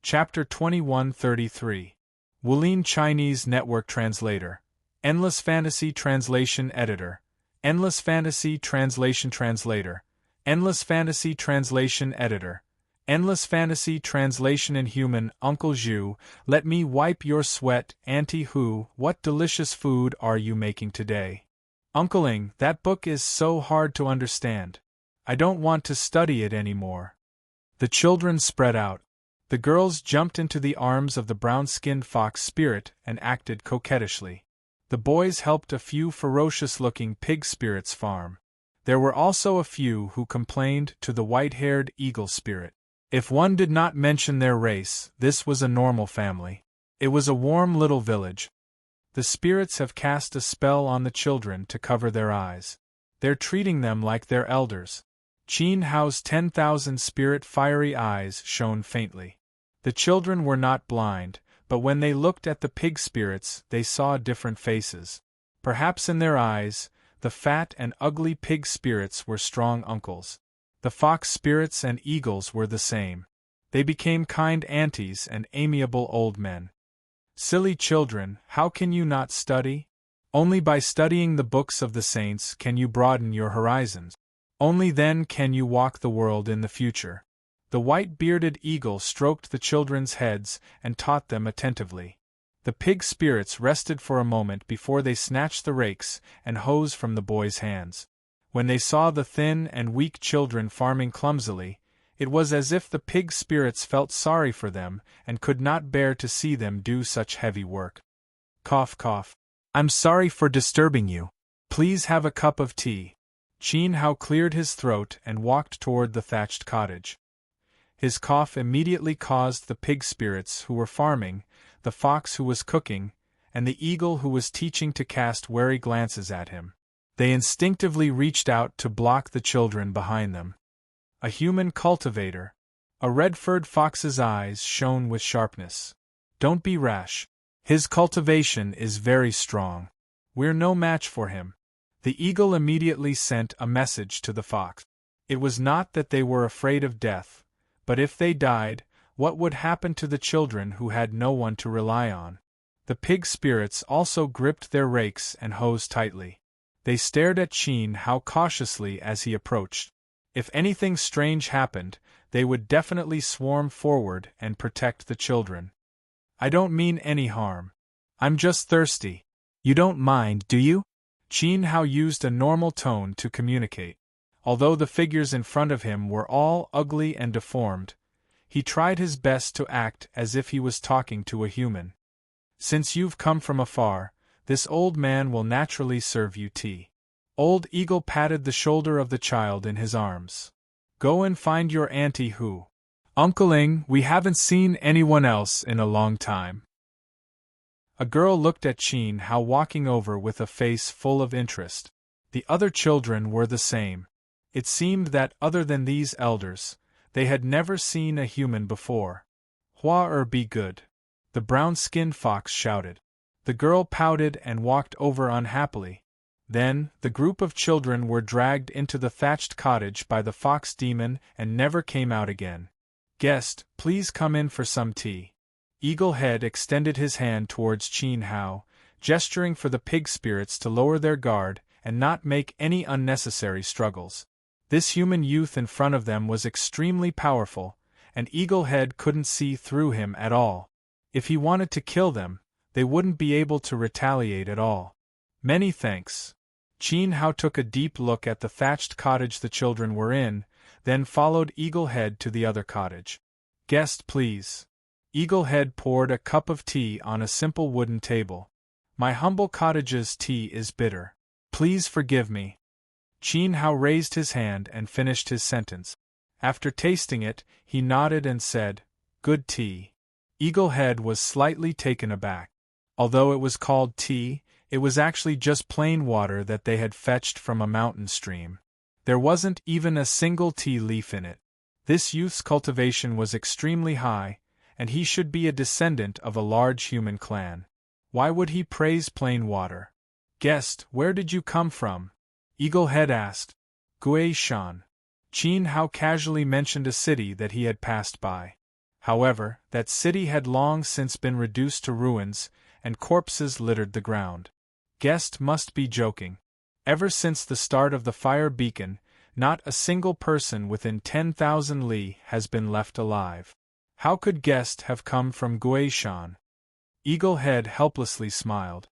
Chapter 2133. Wulin Chinese Network Translator. Endless Fantasy Translation Editor. Endless Fantasy Translation Translator. Endless Fantasy Translation Editor. Endless Fantasy Translation Inhuman. Uncle Zhu, let me wipe your sweat. Auntie Hu, what delicious food are you making today? Uncle Ing, that book is so hard to understand. I don't want to study it anymore. The children spread out. The girls jumped into the arms of the brown-skinned fox spirit and acted coquettishly. The boys helped a few ferocious-looking pig spirits farm. There were also a few who complained to the white-haired eagle spirit. If one did not mention their race, this was a normal family. It was a warm little village. The spirits have cast a spell on the children to cover their eyes. They're treating them like their elders. Qin Hao's 10,000 spirit fiery eyes shone faintly. The children were not blind, but when they looked at the pig spirits, they saw different faces. Perhaps in their eyes, the fat and ugly pig spirits were strong uncles. The fox spirits and eagles were the same. They became kind aunties and amiable old men. Silly children, how can you not study? Only by studying the books of the saints can you broaden your horizons. Only then can you walk the world in the future. The white-bearded eagle stroked the children's heads and taught them attentively. The pig spirits rested for a moment before they snatched the rakes and hoes from the boys' hands. When they saw the thin and weak children farming clumsily, it was as if the pig spirits felt sorry for them and could not bear to see them do such heavy work. Cough, cough. I'm sorry for disturbing you. Please have a cup of tea. Qin Hao cleared his throat and walked toward the thatched cottage. His cough immediately caused the pig spirits who were farming, the fox who was cooking, and the eagle who was teaching to cast wary glances at him. They instinctively reached out to block the children behind them. A human cultivator. A red-furred fox's eyes shone with sharpness. Don't be rash. His cultivation is very strong. We're no match for him. The eagle immediately sent a message to the fox. It was not that they were afraid of death, but if they died, what would happen to the children who had no one to rely on? The pig spirits also gripped their rakes and hoes tightly. They stared at Qin Hao cautiously as he approached. If anything strange happened, they would definitely swarm forward and protect the children. I don't mean any harm. I'm just thirsty. You don't mind, do you? Qin Hao used a normal tone to communicate. Although the figures in front of him were all ugly and deformed, he tried his best to act as if he was talking to a human. Since you've come from afar, this old man will naturally serve you tea. Old Eagle patted the shoulder of the child in his arms. Go and find your Auntie Hu. Uncle Ing, we haven't seen anyone else in a long time. A girl looked at Qin Hao walking over with a face full of interest. The other children were the same. It seemed that other than these elders, they had never seen a human before. Hua be good. The brown-skinned fox shouted. The girl pouted and walked over unhappily. Then, the group of children were dragged into the thatched cottage by the fox demon and never came out again. Guest, please come in for some tea. Eaglehead extended his hand towards Qin Hao, gesturing for the pig spirits to lower their guard and not make any unnecessary struggles. This human youth in front of them was extremely powerful, and Eaglehead couldn't see through him at all. If he wanted to kill them, they wouldn't be able to retaliate at all. Many thanks. Qin Hao took a deep look at the thatched cottage the children were in, then followed Eaglehead to the other cottage. Guest, please. Eaglehead poured a cup of tea on a simple wooden table. My humble cottage's tea is bitter. Please forgive me. Qin Hao raised his hand and finished his sentence. After tasting it, he nodded and said, Good tea. Eaglehead was slightly taken aback. Although it was called tea, it was actually just plain water that they had fetched from a mountain stream. There wasn't even a single tea leaf in it. This youth's cultivation was extremely high, and he should be a descendant of a large human clan. Why would he praise plain water? Guest, where did you come from? Eaglehead asked. Gui Shan. Qin Hao casually mentioned a city that he had passed by. However, that city had long since been reduced to ruins, and corpses littered the ground. Guest must be joking. Ever since the start of the fire beacon, not a single person within 10,000 li has been left alive. How could Guest have come from Guishan? Eaglehead helplessly smiled.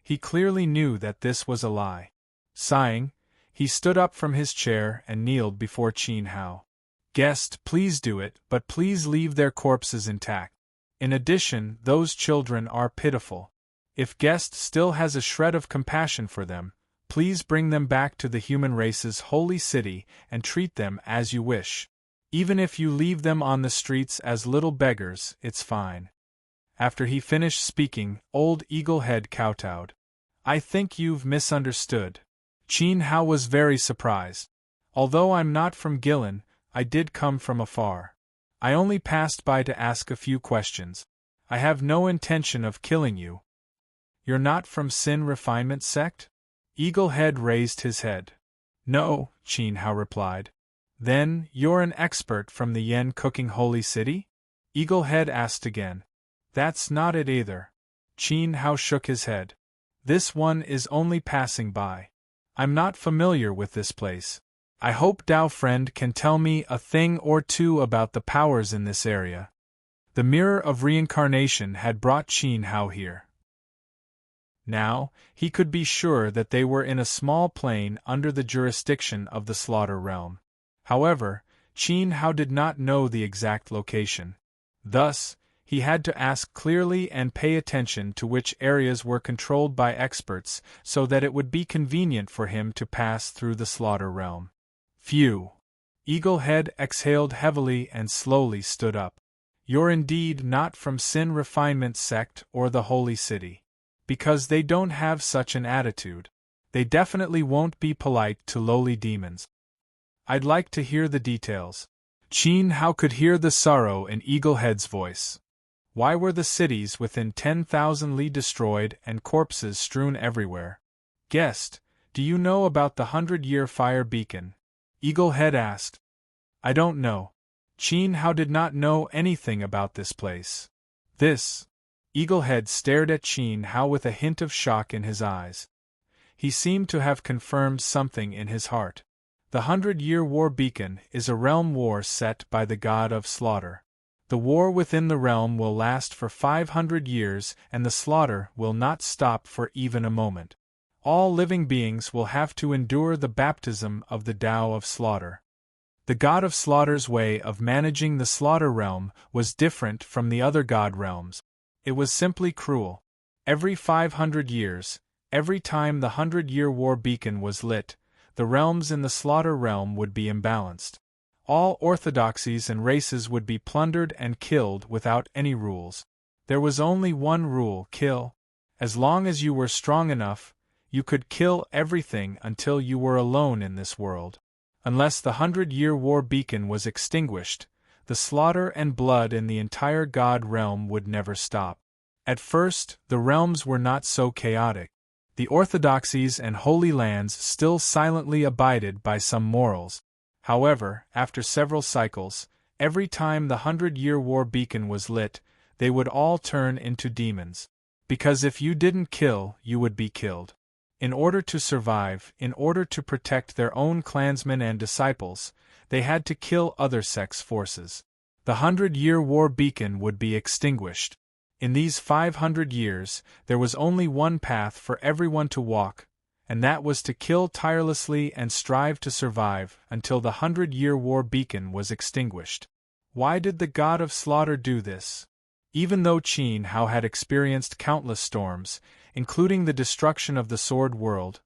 He clearly knew that this was a lie. Sighing, he stood up from his chair and kneeled before Qin Hao. Guest, please do it, but please leave their corpses intact. In addition, those children are pitiful. If Guest still has a shred of compassion for them, please bring them back to the human race's holy city and treat them as you wish. Even if you leave them on the streets as little beggars, it's fine. After he finished speaking, old Eaglehead kowtowed. I think you've misunderstood. Qin Hao was very surprised. Although I'm not from Gillen, I did come from afar. I only passed by to ask a few questions. I have no intention of killing you. You're not from Sin Refinement Sect? Eaglehead raised his head. No, Qin Hao replied. Then, you're an expert from the Yen Cooking Holy City? Eaglehead asked again. That's not it either. Qin Hao shook his head. This one is only passing by. I'm not familiar with this place. I hope Dao Friend can tell me a thing or two about the powers in this area. The mirror of reincarnation had brought Qin Hao here. Now, he could be sure that they were in a small plain under the jurisdiction of the Slaughter Realm. However, Qin Hao did not know the exact location. Thus, he had to ask clearly and pay attention to which areas were controlled by experts so that it would be convenient for him to pass through the Slaughter Realm. Phew! Eaglehead exhaled heavily and slowly stood up. You're indeed not from Sin Refinement Sect or the Holy City. Because they don't have such an attitude. They definitely won't be polite to lowly demons. I'd like to hear the details. Qin Hao could hear the sorrow in Eaglehead's voice. Why were the cities within 10,000 li destroyed and corpses strewn everywhere? Guest, do you know about the 100-year fire beacon? Eaglehead asked. I don't know. Qin Hao did not know anything about this place. This. Eaglehead stared at Qin Hao with a hint of shock in his eyes. He seemed to have confirmed something in his heart. The 100-year war beacon is a realm war set by the god of slaughter. The war within the realm will last for 500 years and the slaughter will not stop for even a moment. All living beings will have to endure the baptism of the Tao of Slaughter. The god of Slaughter's way of managing the slaughter realm was different from the other god realms. It was simply cruel. Every 500 years, every time the 100-year war beacon was lit, the realms in the slaughter realm would be imbalanced. All orthodoxies and races would be plundered and killed without any rules. There was only one rule: kill. As long as you were strong enough, you could kill everything until you were alone in this world. Unless the 100-year war beacon was extinguished, the slaughter and blood in the entire god realm would never stop. At first, the realms were not so chaotic. The orthodoxies and holy lands still silently abided by some morals. However, after several cycles, every time the 100-year war beacon was lit, they would all turn into demons. Because if you didn't kill, you would be killed. In order to survive, in order to protect their own clansmen and disciples, they had to kill other sects' forces. The 100-year war beacon would be extinguished. In these 500 years, there was only one path for everyone to walk, and that was to kill tirelessly and strive to survive until the 100-year war beacon was extinguished. Why did the god of slaughter do this? Even though Qin Hao had experienced countless storms, including the destruction of the Sword World,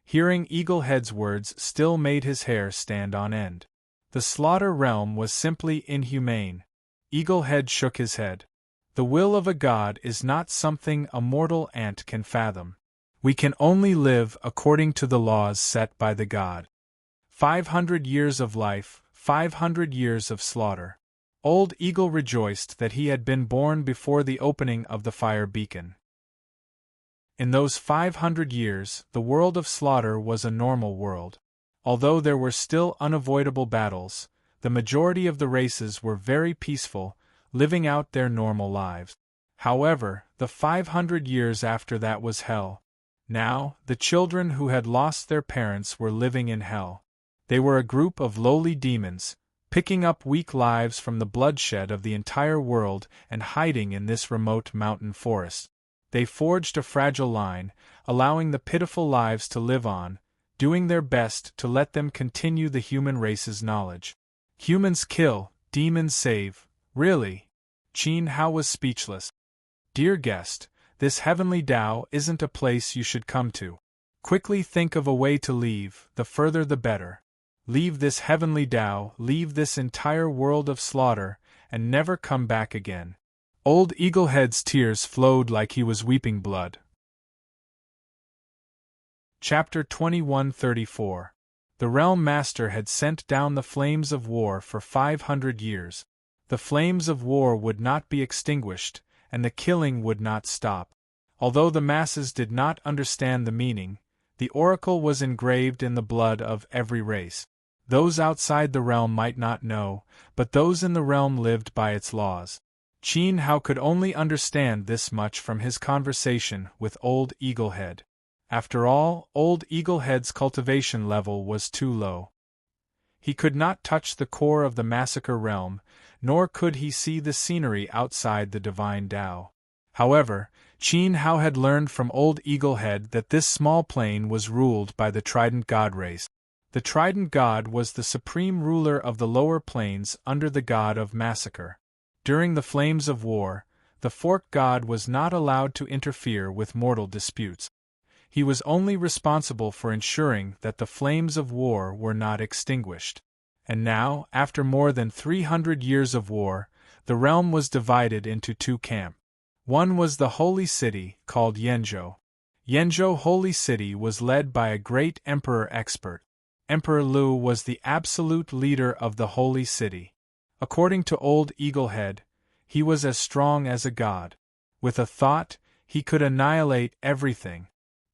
hearing Eaglehead's words still made his hair stand on end. The slaughter realm was simply inhumane. Eaglehead shook his head. The will of a god is not something a mortal ant can fathom. We can only live according to the laws set by the god. 500 years of life, 500 years of slaughter. Old Eagle rejoiced that he had been born before the opening of the fire beacon. In those 500 years, the world of slaughter was a normal world. Although there were still unavoidable battles, the majority of the races were very peaceful, living out their normal lives. However, the 500 years after that was hell. Now, the children who had lost their parents were living in hell. They were a group of lowly demons, picking up weak lives from the bloodshed of the entire world and hiding in this remote mountain forest. They forged a fragile line, allowing the pitiful lives to live on, doing their best to let them continue the human race's knowledge. Humans kill, demons save. Really? Qin Hao was speechless. Dear guest, this heavenly Tao isn't a place you should come to. Quickly think of a way to leave, the further the better. Leave this heavenly Tao, leave this entire world of slaughter, and never come back again. Old Eaglehead's tears flowed like he was weeping blood. Chapter 2134. The Realm Master had sent down the flames of war for 500 years. The flames of war would not be extinguished, and the killing would not stop. Although the masses did not understand the meaning, the oracle was engraved in the blood of every race. Those outside the realm might not know, but those in the realm lived by its laws. Qin Hao could only understand this much from his conversation with Old Eaglehead. After all, Old Eaglehead's cultivation level was too low. He could not touch the core of the massacre realm, nor could he see the scenery outside the divine Tao. However, Qin Hao had learned from Old Eaglehead that this small plane was ruled by the Trident God race. The Trident God was the supreme ruler of the lower planes under the God of Massacre. During the flames of war, the Fork God was not allowed to interfere with mortal disputes. He was only responsible for ensuring that the flames of war were not extinguished. And now, after more than 300 years of war, the realm was divided into two camps. One was the holy city, called Yenzhou. Yenzhou Holy City was led by a great emperor expert. Emperor Lu was the absolute leader of the holy city. According to Old Eaglehead, he was as strong as a god. With a thought, he could annihilate everything.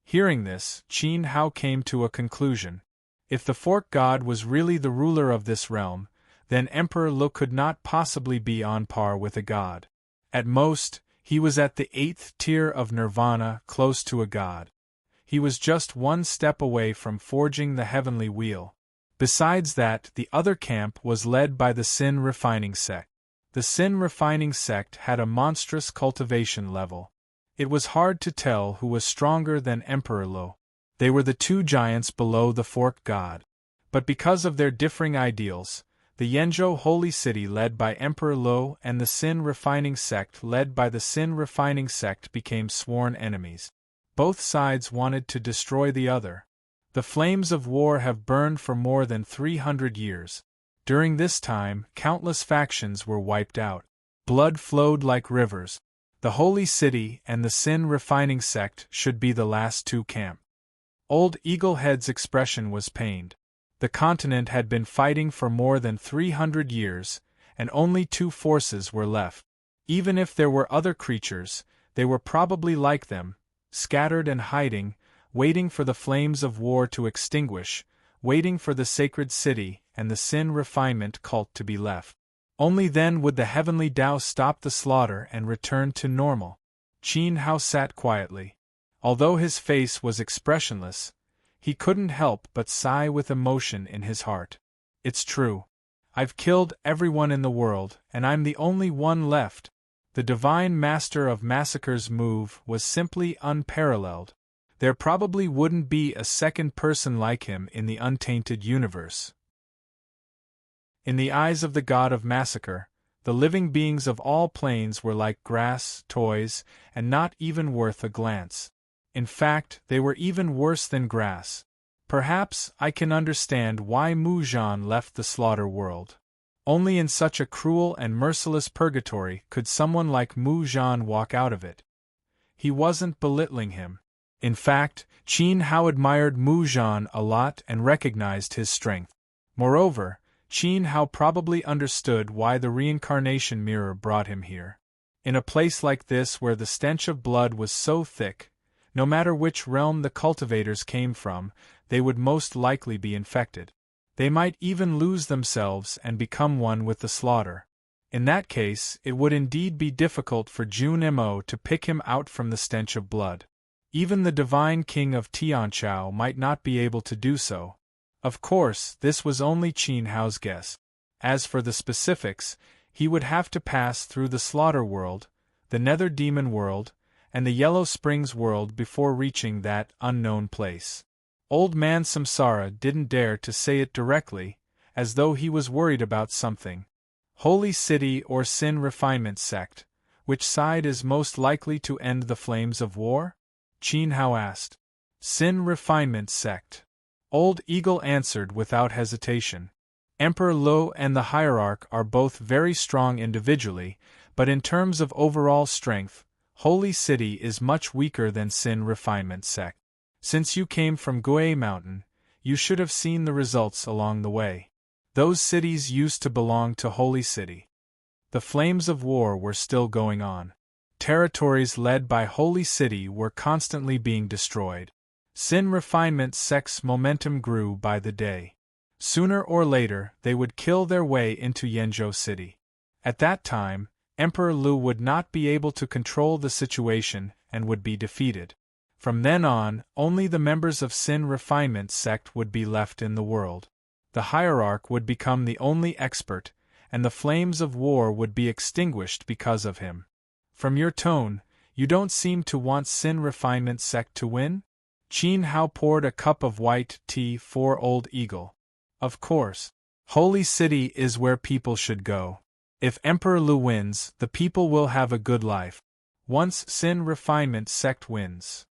Hearing this, Qin Hao came to a conclusion. If the Fork God was really the ruler of this realm, then Emperor Lu could not possibly be on par with a god. At most, he was at the 8th tier of nirvana, close to a god. He was just one step away from forging the heavenly wheel. Besides that, the other camp was led by the Sin Refining Sect. The Sin Refining Sect had a monstrous cultivation level. It was hard to tell who was stronger than Emperor Lu. They were the two giants below the Fork God. But because of their differing ideals, the Yenzhou Holy City led by Emperor Lu and the Sin Refining Sect led by the Sin Refining Sect became sworn enemies. Both sides wanted to destroy the other. The flames of war have burned for more than 300 years. During this time, countless factions were wiped out. Blood flowed like rivers. The Holy City and the Sin Refining Sect should be the last two camps. Old Eaglehead's expression was pained. The continent had been fighting for more than 300 years, and only two forces were left. Even if there were other creatures, they were probably like them, scattered and hiding, waiting for the flames of war to extinguish, waiting for the sacred city and the Sin Refinement cult to be left. Only then would the heavenly Tao stop the slaughter and return to normal. Qin Hao sat quietly. Although his face was expressionless, he couldn't help but sigh with emotion in his heart. It's true. I've killed everyone in the world, and I'm the only one left. The Divine Master of Massacre's move was simply unparalleled. There probably wouldn't be a second person like him in the untainted universe. In the eyes of the God of Massacre, the living beings of all planes were like grass, toys, and not even worth a glance. In fact, they were even worse than grass. Perhaps I can understand why Mu Zhan left the slaughter world. Only in such a cruel and merciless purgatory could someone like Mu Zhan walk out of it. He wasn't belittling him. In fact, Qin Hao admired Mu Zhan a lot and recognized his strength. Moreover, Qin Hao probably understood why the reincarnation mirror brought him here. In a place like this where the stench of blood was so thick, no matter which realm the cultivators came from, they would most likely be infected. They might even lose themselves and become one with the slaughter. In that case, it would indeed be difficult for Jun Mo to pick him out from the stench of blood. Even the divine king of Tianchao might not be able to do so. Of course, this was only Qin Hao's guess. As for the specifics, he would have to pass through the Slaughter World, the Nether Demon World, and the Yellow Springs World before reaching that unknown place. Old man Samsara didn't dare to say it directly, as though he was worried about something. Holy City or Sin Refinement Sect, which side is most likely to end the flames of war? Qin Hao asked. Sin Refinement Sect. Old Eagle answered without hesitation. Emperor Lo and the Hierarch are both very strong individually, but in terms of overall strength, Holy City is much weaker than Sin Refinement Sect. Since you came from Gui Mountain, you should have seen the results along the way. Those cities used to belong to Holy City. The flames of war were still going on. Territories led by Holy City were constantly being destroyed. Sin Refinement Sect's momentum grew by the day. Sooner or later, they would kill their way into Yenzhou City. At that time, Emperor Lu would not be able to control the situation and would be defeated. From then on, only the members of Sin Refinement Sect would be left in the world. The Hierarch would become the only expert, and the flames of war would be extinguished because of him. From your tone, you don't seem to want Sin Refinement Sect to win? Qin Hao poured a cup of white tea for Old Eagle. Of course. Holy City is where people should go. If Emperor Lu wins, the people will have a good life. Once Sin Refinement Sect wins.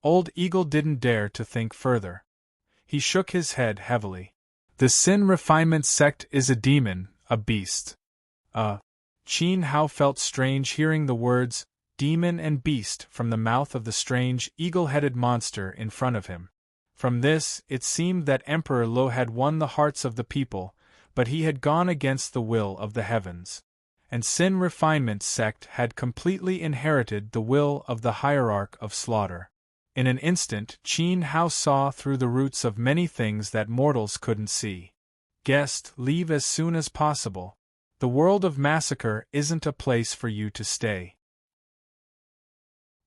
Old Eagle didn't dare to think further. He shook his head heavily. The Sin Refinement Sect is a demon, a beast. Qin Hao felt strange hearing the words, demon and beast, from the mouth of the strange, eagle-headed monster in front of him. From this, it seemed that Emperor Lo had won the hearts of the people, but he had gone against the will of the heavens. And Sin Refinement Sect had completely inherited the will of the Hierarch of Slaughter. In an instant, Qin Hao saw through the roots of many things that mortals couldn't see. Guest, leave as soon as possible. The world of massacre isn't a place for you to stay.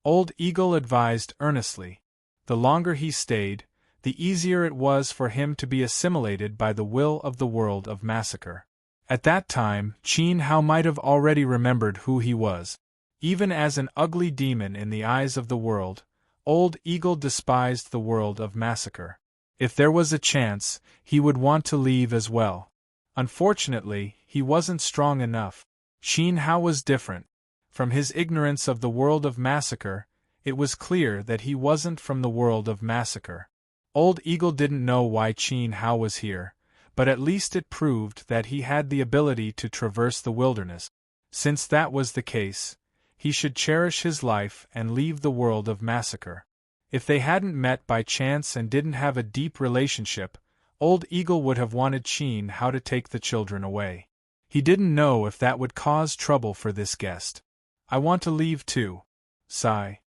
Old Eagle advised earnestly. The longer he stayed, the easier it was for him to be assimilated by the will of the world of massacre. At that time, Qin Hao might have already remembered who he was. Even as an ugly demon in the eyes of the world, Old Eagle despised the world of massacre. If there was a chance, he would want to leave as well. Unfortunately, he wasn't strong enough. Qin Hao was different. From his ignorance of the world of massacre, it was clear that he wasn't from the world of massacre. Old Eagle didn't know why Qin Hao was here, but at least it proved that he had the ability to traverse the wilderness. Since that was the case, he should cherish his life and leave the world of massacre. If they hadn't met by chance and didn't have a deep relationship, Old Eagle would have wanted Qin Hao to take the children away. He didn't know if that would cause trouble for this guest. I want to leave too. Sigh.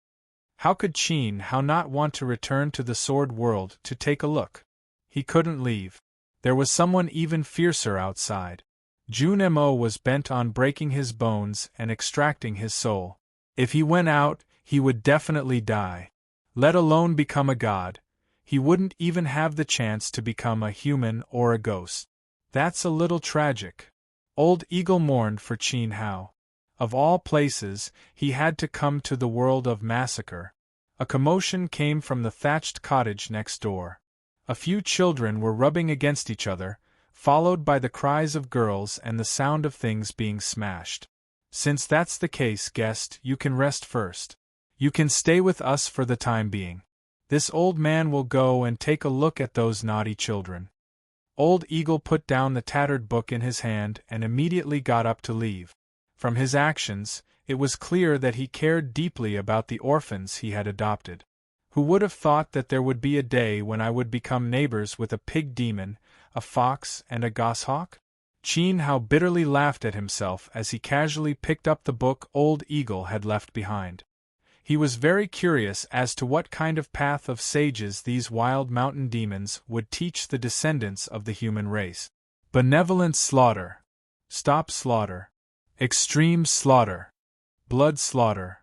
How could Qin Hao not want to return to the Sword World to take a look? He couldn't leave. There was someone even fiercer outside. Jun Mo was bent on breaking his bones and extracting his soul. If he went out, he would definitely die. Let alone become a god. He wouldn't even have the chance to become a human or a ghost. That's a little tragic. Old Eagle mourned for Qin Hao. Of all places, he had to come to the world of massacre. A commotion came from the thatched cottage next door. A few children were rubbing against each other, followed by the cries of girls and the sound of things being smashed. Since that's the case, guest, you can rest first. You can stay with us for the time being. This old man will go and take a look at those naughty children. Old Eagle put down the tattered book in his hand and immediately got up to leave. From his actions, it was clear that he cared deeply about the orphans he had adopted. Who would have thought that there would be a day when I would become neighbors with a pig demon, a fox, and a goshawk? Qin Hao bitterly laughed at himself as he casually picked up the book Old Eagle had left behind. He was very curious as to what kind of path of sages these wild mountain demons would teach the descendants of the human race. Benevolent slaughter. Stop slaughter. Extreme slaughter. Blood slaughter.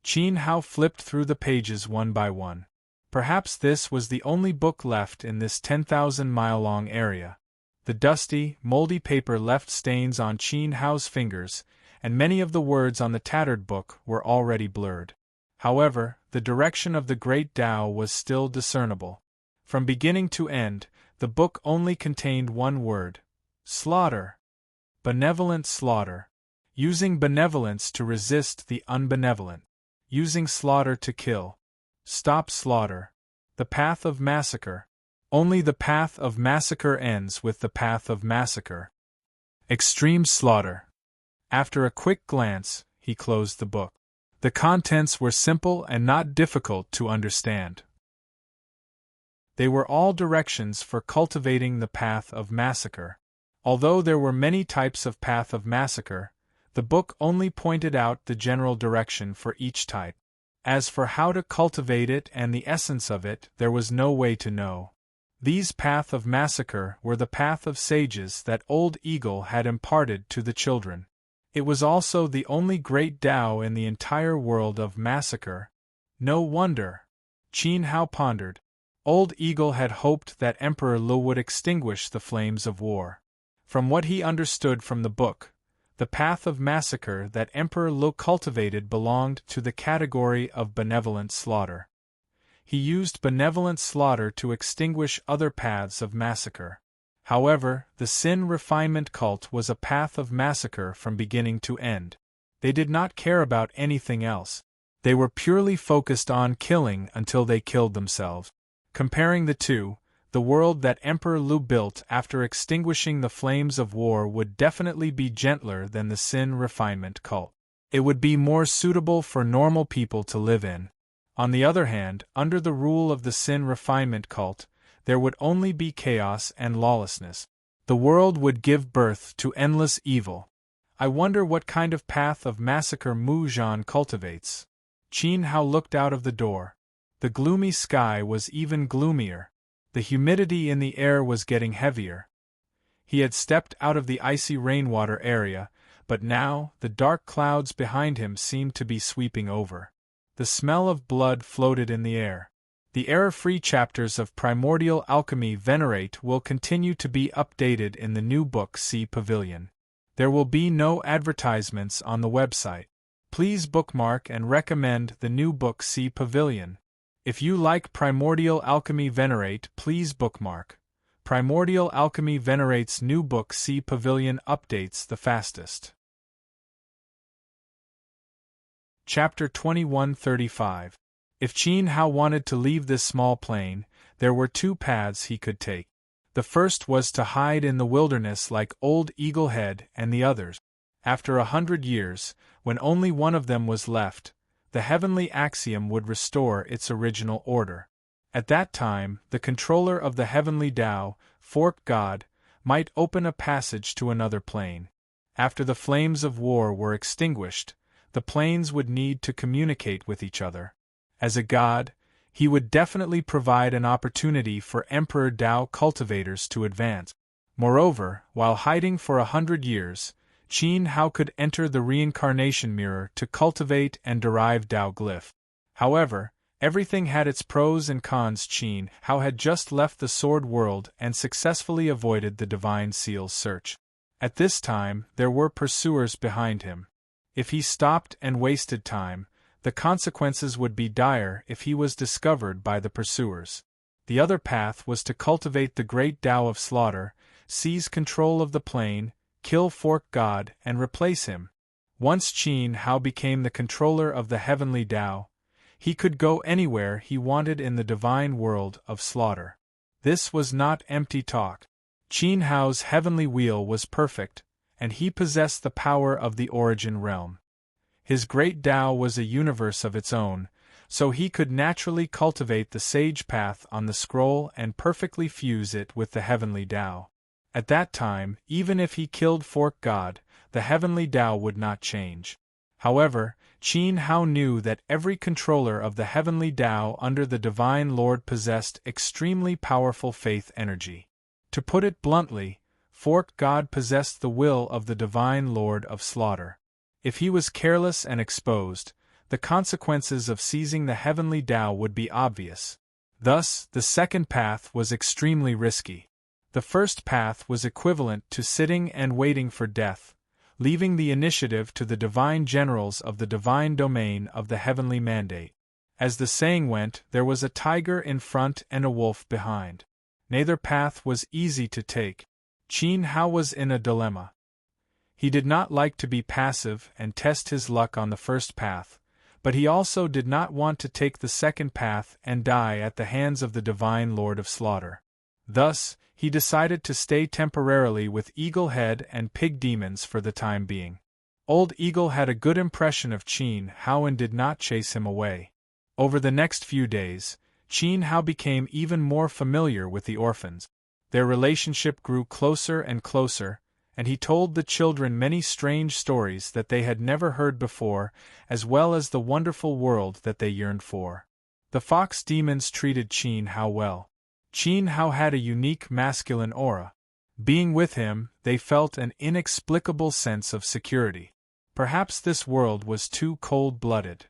Qin Hao flipped through the pages one by one. Perhaps this was the only book left in this 10,000-mile-long area. The dusty, moldy paper left stains on Qin Hao's fingers, and many of the words on the tattered book were already blurred. However, the direction of the great Tao was still discernible. From beginning to end, the book only contained one word: slaughter. Benevolent slaughter. Using benevolence to resist the unbenevolent. Using slaughter to kill. Stop slaughter. The path of massacre. Only the path of massacre ends with the path of massacre. Extreme slaughter. After a quick glance, he closed the book. The contents were simple and not difficult to understand. They were all directions for cultivating the path of massacre. Although there were many types of path of massacre, the book only pointed out the general direction for each type. As for how to cultivate it and the essence of it, there was no way to know. These path of massacre were the path of sages that Old Eagle had imparted to the children. It was also the only great Tao in the entire world of massacre. No wonder. Qin Hao pondered. Old Eagle had hoped that Emperor Lu would extinguish the flames of war. From what he understood from the book, the path of massacre that Emperor Lu cultivated belonged to the category of benevolent slaughter. He used benevolent slaughter to extinguish other paths of massacre. However, the Sin Refinement cult was a path of massacre from beginning to end. They did not care about anything else. They were purely focused on killing until they killed themselves. Comparing the two, the world that Emperor Lu built after extinguishing the flames of war would definitely be gentler than the Sin Refinement cult. It would be more suitable for normal people to live in. On the other hand, under the rule of the Sin Refinement cult, there would only be chaos and lawlessness. The world would give birth to endless evil. I wonder what kind of path of massacre Mu Zhan cultivates. Qin Hao looked out of the door. The gloomy sky was even gloomier. The humidity in the air was getting heavier. He had stepped out of the icy rainwater area, but now the dark clouds behind him seemed to be sweeping over. The smell of blood floated in the air. The error-free chapters of Primordial Alchemy Venerate will continue to be updated in the new book C Pavilion. There will be no advertisements on the website. Please bookmark and recommend the new book C Pavilion. If you like Primordial Alchemy Venerate, please bookmark. Primordial Alchemy Venerate's new book C Pavilion updates the fastest. Chapter 2135. If Qin Hao wanted to leave this small plane, there were two paths he could take. The first was to hide in the wilderness like Old Eagle Head and the others. After 100 years, when only one of them was left, the heavenly axiom would restore its original order. At that time, the controller of the heavenly Tao, Fork God, might open a passage to another plane. After the flames of war were extinguished, the planes would need to communicate with each other. As a god, he would definitely provide an opportunity for Emperor Tao cultivators to advance. Moreover, while hiding for 100 years, Qin Hao could enter the reincarnation mirror to cultivate and derive Tao glyph. However, everything had its pros and cons. Qin Hao had just left the sword world and successfully avoided the divine seal's search. At this time, there were pursuers behind him. If he stopped and wasted time, the consequences would be dire if he was discovered by the pursuers. The other path was to cultivate the great Tao of slaughter, seize control of the plane, kill Fork God, and replace him. Once Qin Hao became the controller of the heavenly Tao, he could go anywhere he wanted in the divine world of slaughter. This was not empty talk. Qin Hao's heavenly wheel was perfect, and he possessed the power of the origin realm. His great Tao was a universe of its own, so he could naturally cultivate the sage path on the scroll and perfectly fuse it with the heavenly Tao. At that time, even if he killed Fork God, the heavenly Tao would not change. However, Qin Hao knew that every controller of the heavenly Tao under the Divine Lord possessed extremely powerful faith energy. To put it bluntly, Fork God possessed the will of the Divine Lord of Slaughter. If he was careless and exposed, the consequences of seizing the heavenly Tao would be obvious. Thus, the second path was extremely risky. The first path was equivalent to sitting and waiting for death, leaving the initiative to the divine generals of the divine domain of the heavenly mandate. As the saying went, there was a tiger in front and a wolf behind. Neither path was easy to take. Qin Hao was in a dilemma. He did not like to be passive and test his luck on the first path, but he also did not want to take the second path and die at the hands of the divine Lord of Slaughter. Thus, he decided to stay temporarily with Eagle Head and Pig Demons for the time being. Old Eagle had a good impression of Qin Hao and did not chase him away. Over the next few days, Qin Hao became even more familiar with the orphans. Their relationship grew closer and closer, and he told the children many strange stories that they had never heard before, as well as the wonderful world that they yearned for. The fox demons treated Qin Hao well. Qin Hao had a unique masculine aura. Being with him, they felt an inexplicable sense of security. Perhaps this world was too cold-blooded.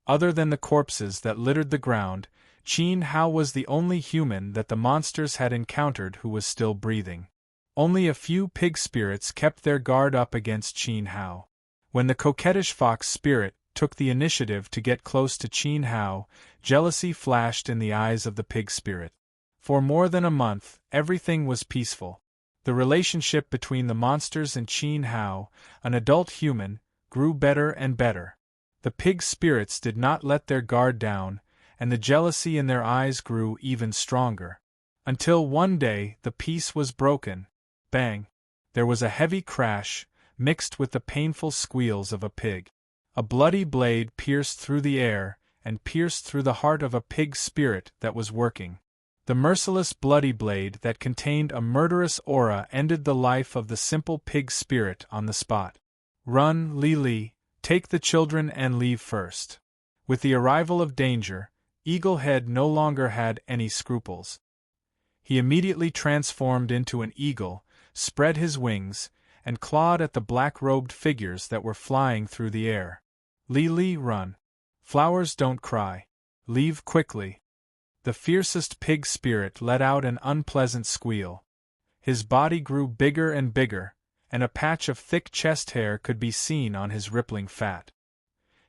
Other than the corpses that littered the ground, Qin Hao was the only human that the monsters had encountered who was still breathing. Only a few pig spirits kept their guard up against Qin Hao. When the coquettish fox spirit took the initiative to get close to Qin Hao, jealousy flashed in the eyes of the pig spirit. For more than a month, everything was peaceful. The relationship between the monsters and Qin Hao, an adult human, grew better and better. The pig spirits did not let their guard down, and the jealousy in their eyes grew even stronger. Until one day the peace was broken. Bang! There was a heavy crash, mixed with the painful squeals of a pig. A bloody blade pierced through the air, and pierced through the heart of a pig spirit that was working. The merciless bloody blade that contained a murderous aura ended the life of the simple pig spirit on the spot. Run, Li Li, take the children and leave first. With the arrival of danger, Eagle Head no longer had any scruples. He immediately transformed into an eagle, spread his wings, and clawed at the black-robed figures that were flying through the air. Li Li, run. Flowers don't cry. Leave quickly. The fiercest pig spirit let out an unpleasant squeal. His body grew bigger and bigger, and a patch of thick chest hair could be seen on his rippling fat.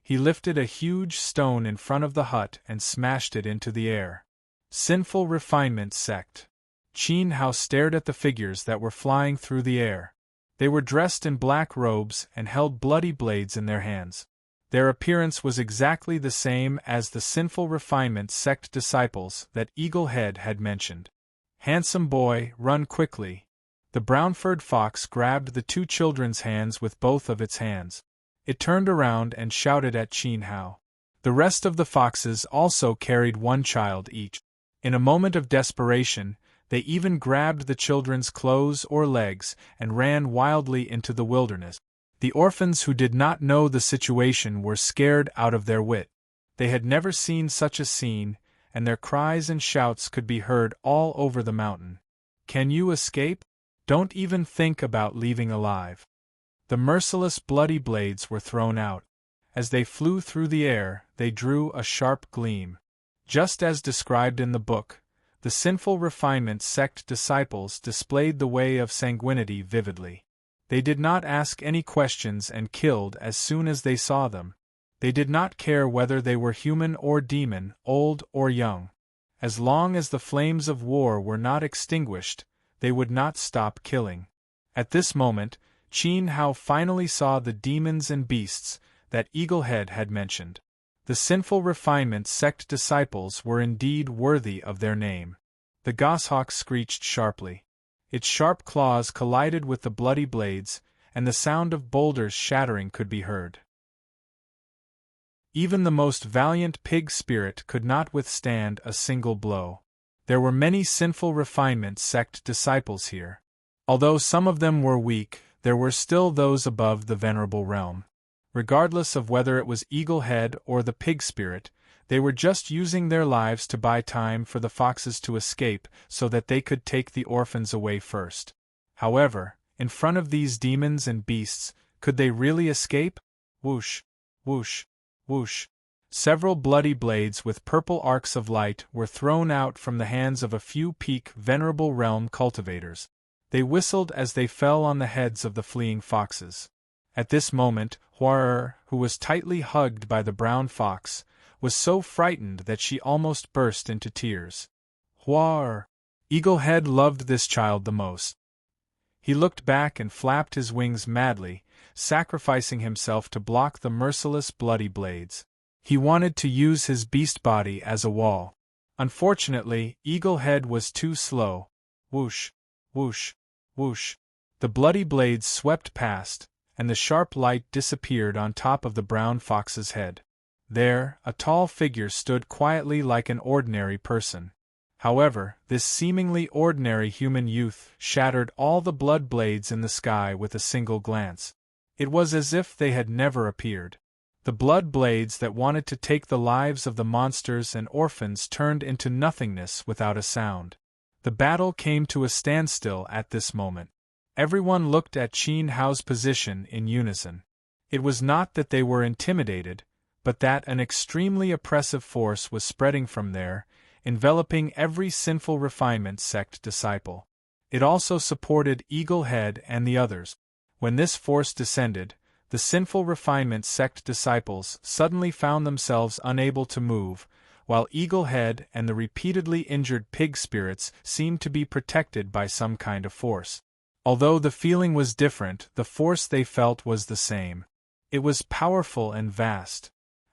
He lifted a huge stone in front of the hut and smashed it into the air. Sinful refinement sect. Qin Hao stared at the figures that were flying through the air. They were dressed in black robes and held bloody blades in their hands. Their appearance was exactly the same as the sinful refinement sect disciples that Eagle Head had mentioned. Handsome boy, run quickly. The brown-furred fox grabbed the two children's hands with both of its hands. It turned around and shouted at Qin Hao. The rest of the foxes also carried one child each. In a moment of desperation, they even grabbed the children's clothes or legs and ran wildly into the wilderness. The orphans who did not know the situation were scared out of their wit. They had never seen such a scene, and their cries and shouts could be heard all over the mountain. Can you escape? Don't even think about leaving alive. The merciless bloody blades were thrown out. As they flew through the air, they drew a sharp gleam. Just as described in the book, the sinful refinement sect disciples displayed the way of sanguinity vividly. They did not ask any questions and killed as soon as they saw them. They did not care whether they were human or demon, old or young. As long as the flames of war were not extinguished, they would not stop killing. At this moment, Qin Hao finally saw the demons and beasts that Eagle Head had mentioned. The sinful refinement sect disciples were indeed worthy of their name. The goshawk screeched sharply. Its sharp claws collided with the bloody blades, and the sound of boulders shattering could be heard. Even the most valiant pig spirit could not withstand a single blow. There were many sinful refinement sect disciples here. Although some of them were weak, there were still those above the venerable realm. Regardless of whether it was Eagle Head or the pig spirit, they were just using their lives to buy time for the foxes to escape so that they could take the orphans away first. However, in front of these demons and beasts, Could they really escape? Whoosh, whoosh, whoosh. Several bloody blades with purple arcs of light were thrown out from the hands of a few peak venerable realm cultivators. They whistled as they fell on the heads of the fleeing foxes. At this moment, Huarer, who was tightly hugged by the brown fox, was so frightened that she almost burst into tears. Huarer! Eaglehead loved this child the most. He looked back and flapped his wings madly, sacrificing himself to block the merciless bloody blades. He wanted to use his beast body as a wall. Unfortunately, Eaglehead was too slow. Whoosh, whoosh, whoosh. The bloody blades swept past, and the sharp light disappeared on top of the brown fox's head. There, a tall figure stood quietly like an ordinary person. However, this seemingly ordinary human youth shattered all the blood blades in the sky with a single glance. It was as if they had never appeared. The blood blades that wanted to take the lives of the monsters and orphans turned into nothingness without a sound. The battle came to a standstill at this moment. Everyone looked at Qin Hao's position in unison. It was not that they were intimidated, but that an extremely oppressive force was spreading from there, enveloping every sinful refinement sect disciple. It also supported Eaglehead and the others. When this force descended, the sinful refinement sect disciples suddenly found themselves unable to move, while Eaglehead and the repeatedly injured pig spirits seemed to be protected by some kind of force. Although the feeling was different, the force they felt was the same. It was powerful and vast.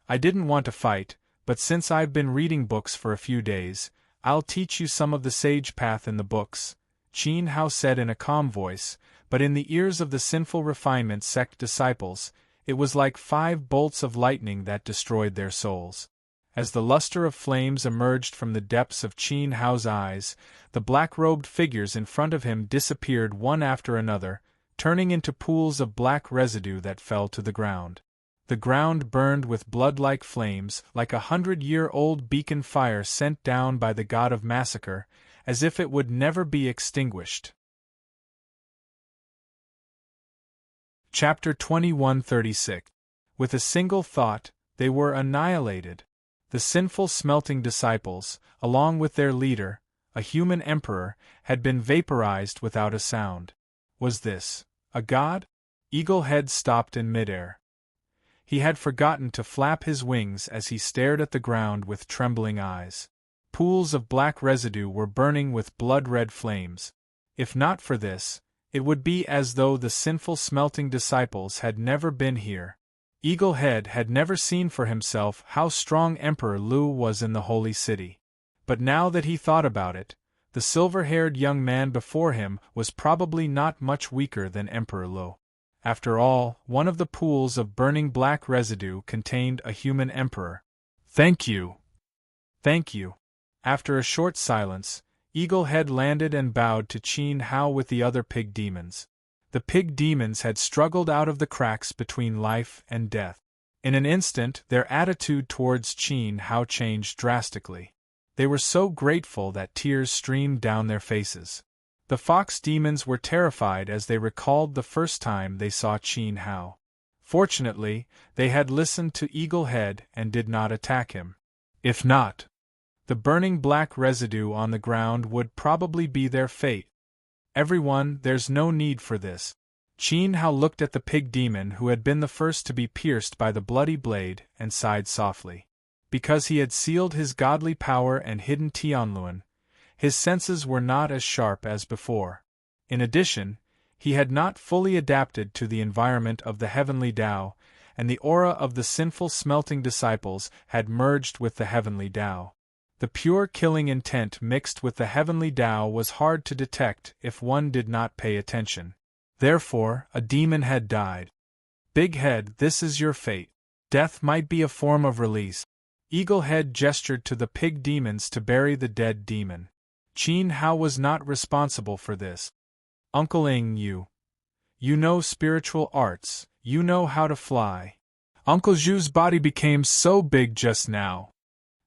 I didn't want to fight, but since I've been reading books for a few days, I'll teach you some of the sage path in the books, Qin Hao said in a calm voice, but in the ears of the sinful refinement sect disciples, it was like 5 bolts of lightning that destroyed their souls. As the luster of flames emerged from the depths of Qin Hao's eyes, the black-robed figures in front of him disappeared one after another, turning into pools of black residue that fell to the ground. The ground burned with blood-like flames, like a 100-year-old beacon fire sent down by the god of massacre, as if it would never be extinguished. Chapter 2136. With a single thought, they were annihilated. The sinful smelting disciples, along with their leader, a human emperor, had been vaporized without a sound. Was this a god? Eaglehead stopped in midair. He had forgotten to flap his wings as he stared at the ground with trembling eyes. Pools of black residue were burning with blood-red flames. If not for this, it would be as though the sinful smelting disciples had never been here. Eaglehead had never seen for himself how strong Emperor Lu was in the Holy City. But now that he thought about it, the silver-haired young man before him was probably not much weaker than Emperor Lu. After all, one of the pools of burning black residue contained a human emperor. "Thank you. Thank you." After a short silence, Eaglehead landed and bowed to Qin Hao with the other pig demons. The pig demons had struggled out of the cracks between life and death. In an instant, their attitude towards Qin Hao changed drastically. They were so grateful that tears streamed down their faces. The fox demons were terrified as they recalled the first time they saw Qin Hao. Fortunately, they had listened to Eaglehead and did not attack him. If not, the burning black residue on the ground would probably be their fate. "Everyone, there's no need for this." Qin Hao looked at the pig demon who had been the first to be pierced by the bloody blade and sighed softly. Because he had sealed his godly power and hidden Tianluan, his senses were not as sharp as before. In addition, he had not fully adapted to the environment of the heavenly Tao, and the aura of the sinful smelting disciples had merged with the heavenly Tao. The pure killing intent mixed with the heavenly Tao was hard to detect if one did not pay attention. Therefore, a demon had died. "Big Head, this is your fate. Death might be a form of release." Eaglehead gestured to the pig demons to bury the dead demon. Qin Hao was not responsible for this. "Uncle Ing, you know spiritual arts, you know how to fly." Uncle Zhu's body became so big just now.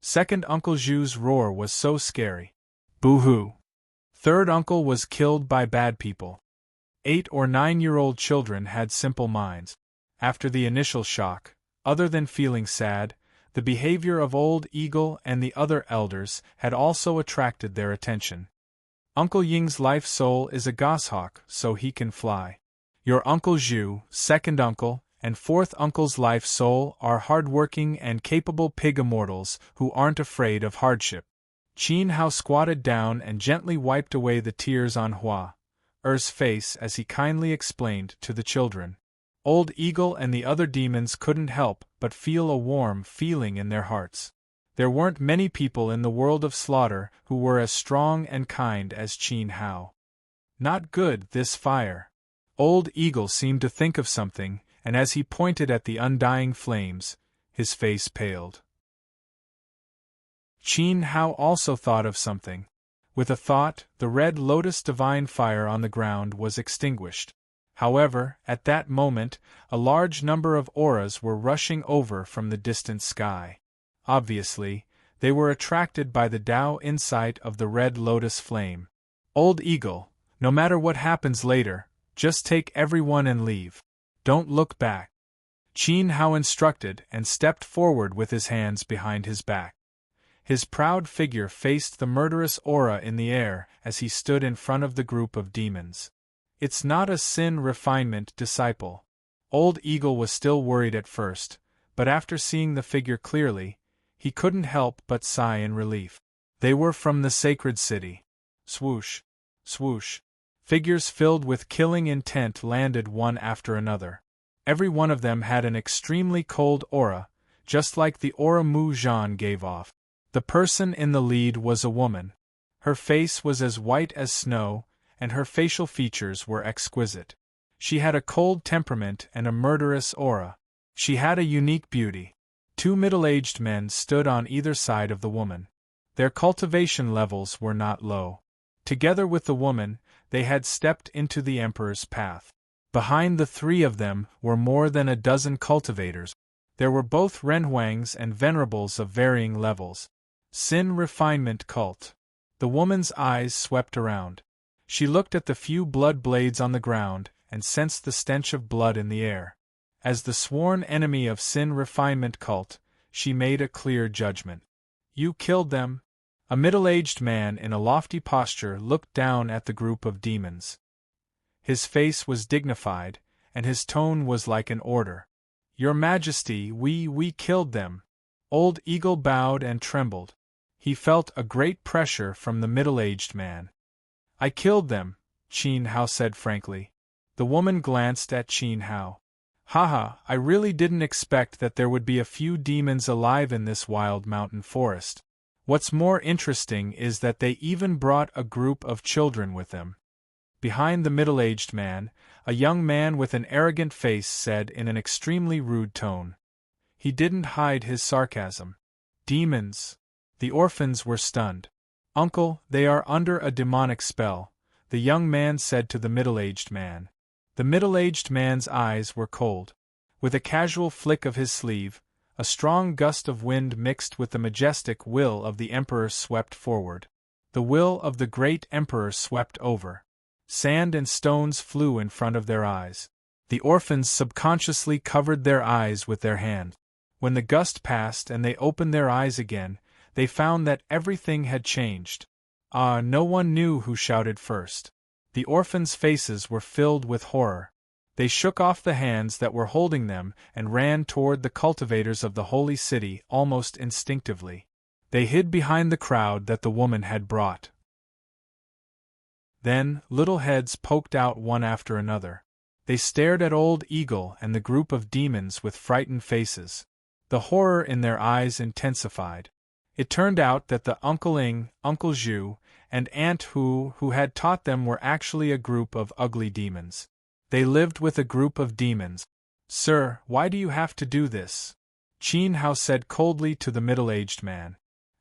Second Uncle Zhu's roar was so scary. Boo-hoo. Third uncle was killed by bad people. 8 or 9-year-old children had simple minds. After the initial shock, other than feeling sad, the behavior of Old Eagle and the other elders had also attracted their attention. Uncle Ying's life soul is a goshawk, so he can fly. Your Uncle Zhu, second uncle, and fourth uncle's life soul are hard-working and capable pig immortals who aren't afraid of hardship. Qin Hao squatted down and gently wiped away the tears on Er's face as he kindly explained to the children. Old Eagle and the other demons couldn't help but feel a warm feeling in their hearts. There weren't many people in the world of slaughter who were as strong and kind as Qin Hao. Not good, this fire. Old Eagle seemed to think of something, and as he pointed at the undying flames, his face paled. Qin Hao also thought of something. With a thought, the red lotus divine fire on the ground was extinguished. However, at that moment, a large number of auras were rushing over from the distant sky. Obviously, they were attracted by the Tao insight of the red lotus flame. Old Eagle, no matter what happens later, just take everyone and leave. Don't look back. Qin Hao instructed and stepped forward with his hands behind his back. His proud figure faced the murderous aura in the air as he stood in front of the group of demons. It's not a sin refinement disciple. Old Eagle was still worried at first, but after seeing the figure clearly, he couldn't help but sigh in relief. They were from the sacred city. Swoosh, swoosh. Figures filled with killing intent landed one after another. Every one of them had an extremely cold aura, just like the aura Mu Zhan gave off. The person in the lead was a woman. Her face was as white as snow, and her facial features were exquisite. She had a cold temperament and a murderous aura. She had a unique beauty. 2 middle-aged men stood on either side of the woman. Their cultivation levels were not low. Together with the woman, they had stepped into the Emperor's path. Behind the 3 of them were more than a dozen cultivators. There were both Renhuangs and venerables of varying levels. Sin refinement cult. The woman's eyes swept around. She looked at the few blood blades on the ground and sensed the stench of blood in the air. As the sworn enemy of Sin refinement cult, she made a clear judgment. You killed them? A middle-aged man in a lofty posture looked down at the group of demons. His face was dignified, and his tone was like an order. Your Majesty, we killed them. Old Eagle bowed and trembled. He felt a great pressure from the middle-aged man. I killed them, Qin Hao said frankly. The woman glanced at Qin Hao. Haha, I really didn't expect that there would be a few demons alive in this wild mountain forest. What's more interesting is that they even brought a group of children with them. Behind the middle-aged man, a young man with an arrogant face said in an extremely rude tone. He didn't hide his sarcasm. Demons. The orphans were stunned. Uncle, they are under a demonic spell, the young man said to the middle-aged man. The middle-aged man's eyes were cold. With a casual flick of his sleeve, a strong gust of wind mixed with the majestic will of the Emperor swept forward. The will of the great Emperor swept over. Sand and stones flew in front of their eyes. The orphans subconsciously covered their eyes with their hand. When the gust passed and they opened their eyes again, they found that everything had changed. No one knew who shouted first. The orphans' faces were filled with horror. They shook off the hands that were holding them and ran toward the cultivators of the holy city almost instinctively. They hid behind the crowd that the woman had brought. Then, little heads poked out one after another. They stared at Old Eagle and the group of demons with frightened faces. The horror in their eyes intensified. It turned out that the Uncle Ing, Uncle Zhu, and Aunt Hu had taught them were actually a group of ugly demons. They lived with a group of demons. Sir, why do you have to do this? Qin Hao said coldly to the middle-aged man.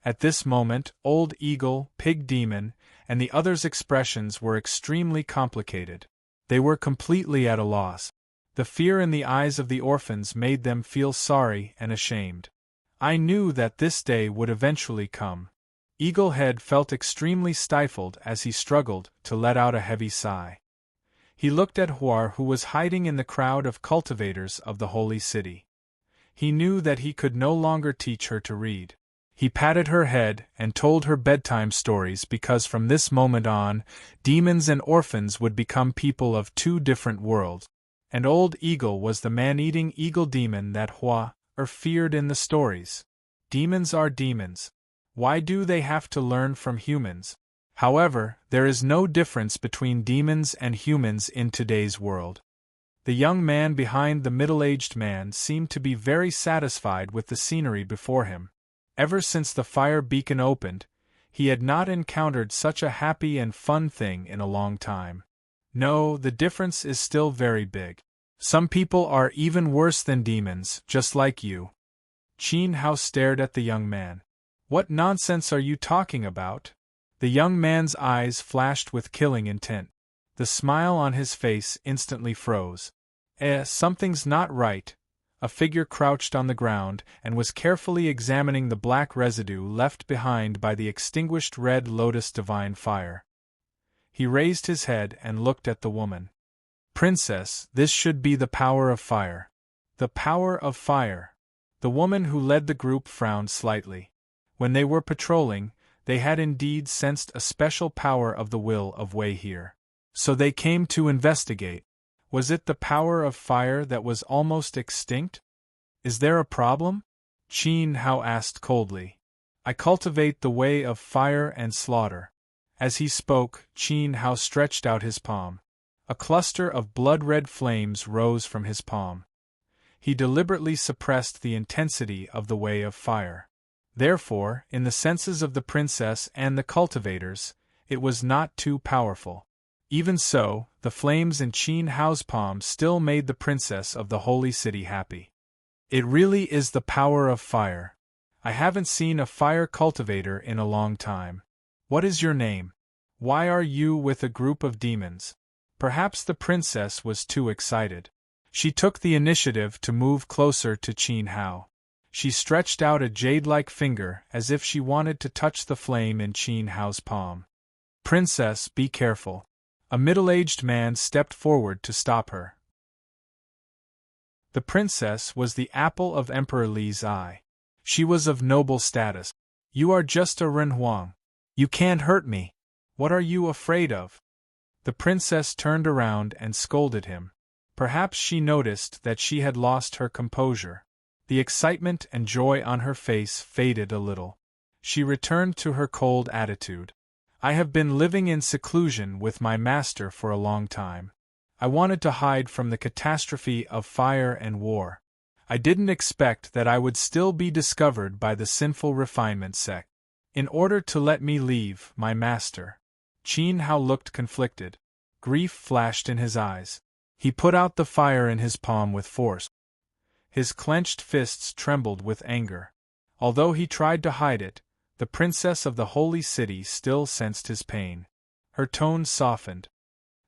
At this moment, Old Eagle, Pig Demon, and the others' expressions were extremely complicated. They were completely at a loss. The fear in the eyes of the orphans made them feel sorry and ashamed. I knew that this day would eventually come. Eaglehead felt extremely stifled as he struggled to let out a heavy sigh. He looked at Huar, who was hiding in the crowd of cultivators of the holy city. He knew that he could no longer teach her to read. He patted her head and told her bedtime stories because from this moment on, demons and orphans would become people of two different worlds. And Old Eagle was the man-eating eagle demon that Huar feared in the stories. Demons are demons. Why do they have to learn from humans? However, there is no difference between demons and humans in today's world. The young man behind the middle-aged man seemed to be very satisfied with the scenery before him. Ever since the fire beacon opened, he had not encountered such a happy and fun thing in a long time. No, the difference is still very big. Some people are even worse than demons, just like you. Qin Hao stared at the young man. What nonsense are you talking about? The young man's eyes flashed with killing intent. The smile on his face instantly froze. Something's not right. A figure crouched on the ground and was carefully examining the black residue left behind by the extinguished red lotus divine fire. He raised his head and looked at the woman. Princess, this should be the power of fire. The power of fire. The woman who led the group frowned slightly. When they were patrolling, they had indeed sensed a special power of the will of Wei here. So they came to investigate. Was it the power of fire that was almost extinct? Is there a problem? Qin Hao asked coldly. I cultivate the way of fire and slaughter. As he spoke, Qin Hao stretched out his palm. A cluster of blood-red flames rose from his palm. He deliberately suppressed the intensity of the way of fire. Therefore, in the senses of the princess and the cultivators, it was not too powerful. Even so, the flames in Qin Hao's palm still made the princess of the holy city happy. It really is the power of fire. I haven't seen a fire cultivator in a long time. What is your name? Why are you with a group of demons? Perhaps the princess was too excited. She took the initiative to move closer to Qin Hao. She stretched out a jade-like finger as if she wanted to touch the flame in Qin Hao's palm. Princess, be careful. A middle-aged man stepped forward to stop her. The princess was the apple of Emperor Li's eye. She was of noble status. You are just a Renhuang. You can't hurt me. What are you afraid of? The princess turned around and scolded him. Perhaps she noticed that she had lost her composure. The excitement and joy on her face faded a little. She returned to her cold attitude. I have been living in seclusion with my master for a long time. I wanted to hide from the catastrophe of fire and war. I didn't expect that I would still be discovered by the sinful refinement sect. In order to let me leave my master. Qin Hao looked conflicted. Grief flashed in his eyes. He put out the fire in his palm with force. His clenched fists trembled with anger. Although he tried to hide it, the princess of the holy city still sensed his pain. Her tone softened.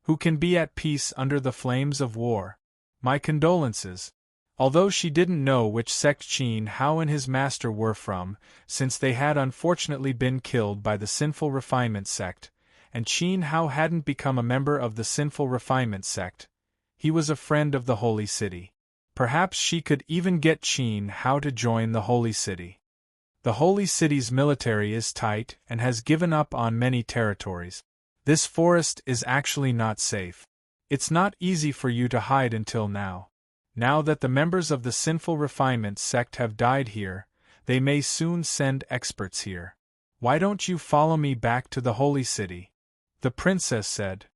Who can be at peace under the flames of war? My condolences. Although she didn't know which sect Qin Hao and his master were from, since they had unfortunately been killed by the sinful refinement sect, and Qin Hao hadn't become a member of the sinful refinement sect, he was a friend of the holy city. Perhaps she could even get Qin Hao to join the holy city. The holy city's military is tight and has given up on many territories. This forest is actually not safe. It's not easy for you to hide until now. Now that the members of the sinful refinement sect have died here, they may soon send experts here. Why don't you follow me back to the holy city? The princess said.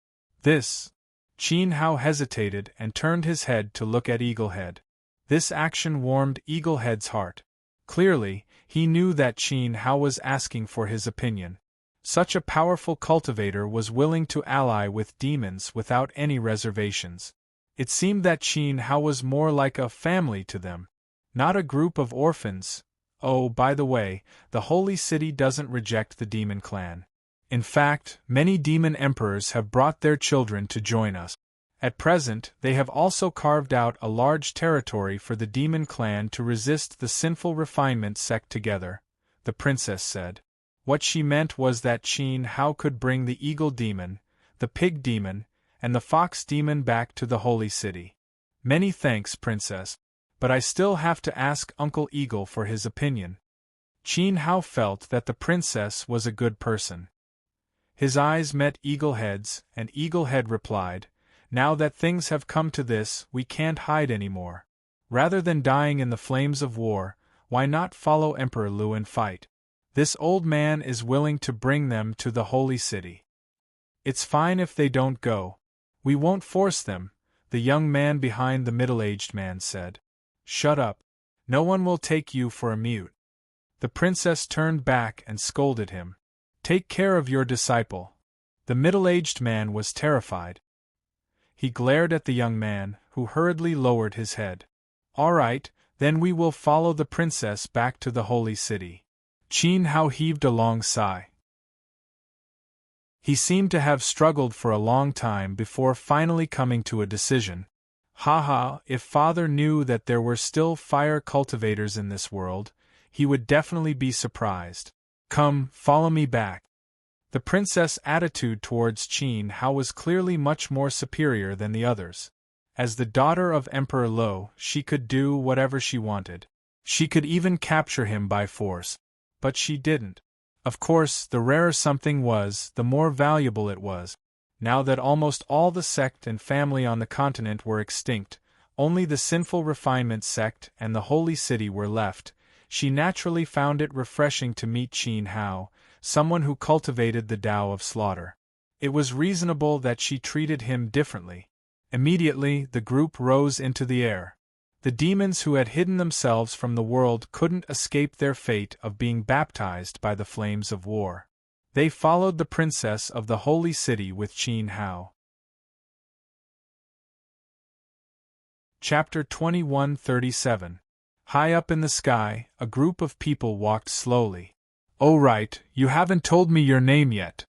This. Qin Hao hesitated and turned his head to look at Eaglehead. This action warmed Eaglehead's heart. Clearly, he knew that Qin Hao was asking for his opinion. Such a powerful cultivator was willing to ally with demons without any reservations. It seemed that Qin Hao was more like a family to them, not a group of orphans. Oh, by the way, the holy city doesn't reject the demon clan. In fact, many demon emperors have brought their children to join us. At present, they have also carved out a large territory for the demon clan to resist the sinful refinement sect together, the princess said. What she meant was that Qin Hao could bring the eagle demon, the pig demon, and the fox demon back to the holy city. Many thanks, Princess, but I still have to ask Uncle Eagle for his opinion. Qin Hao felt that the princess was a good person. His eyes met Eaglehead's, and Eaglehead replied, "Now that things have come to this, we can't hide anymore. Rather than dying in the flames of war, why not follow Emperor Lu and fight? This old man is willing to bring them to the holy city. It's fine if they don't go. We won't force them," the young man behind the middle-aged man said. "Shut up. No one will take you for a mute." The princess turned back and scolded him. "Take care of your disciple." The middle-aged man was terrified. He glared at the young man, who hurriedly lowered his head. "All right, then we will follow the princess back to the holy city." Qin Hao heaved a long sigh. He seemed to have struggled for a long time before finally coming to a decision. If father knew that there were still fire cultivators in this world, he would definitely be surprised. "Come, follow me back." The princess' attitude towards Qin Hao was clearly much more superior than the others. As the daughter of Emperor Lo, she could do whatever she wanted. She could even capture him by force. But she didn't. Of course, the rarer something was, the more valuable it was. Now that almost all the sect and family on the continent were extinct, only the sinful refinement sect and the holy city were left, she naturally found it refreshing to meet Qin Hao, someone who cultivated the Tao of slaughter. It was reasonable that she treated him differently. Immediately, the group rose into the air. The demons who had hidden themselves from the world couldn't escape their fate of being baptized by the flames of war. They followed the princess of the holy city with Qin Hao. Chapter 2137. High up in the sky, a group of people walked slowly. "Oh right, you haven't told me your name yet."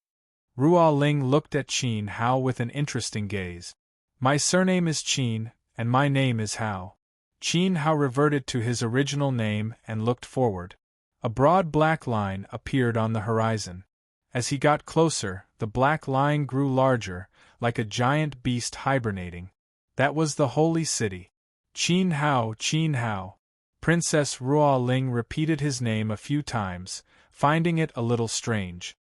Ruo Ling looked at Qin Hao with an interesting gaze. "My surname is Qin, and my name is Hao." Qin Hao reverted to his original name and looked forward. A broad black line appeared on the horizon. As he got closer, the black line grew larger, like a giant beast hibernating. That was the holy city. "Qin Hao, Qin Hao." Princess Ruo Ling repeated his name a few times, finding it a little strange.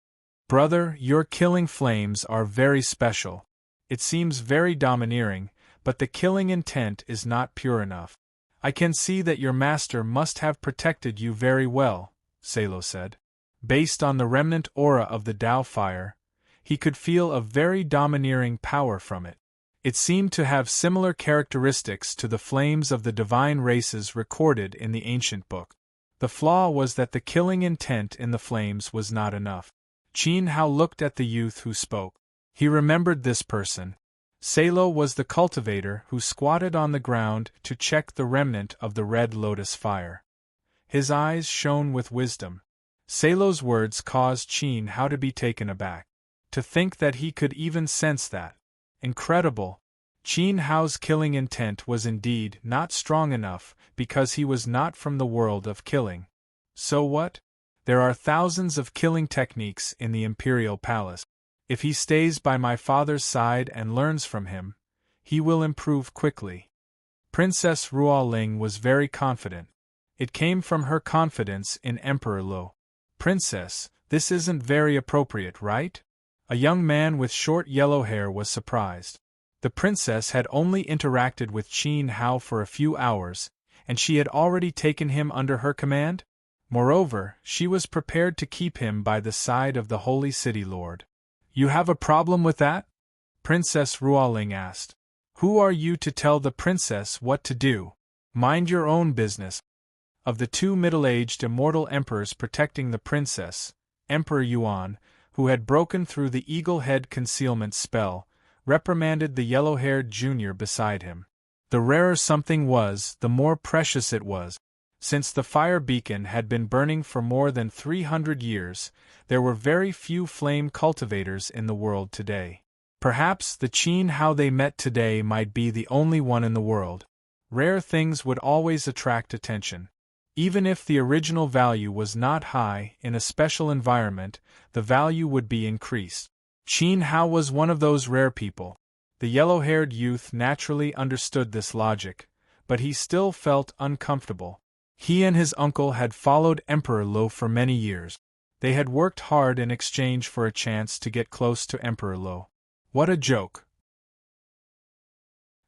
"Brother, your killing flames are very special. It seems very domineering, but the killing intent is not pure enough. I can see that your master must have protected you very well," Salo said. Based on the remnant aura of the Tao fire, he could feel a very domineering power from it. It seemed to have similar characteristics to the flames of the divine races recorded in the ancient book. The flaw was that the killing intent in the flames was not enough. Qin Hao looked at the youth who spoke. He remembered this person. Salo was the cultivator who squatted on the ground to check the remnant of the red lotus fire. His eyes shone with wisdom. Salo's words caused Qin Hao to be taken aback. To think that he could even sense that. Incredible. Qin Hao's killing intent was indeed not strong enough because he was not from the world of killing. So what? There are thousands of killing techniques in the Imperial Palace. If he stays by my father's side and learns from him, he will improve quickly. Princess Ruo Ling was very confident. It came from her confidence in Emperor Lo. "Princess, this isn't very appropriate, right?" A young man with short yellow hair was surprised. The princess had only interacted with Qin Hao for a few hours, and she had already taken him under her command? Moreover, she was prepared to keep him by the side of the Holy City Lord. "You have a problem with that?" Princess Ruo Ling asked. "Who are you to tell the princess what to do? Mind your own business." Of the two middle-aged immortal emperors protecting the princess, Emperor Yuan, who had broken through the eagle head concealment spell, reprimanded the yellow-haired junior beside him. The rarer something was, the more precious it was. Since the fire beacon had been burning for more than 300 years, there were very few flame cultivators in the world today. Perhaps the Qin Hao they met today might be the only one in the world. Rare things would always attract attention. Even if the original value was not high, in a special environment, the value would be increased. Qin Hao was one of those rare people. The yellow-haired youth naturally understood this logic, but he still felt uncomfortable. He and his uncle had followed Emperor Lo for many years. They had worked hard in exchange for a chance to get close to Emperor Lo. What a joke!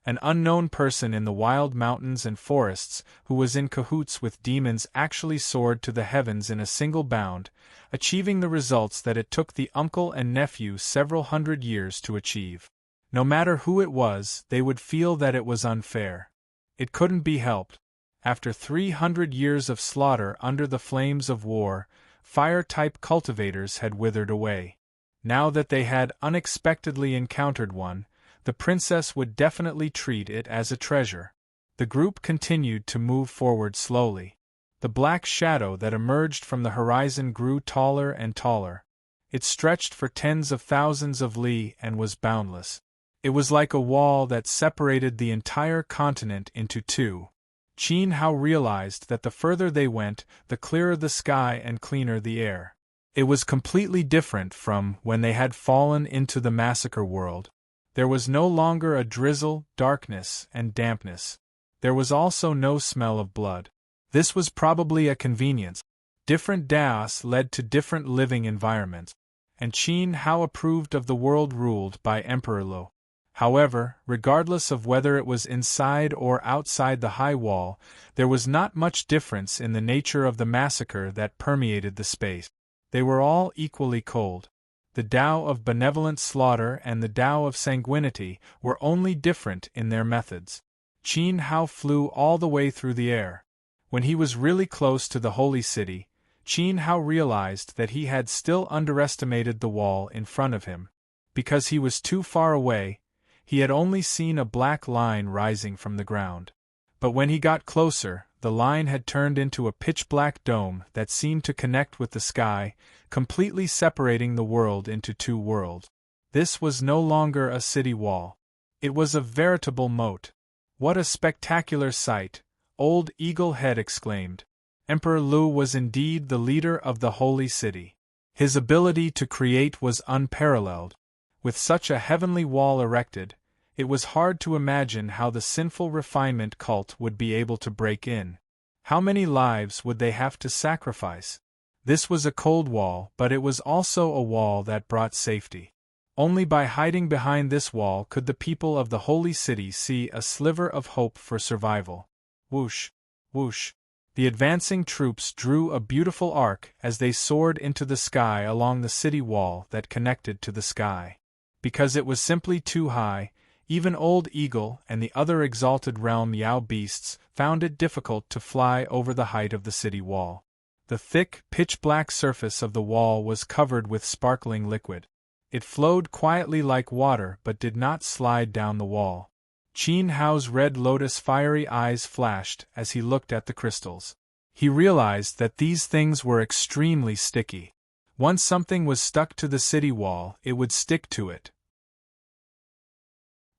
An unknown person in the wild mountains and forests who was in cahoots with demons actually soared to the heavens in a single bound, achieving the results that it took the uncle and nephew several hundred years to achieve. No matter who it was, they would feel that it was unfair. It couldn't be helped. After 300 years of slaughter under the flames of war, fire-type cultivators had withered away. Now that they had unexpectedly encountered one, the princess would definitely treat it as a treasure. The group continued to move forward slowly. The black shadow that emerged from the horizon grew taller and taller. It stretched for tens of thousands of li and was boundless. It was like a wall that separated the entire continent into two. Qin Hao realized that the further they went, the clearer the sky and cleaner the air. It was completely different from when they had fallen into the massacre world. There was no longer a drizzle, darkness, and dampness. There was also no smell of blood. This was probably a convenience. Different daos led to different living environments, and Qin Hao approved of the world ruled by Emperor Lo. However, regardless of whether it was inside or outside the high wall, there was not much difference in the nature of the massacre that permeated the space. They were all equally cold. The Tao of benevolent slaughter and the Tao of sanguinity were only different in their methods. Qin Hao flew all the way through the air. When he was really close to the holy city, Qin Hao realized that he had still underestimated the wall in front of him. Because he was too far away, he had only seen a black line rising from the ground. But when he got closer, the line had turned into a pitch-black dome that seemed to connect with the sky, completely separating the world into two worlds. This was no longer a city wall. It was a veritable moat. What a spectacular sight! Old Eagle Head exclaimed. Emperor Lu was indeed the leader of the holy city. His ability to create was unparalleled. With such a heavenly wall erected, it was hard to imagine how the sinful refinement cult would be able to break in. How many lives would they have to sacrifice? This was a cold wall, but it was also a wall that brought safety. Only by hiding behind this wall could the people of the holy city see a sliver of hope for survival. Whoosh! Whoosh! The advancing troops drew a beautiful arc as they soared into the sky along the city wall that connected to the sky. Because it was simply too high, even Old Eagle and the other exalted realm Yao beasts found it difficult to fly over the height of the city wall. The thick, pitch-black surface of the wall was covered with sparkling liquid. It flowed quietly like water but did not slide down the wall. Qin Hao's red lotus fiery eyes flashed as he looked at the crystals. He realized that these things were extremely sticky. Once something was stuck to the city wall, it would stick to it.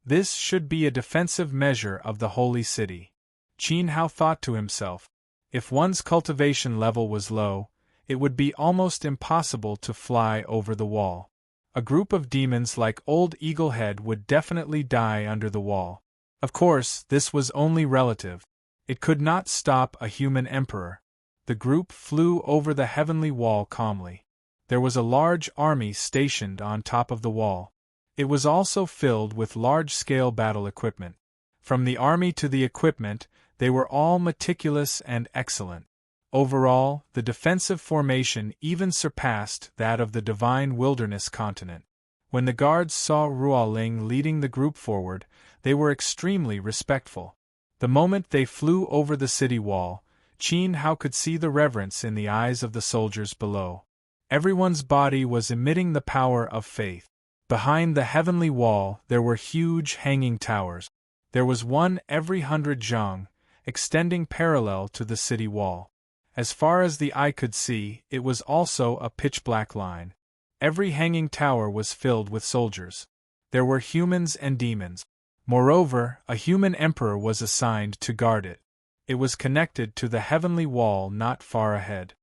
This should be a defensive measure of the holy city. Qin Hao thought to himself. If one's cultivation level was low, it would be almost impossible to fly over the wall. A group of demons like Old Eaglehead would definitely die under the wall. Of course, this was only relative. It could not stop a human emperor. The group flew over the heavenly wall calmly. There was a large army stationed on top of the wall. It was also filled with large-scale battle equipment. From the army to the equipment, they were all meticulous and excellent. Overall, the defensive formation even surpassed that of the Divine Wilderness continent. When the guards saw Ruoling leading the group forward, they were extremely respectful. The moment they flew over the city wall, Qin Hao could see the reverence in the eyes of the soldiers below. Everyone's body was emitting the power of faith. Behind the heavenly wall there were huge hanging towers. There was one every 100 zhang, extending parallel to the city wall. As far as the eye could see, it was also a pitch-black line. Every hanging tower was filled with soldiers. There were humans and demons. Moreover, a human emperor was assigned to guard it. It was connected to the heavenly wall not far ahead.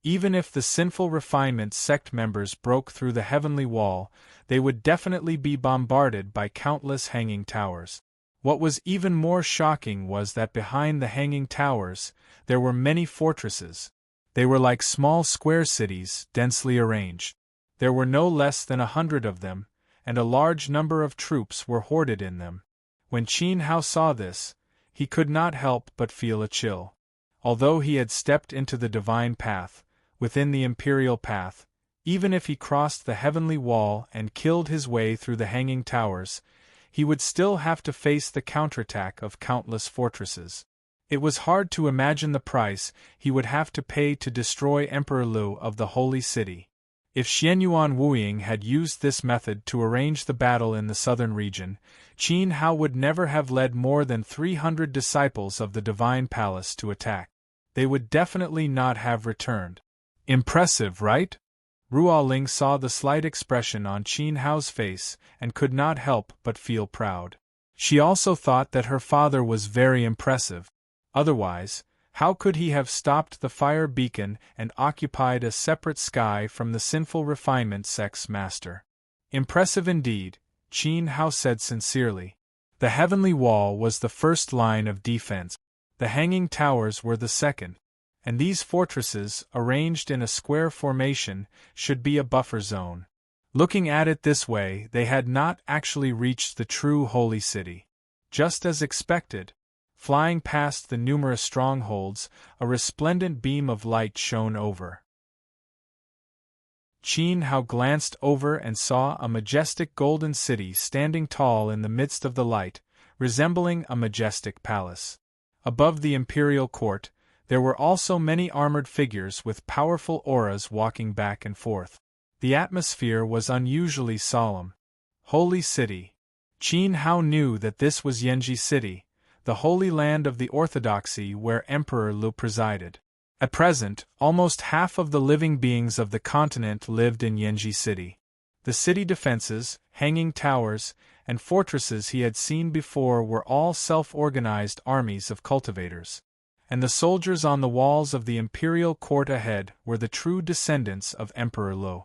Even if the sinful refinement sect members broke through the heavenly wall, they would definitely be bombarded by countless hanging towers. What was even more shocking was that behind the hanging towers, there were many fortresses. They were like small square cities, densely arranged. There were no less than 100 of them, and a large number of troops were hoarded in them. When Qin Hao saw this, he could not help but feel a chill. Although he had stepped into the divine path, within the imperial path, even if he crossed the heavenly wall and killed his way through the hanging towers, he would still have to face the counterattack of countless fortresses. It was hard to imagine the price he would have to pay to destroy Emperor Lu of the Holy City. If Xianyuan Wuying had used this method to arrange the battle in the southern region, Qin Hao would never have led more than 300 disciples of the Divine Palace to attack. They would definitely not have returned. Impressive, right? Ruoling saw the slight expression on Qin Hao's face and could not help but feel proud. She also thought that her father was very impressive. Otherwise, how could he have stopped the fire beacon and occupied a separate sky from the sinful refinement sect's master? Impressive indeed, Qin Hao said sincerely. The heavenly wall was the first line of defense. The hanging towers were the second. And these fortresses, arranged in a square formation, should be a buffer zone. Looking at it this way, they had not actually reached the true holy city. Just as expected, flying past the numerous strongholds, a resplendent beam of light shone over. Qin Hao glanced over and saw a majestic golden city standing tall in the midst of the light, resembling a majestic palace. Above the imperial court, there were also many armored figures with powerful auras walking back and forth. The atmosphere was unusually solemn. Holy City. Qin Hao knew that this was Yanji City, the holy land of the orthodoxy where Emperor Lu presided. At present, almost half of the living beings of the continent lived in Yanji City. The city defenses, hanging towers, and fortresses he had seen before were all self-organized armies of cultivators. And the soldiers on the walls of the imperial court ahead were the true descendants of Emperor Lu.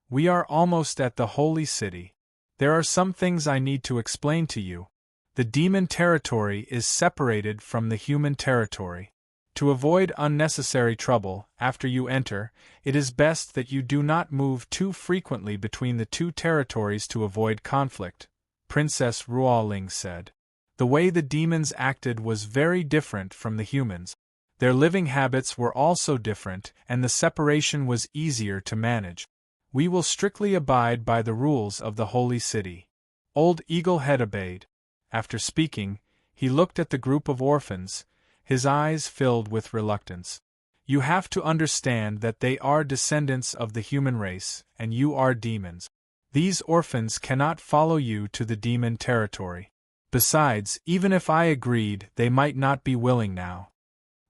We are almost at the holy city. There are some things I need to explain to you. The demon territory is separated from the human territory. To avoid unnecessary trouble, after you enter, it is best that you do not move too frequently between the two territories to avoid conflict, Princess Ruoling said. The way the demons acted was very different from the humans. Their living habits were also different, and the separation was easier to manage. We will strictly abide by the rules of the holy city. Old Eaglehead obeyed. After speaking, he looked at the group of orphans, his eyes filled with reluctance. You have to understand that they are descendants of the human race, and you are demons. These orphans cannot follow you to the demon territory. Besides, even if I agreed, they might not be willing now.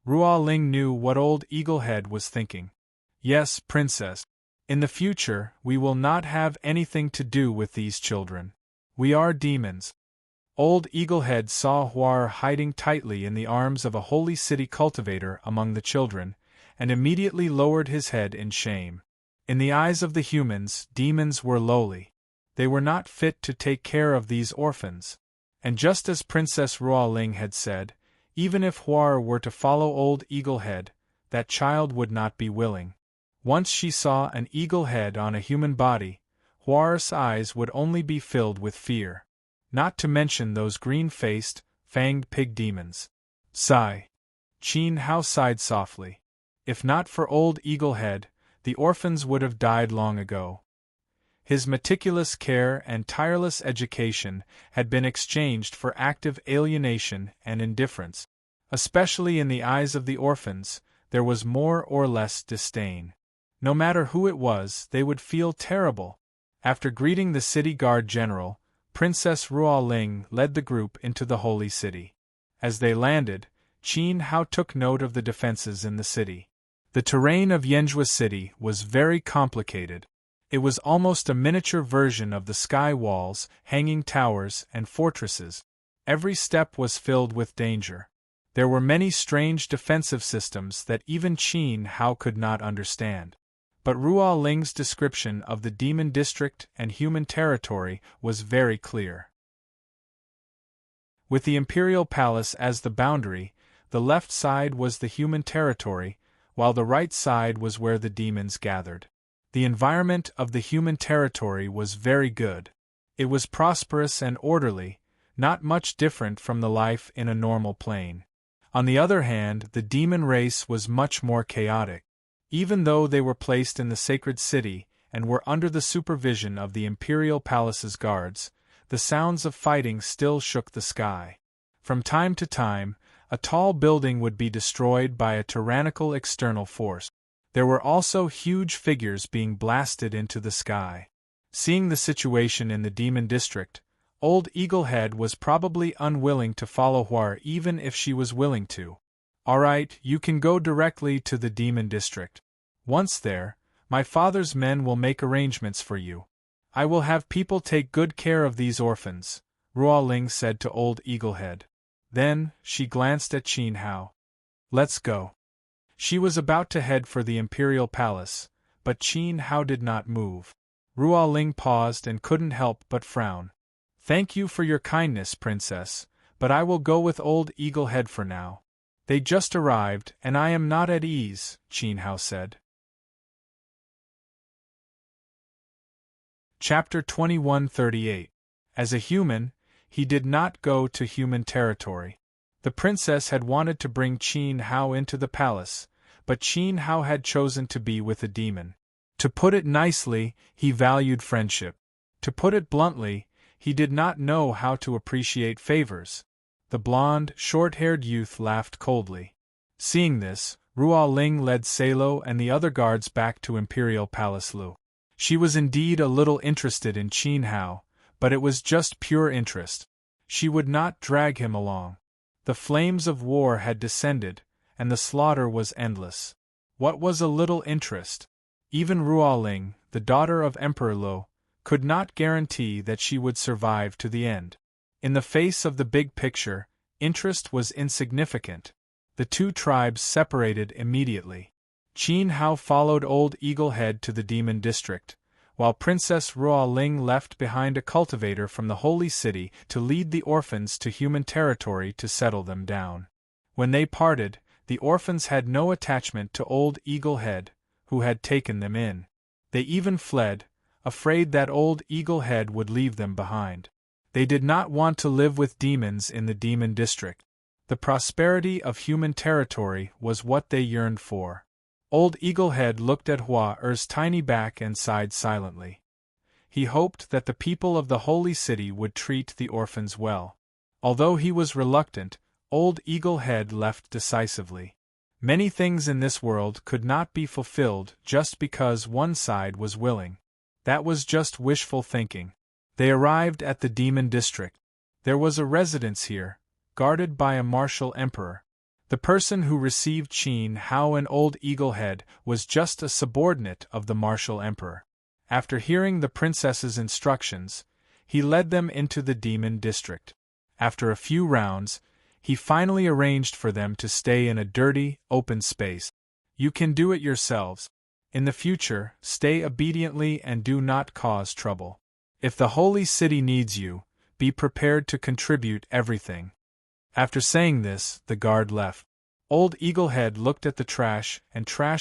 Ruoling knew what old Eaglehead was thinking. Yes, Princess. In the future, we will not have anything to do with these children. We are demons. Old Eaglehead saw Huar hiding tightly in the arms of a holy city cultivator among the children, and immediately lowered his head in shame. In the eyes of the humans, demons were lowly. They were not fit to take care of these orphans. And just as Princess Ruoling had said, even if Huar were to follow old Eaglehead, that child would not be willing. Once she saw an eagle head on a human body, Huar's eyes would only be filled with fear. Not to mention those green-faced, fanged pig demons. Sigh. Qin Hao sighed softly. If not for old Eaglehead, the orphans would have died long ago. His meticulous care and tireless education had been exchanged for active alienation and indifference. Especially in the eyes of the orphans, there was more or less disdain. No matter who it was, they would feel terrible. After greeting the city guard general, Princess Ruoling led the group into the holy city. As they landed, Qin Hao took note of the defenses in the city. The terrain of Yanjua City was very complicated. It was almost a miniature version of the sky walls, hanging towers, and fortresses. Every step was filled with danger. There were many strange defensive systems that even Qin Hao could not understand. But Ruo Ling's description of the demon district and human territory was very clear. With the imperial palace as the boundary, the left side was the human territory, while the right side was where the demons gathered. The environment of the human territory was very good. It was prosperous and orderly, not much different from the life in a normal plane. On the other hand, the demon race was much more chaotic. Even though they were placed in the sacred city and were under the supervision of the imperial palace's guards, the sounds of fighting still shook the sky. From time to time, a tall building would be destroyed by a tyrannical external force. There were also huge figures being blasted into the sky. Seeing the situation in the demon district, Old Eaglehead was probably unwilling to follow Hua even if she was willing to. "Alright, you can go directly to the demon district. Once there, my father's men will make arrangements for you. I will have people take good care of these orphans," Ruo Ling said to Old Eaglehead. Then, she glanced at Qin Hao. "Let's go." She was about to head for the imperial palace, but Qin Hao did not move. Ruo Ling paused and couldn't help but frown. "Thank you for your kindness, Princess, but I will go with Old Eaglehead for now. They just arrived, and I am not at ease," Qin Hao said. Chapter 2138. As a human, he did not go to human territory. The princess had wanted to bring Qin Hao into the palace, but Qin Hao had chosen to be with a demon. To put it nicely, he valued friendship. To put it bluntly, he did not know how to appreciate favors. The blonde, short-haired youth laughed coldly. Seeing this, Ruo Ling led Salo and the other guards back to Imperial Palace Lu. She was indeed a little interested in Qin Hao, but it was just pure interest. She would not drag him along. The flames of war had descended, and the slaughter was endless. What was a little interest? Even Ruo Ling, the daughter of Emperor Lu, could not guarantee that she would survive to the end. In the face of the big picture, interest was insignificant. The two tribes separated immediately. Qin Hao followed Old Eaglehead to the demon district, while Princess Ruo Ling left behind a cultivator from the holy city to lead the orphans to human territory to settle them down. When they parted, the orphans had no attachment to Old Eaglehead, who had taken them in. They even fled, afraid that Old Eaglehead would leave them behind. They did not want to live with demons in the demon district. The prosperity of human territory was what they yearned for. Old Eaglehead looked at Hua-er's tiny back and sighed silently. He hoped that the people of the holy city would treat the orphans well. Although he was reluctant, Old Eaglehead left decisively. Many things in this world could not be fulfilled just because one side was willing. That was just wishful thinking. They arrived at the demon district. There was a residence here, guarded by a martial emperor. The person who received Qin Hao and Old Eaglehead was just a subordinate of the martial emperor. After hearing the princess's instructions, he led them into the demon district. After a few rounds, he finally arranged for them to stay in a dirty, open space. "You can do it yourselves. In the future, stay obediently and do not cause trouble. If the holy city needs you, be prepared to contribute everything." After saying this, the guard left. Old Eaglehead looked at the trash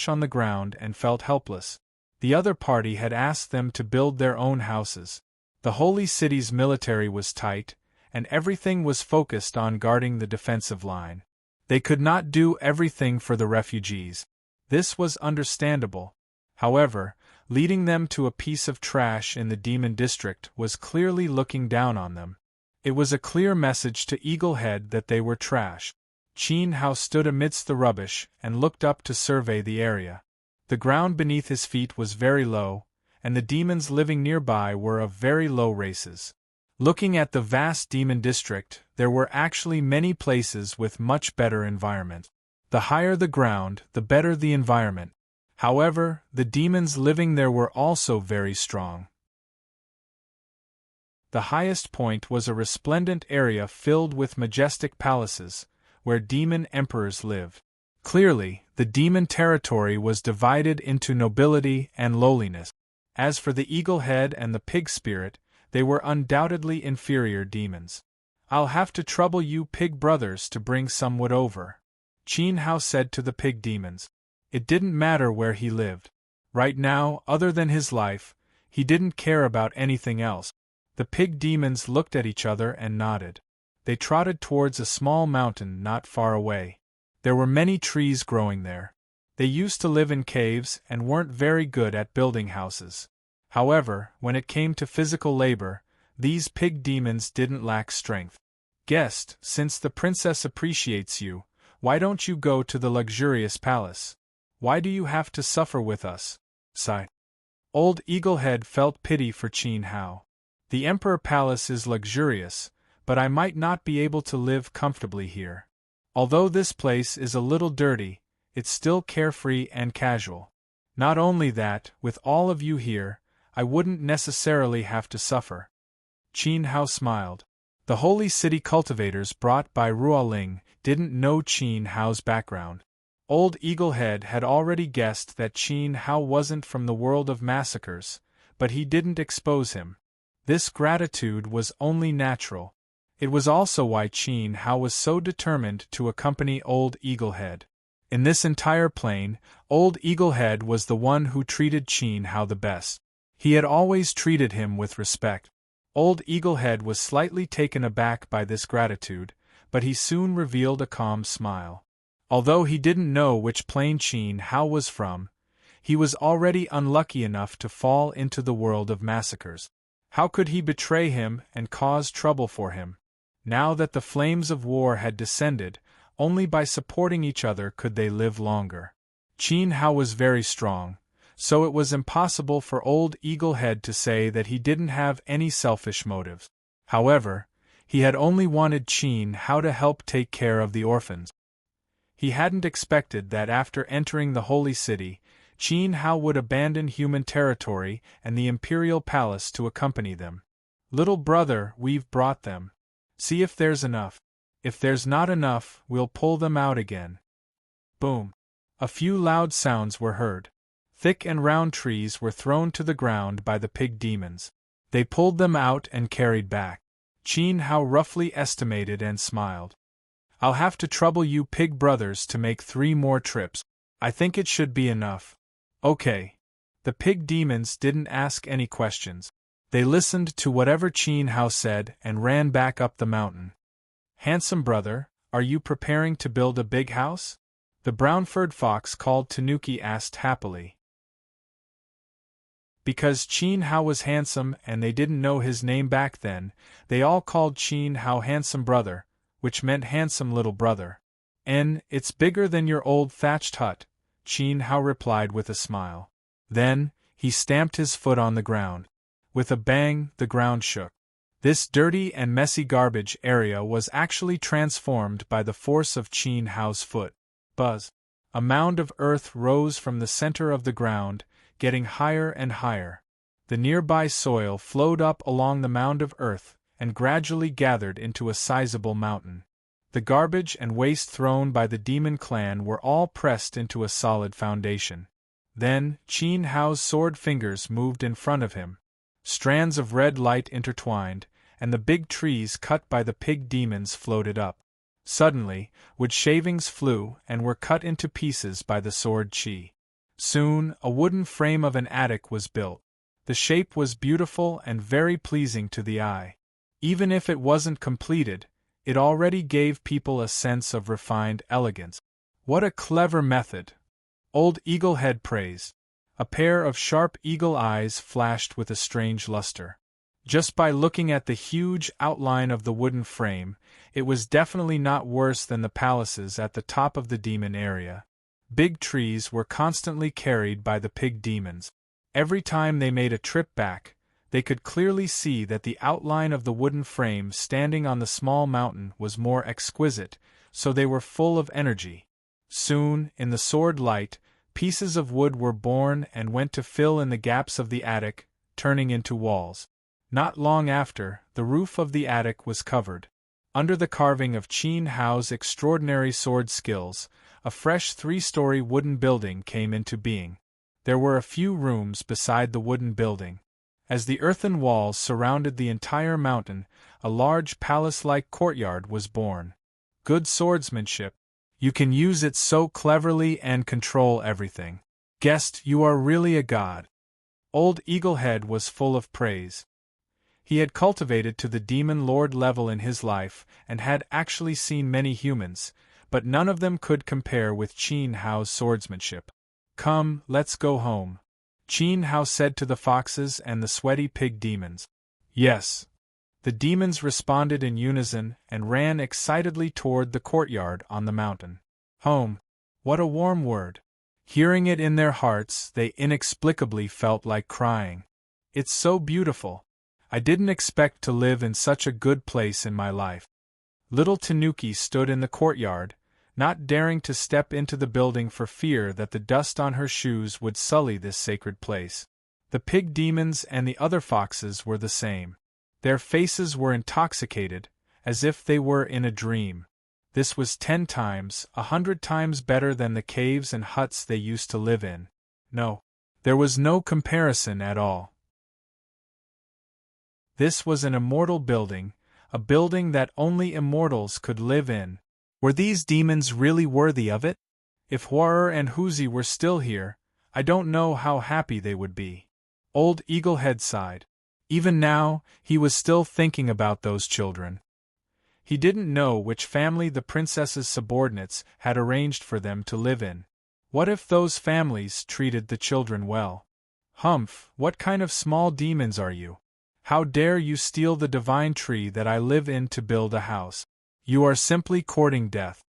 on the ground and felt helpless. The other party had asked them to build their own houses. The holy city's military was tight, and everything was focused on guarding the defensive line. They could not do everything for the refugees. This was understandable. However, leading them to a piece of trash in the demon district was clearly looking down on them. It was a clear message to Eaglehead that they were trash. Qin Hao stood amidst the rubbish and looked up to survey the area. The ground beneath his feet was very low, and the demons living nearby were of very low races. Looking at the vast demon district, there were actually many places with much better environment. The higher the ground, the better the environment. However, the demons living there were also very strong. The highest point was a resplendent area filled with majestic palaces, where demon emperors lived. Clearly, the demon territory was divided into nobility and lowliness. As for the eagle head and the pig spirit, they were undoubtedly inferior demons. "I'll have to trouble you pig brothers to bring some wood over," Qin Hao said to the pig demons. It didn't matter where he lived. Right now, other than his life, he didn't care about anything else. The pig demons looked at each other and nodded. They trotted towards a small mountain not far away. There were many trees growing there. They used to live in caves and weren't very good at building houses. However, when it came to physical labor, these pig demons didn't lack strength. "Guest, since the princess appreciates you, why don't you go to the luxurious palace? Why do you have to suffer with us?" sighed. Old Eaglehead felt pity for Qin Hao. "The Emperor Palace is luxurious, but I might not be able to live comfortably here. Although this place is a little dirty, it's still carefree and casual. Not only that, with all of you here, I wouldn't necessarily have to suffer." Qin Hao smiled. The holy city cultivators brought by Ruoling didn't know Qin Hao's background. Old Eaglehead had already guessed that Qin Hao wasn't from the world of massacres, but he didn't expose him. This gratitude was only natural. It was also why Qin Hao was so determined to accompany Old Eaglehead. In this entire plain, Old Eaglehead was the one who treated Qin Hao the best. He had always treated him with respect. Old Eaglehead was slightly taken aback by this gratitude, but he soon revealed a calm smile. Although he didn't know which plain Qin Hao was from, he was already unlucky enough to fall into the world of massacres. How could he betray him and cause trouble for him? Now that the flames of war had descended, only by supporting each other could they live longer. Qin Hao was very strong, so it was impossible for Old Eaglehead to say that he didn't have any selfish motives. However, he had only wanted Qin Hao to help take care of the orphans. He hadn't expected that after entering the holy city, Qin Hao would abandon human territory and the imperial palace to accompany them. "Little brother, we've brought them. See if there's enough. If there's not enough, we'll pull them out again." Boom! A few loud sounds were heard. Thick and round trees were thrown to the ground by the pig demons. They pulled them out and carried back. Qin Hao roughly estimated and smiled. "I'll have to trouble you pig brothers to make 3 more trips. I think it should be enough." "Okay." The pig demons didn't ask any questions. They listened to whatever Qin Hao said and ran back up the mountain. "Handsome brother, are you preparing to build a big house?" the brown-furred fox called Tanuki asked happily. Because Qin Hao was handsome and they didn't know his name back then, they all called Qin Hao handsome brother, which meant handsome little brother. "It's bigger than your old thatched hut," Qin Hao replied with a smile. Then, he stamped his foot on the ground. With a bang, the ground shook. This dirty and messy garbage area was actually transformed by the force of Qin Hao's foot. Buzz! A mound of earth rose from the center of the ground, getting higher and higher. The nearby soil flowed up along the mound of earth and gradually gathered into a sizable mountain. The garbage and waste thrown by the demon clan were all pressed into a solid foundation. Then, Qin Hao's sword fingers moved in front of him. Strands of red light intertwined, and the big trees cut by the pig demons floated up. Suddenly, wood shavings flew and were cut into pieces by the sword Qi. Soon, a wooden frame of an attic was built. The shape was beautiful and very pleasing to the eye. Even if it wasn't completed, it already gave people a sense of refined elegance. "What a clever method!" Old Eaglehead praised. A pair of sharp eagle eyes flashed with a strange luster. Just by looking at the huge outline of the wooden frame, it was definitely not worse than the palaces at the top of the demon area. Big trees were constantly carried by the pig demons. Every time they made a trip back, they could clearly see that the outline of the wooden frame standing on the small mountain was more exquisite, so they were full of energy. Soon, in the sword light, pieces of wood were born and went to fill in the gaps of the attic, turning into walls. Not long after, the roof of the attic was covered. Under the carving of Qin Hao's extraordinary sword skills, a fresh 3-story wooden building came into being. There were a few rooms beside the wooden building. As the earthen walls surrounded the entire mountain, a large palace-like courtyard was born. Good swordsmanship. You can use it so cleverly and control everything. Guest, you are really a god. Old Eaglehead was full of praise. He had cultivated to the demon lord level in his life and had actually seen many humans, but none of them could compare with Qin Hao's swordsmanship. Come, let's go home, Qin Hao said to the foxes and the sweaty pig demons. Yes. The demons responded in unison and ran excitedly toward the courtyard on the mountain. Home. What a warm word. Hearing it in their hearts, they inexplicably felt like crying. It's so beautiful. I didn't expect to live in such a good place in my life. Little Tanuki stood in the courtyard, not daring to step into the building for fear that the dust on her shoes would sully this sacred place. The pig demons and the other foxes were the same. Their faces were intoxicated, as if they were in a dream. This was 10 times, 100 times better than the caves and huts they used to live in. No, there was no comparison at all. This was an immortal building, a building that only immortals could live in. Were these demons really worthy of it? If Horror and Hoozy were still here, I don't know how happy they would be. Old Eaglehead sighed. Even now, he was still thinking about those children. He didn't know which family the princess's subordinates had arranged for them to live in. What if those families treated the children well? Humph, what kind of small demons are you? How dare you steal the divine tree that I live in to build a house? You are simply courting death.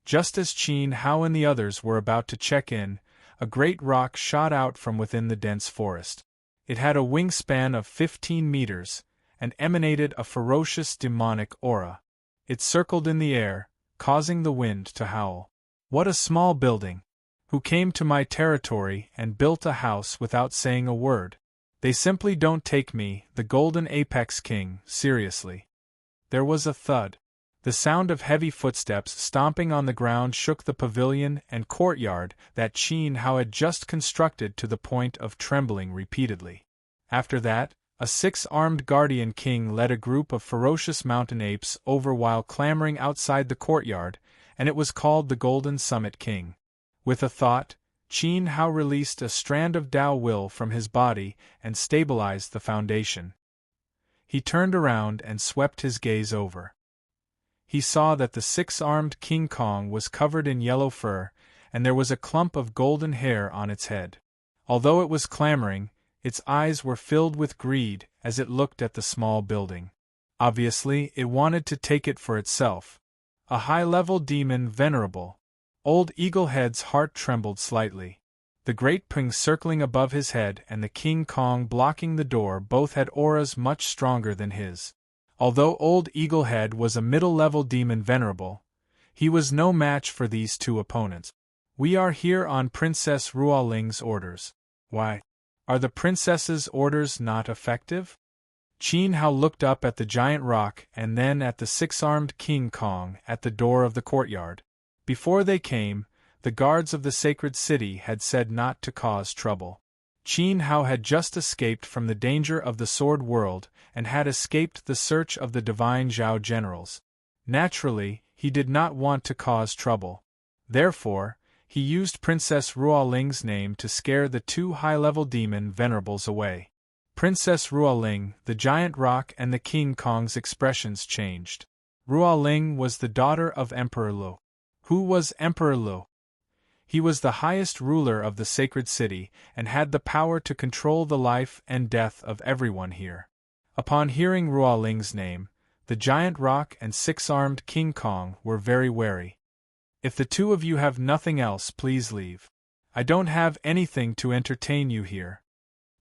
Just as Qin Hao and the others were about to check in, a great rock shot out from within the dense forest. It had a wingspan of 15 meters, and emanated a ferocious demonic aura. It circled in the air, causing the wind to howl. What a small building! Who came to my territory and built a house without saying a word? They simply don't take me, the Golden Apex King, seriously. There was a thud. The sound of heavy footsteps stomping on the ground shook the pavilion and courtyard that Qin Hao had just constructed to the point of trembling repeatedly. After that, a 6-armed guardian king led a group of ferocious mountain apes over while clamoring outside the courtyard, and it was called the Golden Summit King. With a thought, Qin Hao released a strand of Tao will from his body and stabilized the foundation. He turned around and swept his gaze over. He saw that the 6-armed King Kong was covered in yellow fur, and there was a clump of golden hair on its head. Although it was clamoring, its eyes were filled with greed as it looked at the small building. Obviously, it wanted to take it for itself. A high-level demon venerable. Old Eaglehead's heart trembled slightly. The Great Ping circling above his head and the King Kong blocking the door both had auras much stronger than his. Although Old Eaglehead was a middle-level demon venerable, he was no match for these two opponents. We are here on Princess Ruoling's orders. Why? Are the princess's orders not effective? Qin Hao looked up at the giant rock and then at the 6-armed King Kong at the door of the courtyard. Before they came, the guards of the sacred city had said not to cause trouble. Qin Hao had just escaped from the danger of the Sword World and had escaped the search of the divine Zhao generals. Naturally, he did not want to cause trouble. Therefore, he used Princess Ruoling's name to scare the two high-level demon venerables away. Princess Ruoling, the giant rock and the King Kong's expressions changed. Ruoling was the daughter of Emperor Lu. Who was Emperor Lu? He was the highest ruler of the sacred city and had the power to control the life and death of everyone here. Upon hearing Ruoling's name, the giant rock and 6-armed King Kong were very wary. If the two of you have nothing else, please leave. I don't have anything to entertain you here,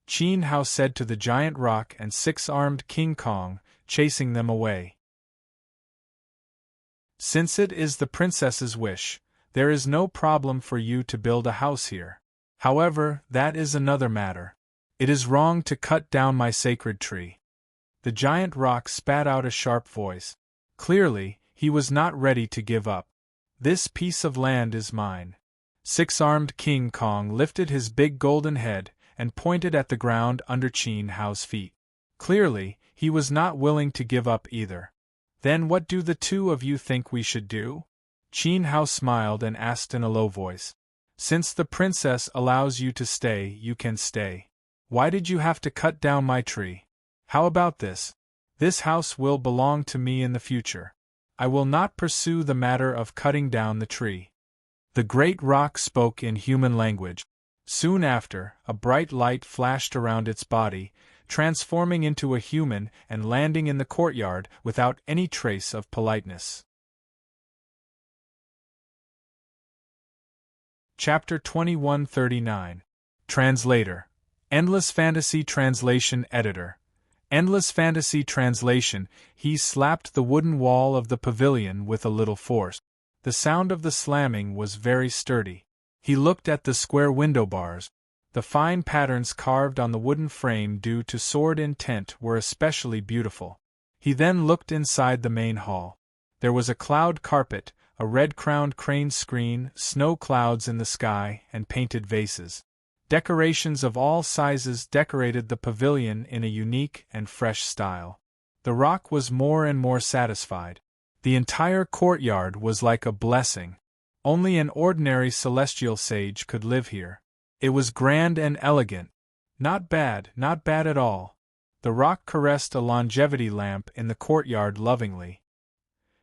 Qin Hao said to the giant rock and 6-armed King Kong, chasing them away. Since it is the princess's wish, there is no problem for you to build a house here. However, that is another matter. It is wrong to cut down my sacred tree. The giant rock spat out a sharp voice. Clearly, he was not ready to give up. This piece of land is mine. Six-armed King Kong lifted his big golden head and pointed at the ground under Qin Hao's feet. Clearly, he was not willing to give up either. Then what do the two of you think we should do? Qin Hao smiled and asked in a low voice. Since the princess allows you to stay, you can stay. Why did you have to cut down my tree? How about this? This house will belong to me in the future. I will not pursue the matter of cutting down the tree. The great rock spoke in human language. Soon after, a bright light flashed around its body, transforming into a human and landing in the courtyard without any trace of politeness. Chapter 2139. Translator. Endless Fantasy Translation Editor. Endless Fantasy Translation. He slapped the wooden wall of the pavilion with a little force. The sound of the slamming was very sturdy. He looked at the square window bars. The fine patterns carved on the wooden frame due to sword intent were especially beautiful. He then looked inside the main hall. There was a cloud carpet, a red-crowned crane screen, snow clouds in the sky, and painted vases. Decorations of all sizes decorated the pavilion in a unique and fresh style. The rock was more and more satisfied. The entire courtyard was like a blessing. Only an ordinary celestial sage could live here. It was grand and elegant. Not bad at all. The rock caressed a longevity lamp in the courtyard lovingly.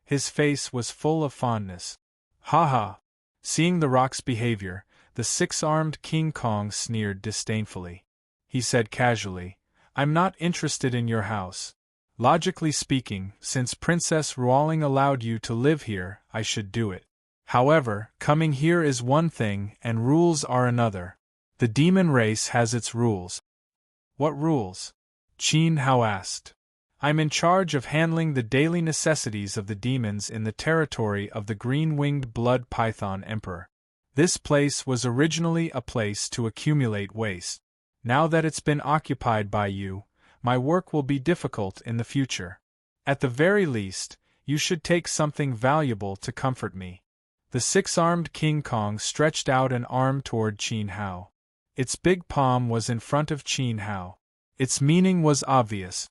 His face was full of fondness. Ha ha! Seeing the rock's behavior, the six-armed King Kong sneered disdainfully. He said casually, I'm not interested in your house. Logically speaking, since Princess Ruoling allowed you to live here, I should do it. However, coming here is one thing and rules are another. The demon race has its rules. What rules? Qin Hao asked. I'm in charge of handling the daily necessities of the demons in the territory of the green-winged blood python emperor. This place was originally a place to accumulate waste. Now that it's been occupied by you, my work will be difficult in the future. At the very least, you should take something valuable to comfort me. The six-armed King Kong stretched out an arm toward Qin Hao. Its big palm was in front of Qin Hao. Its meaning was obvious.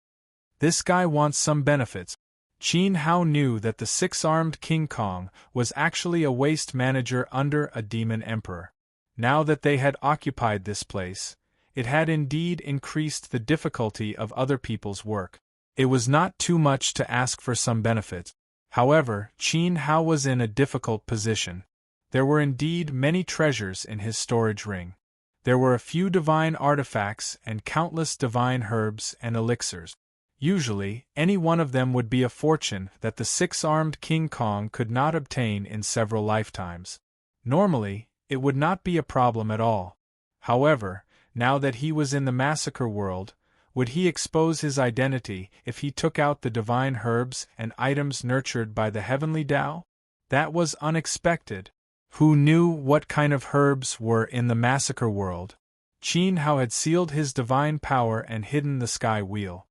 This guy wants some benefits. Qin Hao knew that the six-armed King Kong was actually a waste manager under a demon emperor. Now that they had occupied this place, it had indeed increased the difficulty of other people's work. It was not too much to ask for some benefits. However, Qin Hao was in a difficult position. There were indeed many treasures in his storage ring. There were a few divine artifacts and countless divine herbs and elixirs. Usually, any one of them would be a fortune that the six-armed King Kong could not obtain in several lifetimes. Normally, it would not be a problem at all. However, now that he was in the massacre world, would he expose his identity if he took out the divine herbs and items nurtured by the heavenly Tao? That was unexpected. Who knew what kind of herbs were in the massacre world? Qin Hao had sealed his divine power and hidden the sky wheel.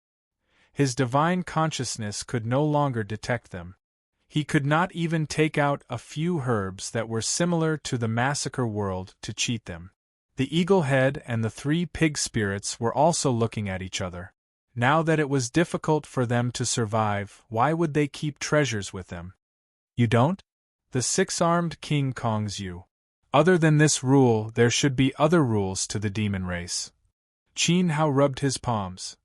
His divine consciousness could no longer detect them. He could not even take out a few herbs that were similar to the massacre world to cheat them. The eagle head and the three pig spirits were also looking at each other. Now that it was difficult for them to survive, why would they keep treasures with them? You don't? The six-armed King Kong's you. Other than this rule, there should be other rules to the demon race. Qin Hao rubbed his palms.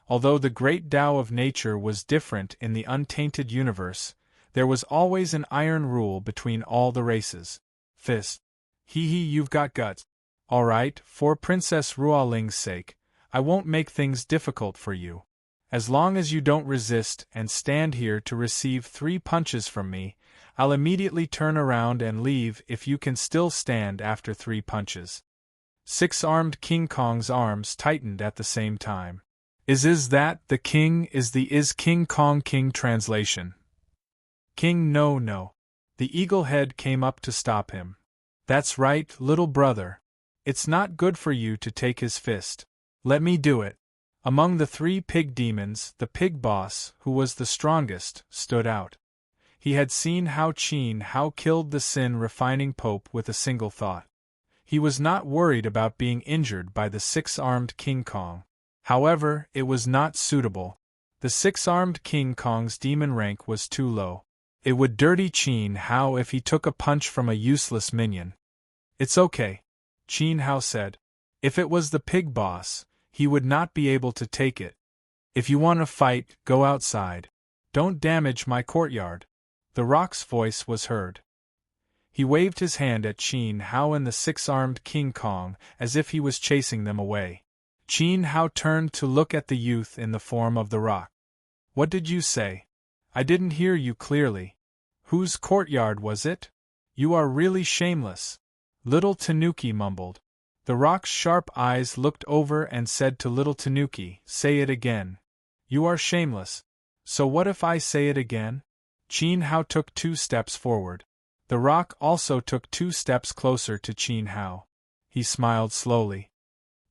Although the great Tao of nature was different in the untainted universe, there was always an iron rule between all the races. Fist. Hee, you've got guts. All right, for Princess Ruoling's sake, I won't make things difficult for you. As long as you don't resist and stand here to receive 3 punches from me, I'll immediately turn around and leave if you can still stand after 3 punches. Six-armed King Kong's arms tightened at the same time. Is that the king? Is King Kong King translation? King, no. The eagle head came up to stop him. That's right, little brother. It's not good for you to take his fist. Let me do it. Among the 3 pig demons, the pig boss, who was the strongest, stood out. He had seen how Qin Hao killed the sin-refining Pope with a single thought. He was not worried about being injured by the 6-armed King Kong. However, it was not suitable. The 6-armed King Kong's demon rank was too low. It would dirty Qin Hao if he took a punch from a useless minion. "It's okay," Qin Hao said. "If it was the pig boss, he would not be able to take it. If you want to fight, go outside. Don't damage my courtyard." The Rock's voice was heard. He waved his hand at Qin Hao and the 6-armed King Kong, as if he was chasing them away. Qin Hao turned to look at the youth in the form of the Rock. "What did you say? I didn't hear you clearly. Whose courtyard was it? You are really shameless," little Tanuki mumbled. The Rock's sharp eyes looked over and said to little Tanuki, "Say it again. You are shameless. So what if I say it again?" Qin Hao took 2 steps forward. The Rock also took 2 steps closer to Qin Hao. He smiled slowly.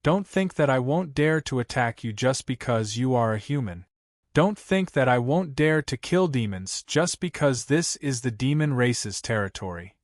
"Don't think that I won't dare to attack you just because you are a human. Don't think that I won't dare to kill demons just because this is the demon race's territory."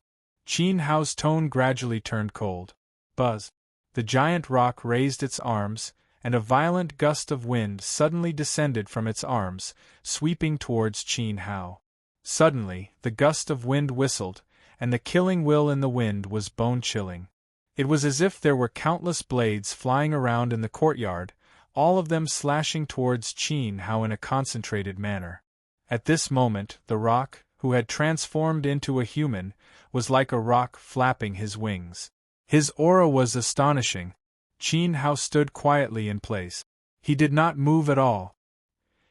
Qin Hao's tone gradually turned cold. Buzz. The giant rock raised its arms, and a violent gust of wind suddenly descended from its arms, sweeping towards Qin Hao. Suddenly, the gust of wind whistled, and the killing will in the wind was bone-chilling. It was as if there were countless blades flying around in the courtyard, all of them slashing towards Qin Hao in a concentrated manner. At this moment, the Rock, who had transformed into a human, was like a rock flapping his wings. His aura was astonishing. Qin Hao stood quietly in place. He did not move at all.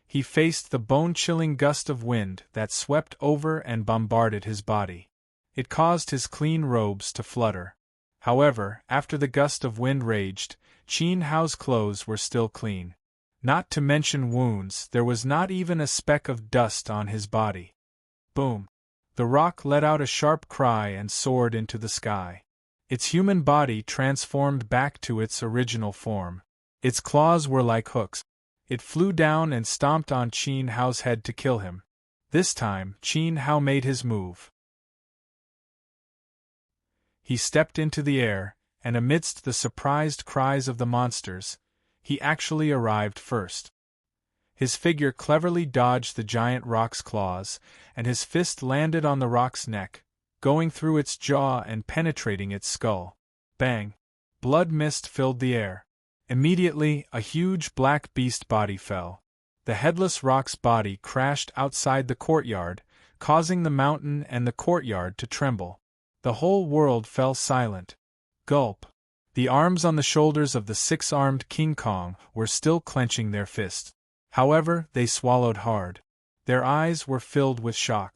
He faced the bone-chilling gust of wind that swept over and bombarded his body. It caused his clean robes to flutter. However, after the gust of wind raged, Qin Hao's clothes were still clean. Not to mention wounds, there was not even a speck of dust on his body. Boom! The Rock let out a sharp cry and soared into the sky. Its human body transformed back to its original form. Its claws were like hooks. It flew down and stomped on Qin Hao's head to kill him. This time, Qin Hao made his move. He stepped into the air, and amidst the surprised cries of the monsters, he actually arrived first. His figure cleverly dodged the giant rock's claws, and his fist landed on the rock's neck, going through its jaw and penetrating its skull. Bang! Blood mist filled the air. Immediately, a huge black beast body fell. The headless rock's body crashed outside the courtyard, causing the mountain and the courtyard to tremble. The whole world fell silent. Gulp! The arms on the shoulders of the 6-armed King Kong were still clenching their fists. However, they swallowed hard. Their eyes were filled with shock.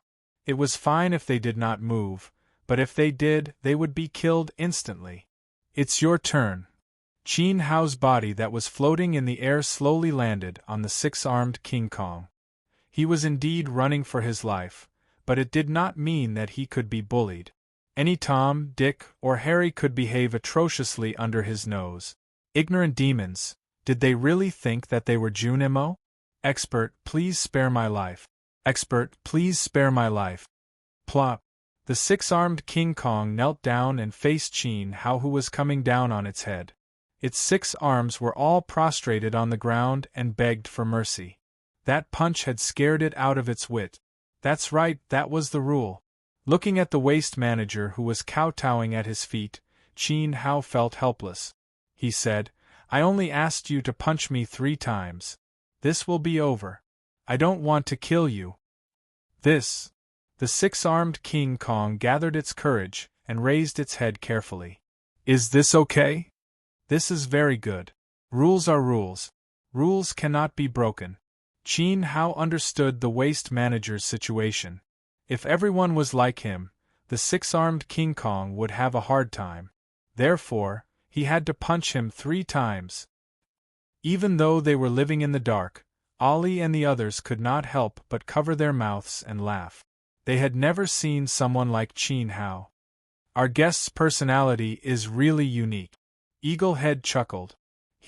It was fine if they did not move, but if they did, they would be killed instantly. "It's your turn." Qin Hao's body that was floating in the air slowly landed on the 6-armed King Kong. He was indeed running for his life, but it did not mean that he could be bullied. Any Tom, Dick, or Harry could behave atrociously under his nose. Ignorant demons, did they really think that they were Junimo? "Expert, please spare my life. Expert, please spare my life." Plop! The 6-armed King Kong knelt down and faced Qin Hao, who was coming down on its head. Its 6 arms were all prostrated on the ground and begged for mercy. That punch had scared it out of its wit. That's right, that was the rule. Looking at the waste manager who was kowtowing at his feet, Qin Hao felt helpless. He said, "I only asked you to punch me 3 times. This will be over. I don't want to kill you." This. The 6-armed King Kong gathered its courage and raised its head carefully. "Is this okay?" "This is very good. Rules are rules. Rules cannot be broken." Qin Hao understood the waste manager's situation. If everyone was like him, the 6-armed King Kong would have a hard time. Therefore, he had to punch him 3 times. Even though they were living in the dark, Ollie and the others could not help but cover their mouths and laugh. They had never seen someone like Qin Hao. "Our guest's personality is really unique." Eaglehead chuckled.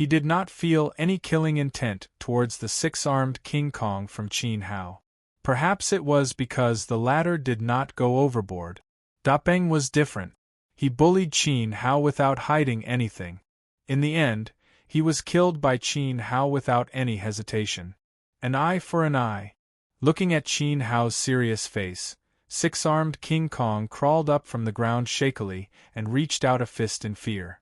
He did not feel any killing intent towards the six-armed King Kong from Qin Hao. Perhaps it was because the latter did not go overboard. Dapeng was different. He bullied Qin Hao without hiding anything. In the end, he was killed by Qin Hao without any hesitation. An eye for an eye. Looking at Qin Hao's serious face, six-armed King Kong crawled up from the ground shakily and reached out a fist in fear.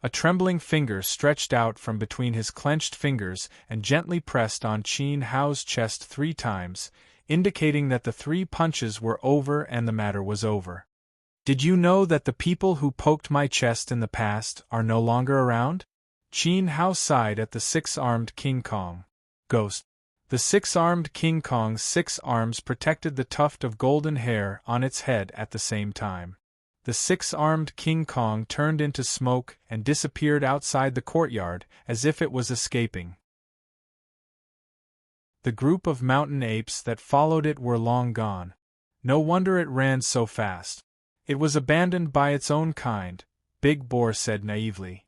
A trembling finger stretched out from between his clenched fingers and gently pressed on Qin Hao's chest 3 times, indicating that the 3 punches were over and the matter was over. Did you know that the people who poked my chest in the past are no longer around? Qin Hao sighed at the six-armed King Kong. Ghost. The six-armed King Kong's 6 arms protected the tuft of golden hair on its head at the same time. The six-armed King Kong turned into smoke and disappeared outside the courtyard as if it was escaping. The group of mountain apes that followed it were long gone. No wonder it ran so fast. It was abandoned by its own kind, Big Boar said naively.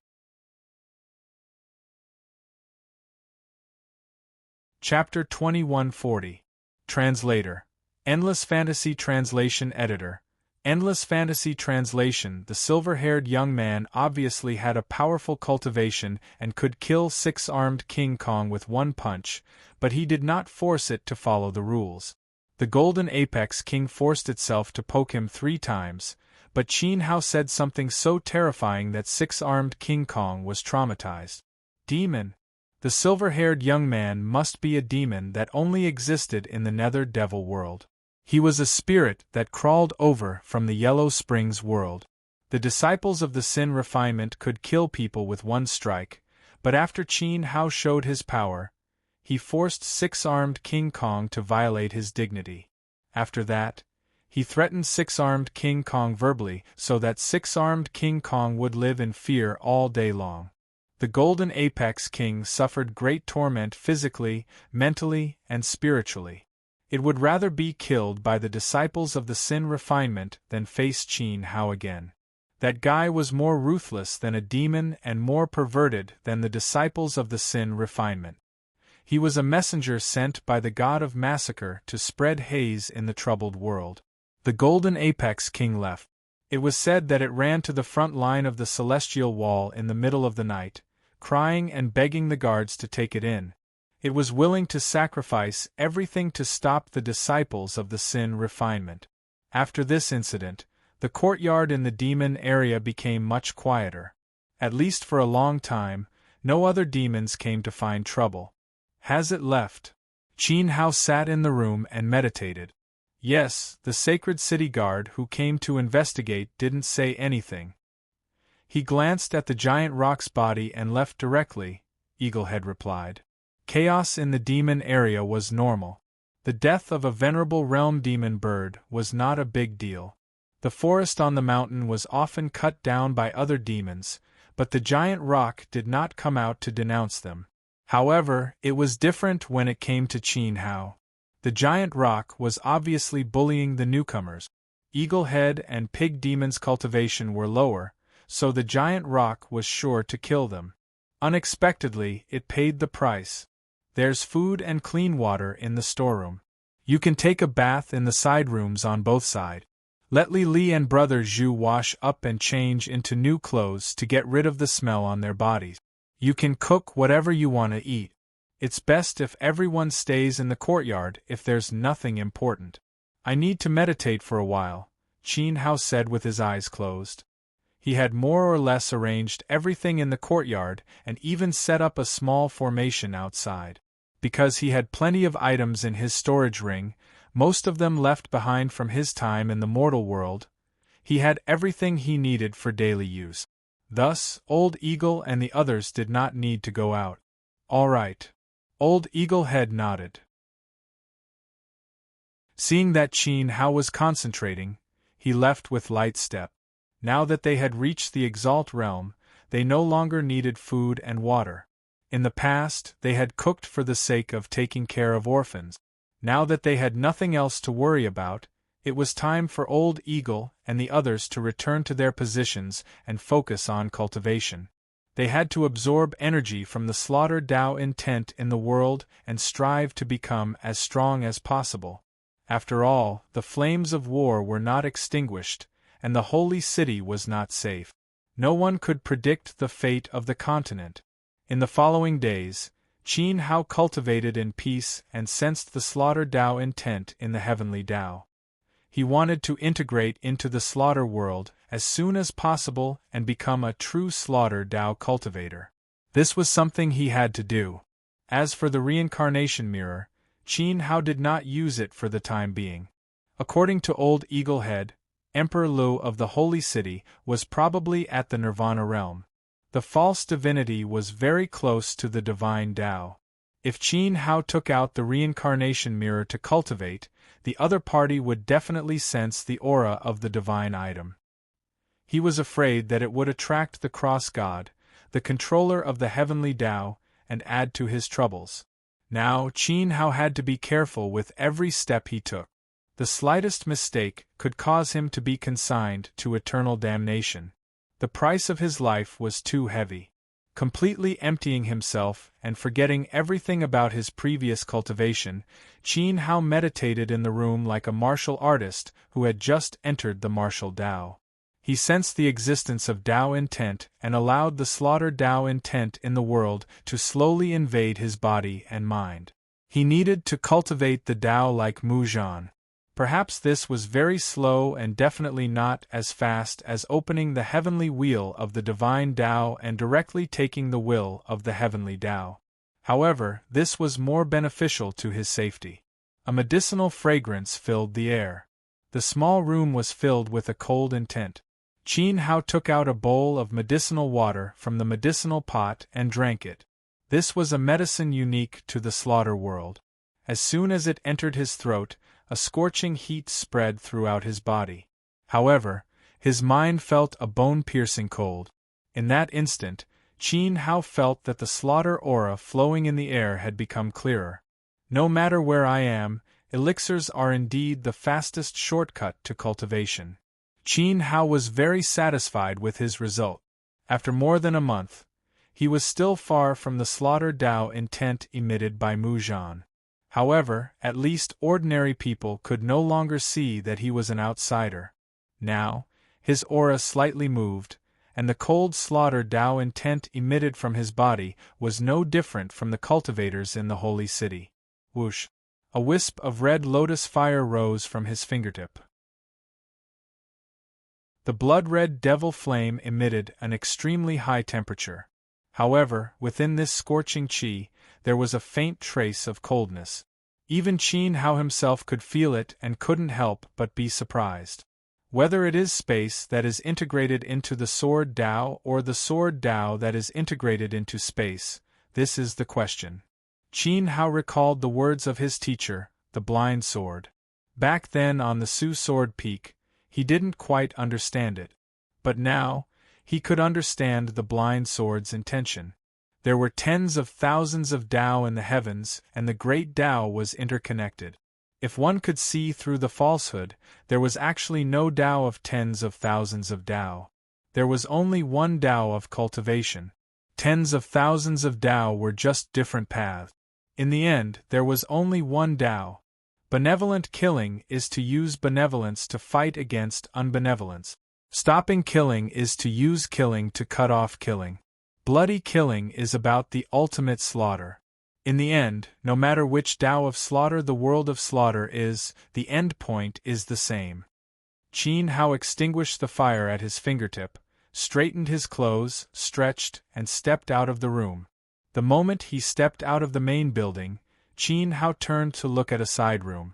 Chapter 2140. Translator. Endless Fantasy Translation Editor. Endless Fantasy Translation. The silver-haired young man obviously had a powerful cultivation and could kill six-armed King Kong with 1 punch, but he did not force it to follow the rules. The Golden Apex King forced itself to poke him 3 times, but Qin Hao said something so terrifying that six-armed King Kong was traumatized. Demon. The silver-haired young man must be a demon that only existed in the Nether Devil world. He was a spirit that crawled over from the Yellow Springs world. The disciples of the Sin Refinement could kill people with 1 strike, but after Qin Hao showed his power, he forced six-armed King Kong to violate his dignity. After that, he threatened six-armed King Kong verbally so that six-armed King Kong would live in fear all day long. The Golden Apex King suffered great torment physically, mentally, and spiritually. It would rather be killed by the disciples of the Sin Refinement than face Qin Hao again. That guy was more ruthless than a demon and more perverted than the disciples of the Sin Refinement. He was a messenger sent by the god of massacre to spread haze in the troubled world. The Golden Apex King left. It was said that it ran to the front line of the celestial wall in the middle of the night, crying and begging the guards to take it in. It was willing to sacrifice everything to stop the disciples of the Sin Refinement. After this incident, the courtyard in the demon area became much quieter. At least for a long time, no other demons came to find trouble. Has it left? Qin Hao sat in the room and meditated. Yes, the sacred city guard who came to investigate didn't say anything. He glanced at the giant rock's body and left directly, Eaglehead replied. Chaos in the demon area was normal. The death of a venerable realm demon bird was not a big deal. The forest on the mountain was often cut down by other demons, but the giant rock did not come out to denounce them. However, it was different when it came to Qin Hao. The giant rock was obviously bullying the newcomers. Eaglehead and Pig Demon's cultivation were lower, so the giant rock was sure to kill them. Unexpectedly, it paid the price. There's food and clean water in the storeroom. You can take a bath in the side rooms on both sides. Let Li Li and Brother Zhu wash up and change into new clothes to get rid of the smell on their bodies. You can cook whatever you want to eat. It's best if everyone stays in the courtyard if there's nothing important. I need to meditate for a while, Qin Hao said with his eyes closed. He had more or less arranged everything in the courtyard and even set up a small formation outside. Because he had plenty of items in his storage ring, most of them left behind from his time in the mortal world, he had everything he needed for daily use. Thus, Old Eagle and the others did not need to go out. All right. Old Eaglehead nodded. Seeing that Qin Hao was concentrating, he left with light step. Now that they had reached the Exalt realm, they no longer needed food and water. In the past, they had cooked for the sake of taking care of orphans. Now that they had nothing else to worry about, it was time for Old Eagle and the others to return to their positions and focus on cultivation. They had to absorb energy from the slaughter Tao intent in the world and strive to become as strong as possible. After all, the flames of war were not extinguished, and the holy city was not safe. No one could predict the fate of the continent. In the following days, Qin Hao cultivated in peace and sensed the slaughter Tao intent in the heavenly Tao. He wanted to integrate into the slaughter world as soon as possible and become a true slaughter Tao cultivator. This was something he had to do. As for the reincarnation mirror, Qin Hao did not use it for the time being. According to Old Eaglehead, Emperor Lu of the Holy City was probably at the Nirvana realm. The false divinity was very close to the divine Tao. If Qin Hao took out the reincarnation mirror to cultivate, the other party would definitely sense the aura of the divine item. He was afraid that it would attract the cross god, the controller of the heavenly Tao, and add to his troubles. Now Qin Hao had to be careful with every step he took. The slightest mistake could cause him to be consigned to eternal damnation. The price of his life was too heavy. Completely emptying himself and forgetting everything about his previous cultivation, Qin Hao meditated in the room like a martial artist who had just entered the martial Tao. He sensed the existence of Tao intent and allowed the slaughter Tao intent in the world to slowly invade his body and mind. He needed to cultivate the Tao like Muzhan. Perhaps this was very slow and definitely not as fast as opening the heavenly wheel of the divine Tao and directly taking the will of the heavenly Tao. However, this was more beneficial to his safety. A medicinal fragrance filled the air. The small room was filled with a cold intent. Qin Hao took out a bowl of medicinal water from the medicinal pot and drank it. This was a medicine unique to the slaughter world. As soon as it entered his throat, a scorching heat spread throughout his body. However, his mind felt a bone-piercing cold. In that instant, Qin Hao felt that the slaughter aura flowing in the air had become clearer. No matter where I am, elixirs are indeed the fastest shortcut to cultivation. Qin Hao was very satisfied with his result. After more than a month, he was still far from the slaughter Tao intent emitted by Muzhan. However, at least ordinary people could no longer see that he was an outsider. Now, his aura slightly moved, and the cold slaughter Tao intent emitted from his body was no different from the cultivators in the holy city. Whoosh! A wisp of red lotus fire rose from his fingertip. The blood-red devil flame emitted an extremely high temperature. However, within this scorching qi, there was a faint trace of coldness. Even Qin Hao himself could feel it and couldn't help but be surprised. Whether it is space that is integrated into the sword Tao or the sword Tao that is integrated into space, this is the question. Qin Hao recalled the words of his teacher, the blind sword. Back then on the Su Sword Peak, he didn't quite understand it. But now, he could understand the blind sword's intention. There were tens of thousands of Tao in the heavens, and the great Tao was interconnected. If one could see through the falsehood, there was actually no Tao of tens of thousands of Tao. There was only one Tao of cultivation. Tens of thousands of Tao were just different paths. In the end, there was only one Tao. Benevolent killing is to use benevolence to fight against unbenevolence. Stopping killing is to use killing to cut off killing. Bloody killing is about the ultimate slaughter. In the end, no matter which Tao of slaughter the world of slaughter is, the end point is the same. Qin Hao extinguished the fire at his fingertip, straightened his clothes, stretched, and stepped out of the room. The moment he stepped out of the main building, Qin Hao turned to look at a side room.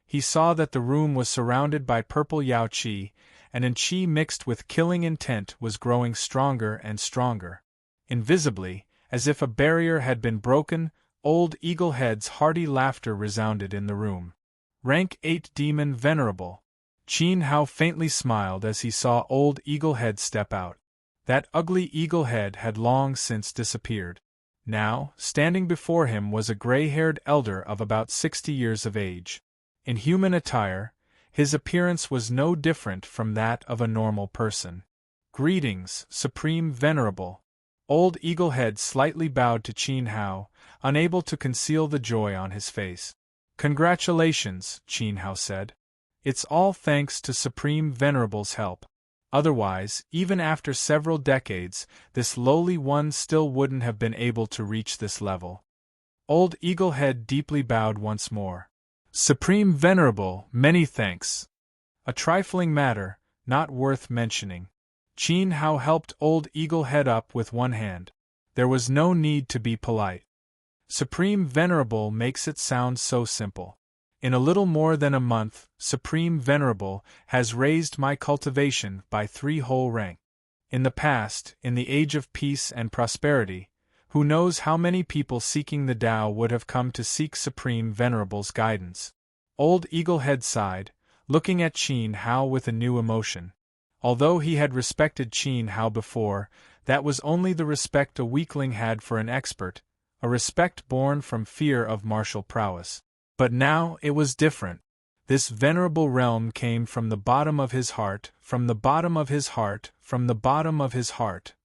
He saw that the room was surrounded by purple Yao Qi, and an Qi mixed with killing intent was growing stronger and stronger. Invisibly, as if a barrier had been broken, Old Eaglehead's hearty laughter resounded in the room. Rank 8 Demon Venerable. Qin Hao faintly smiled as he saw Old Eaglehead step out. That ugly Eaglehead had long since disappeared. Now, standing before him was a gray-haired elder of about 60 years of age. In human attire, his appearance was no different from that of a normal person. Greetings, Supreme Venerable. Old Eaglehead slightly bowed to Qin Hao, unable to conceal the joy on his face. "Congratulations," Qin Hao said. "It's all thanks to Supreme Venerable's help. Otherwise, even after several decades, this lowly one still wouldn't have been able to reach this level." Old Eaglehead deeply bowed once more. "Supreme Venerable, many thanks. A trifling matter, not worth mentioning." Qin Hao helped Old Eaglehead up with one hand. There was no need to be polite. "Supreme Venerable makes it sound so simple. In a little more than a month, Supreme Venerable has raised my cultivation by 3 whole rank. In the past, in the age of peace and prosperity, who knows how many people seeking the Tao would have come to seek Supreme Venerable's guidance." Old Eaglehead sighed, looking at Qin Hao with a new emotion. Although he had respected Qin Hao before, that was only the respect a weakling had for an expert, a respect born from fear of martial prowess. But now it was different. This venerable realm came from the bottom of his heart, from the bottom of his heart, from the bottom of his heart.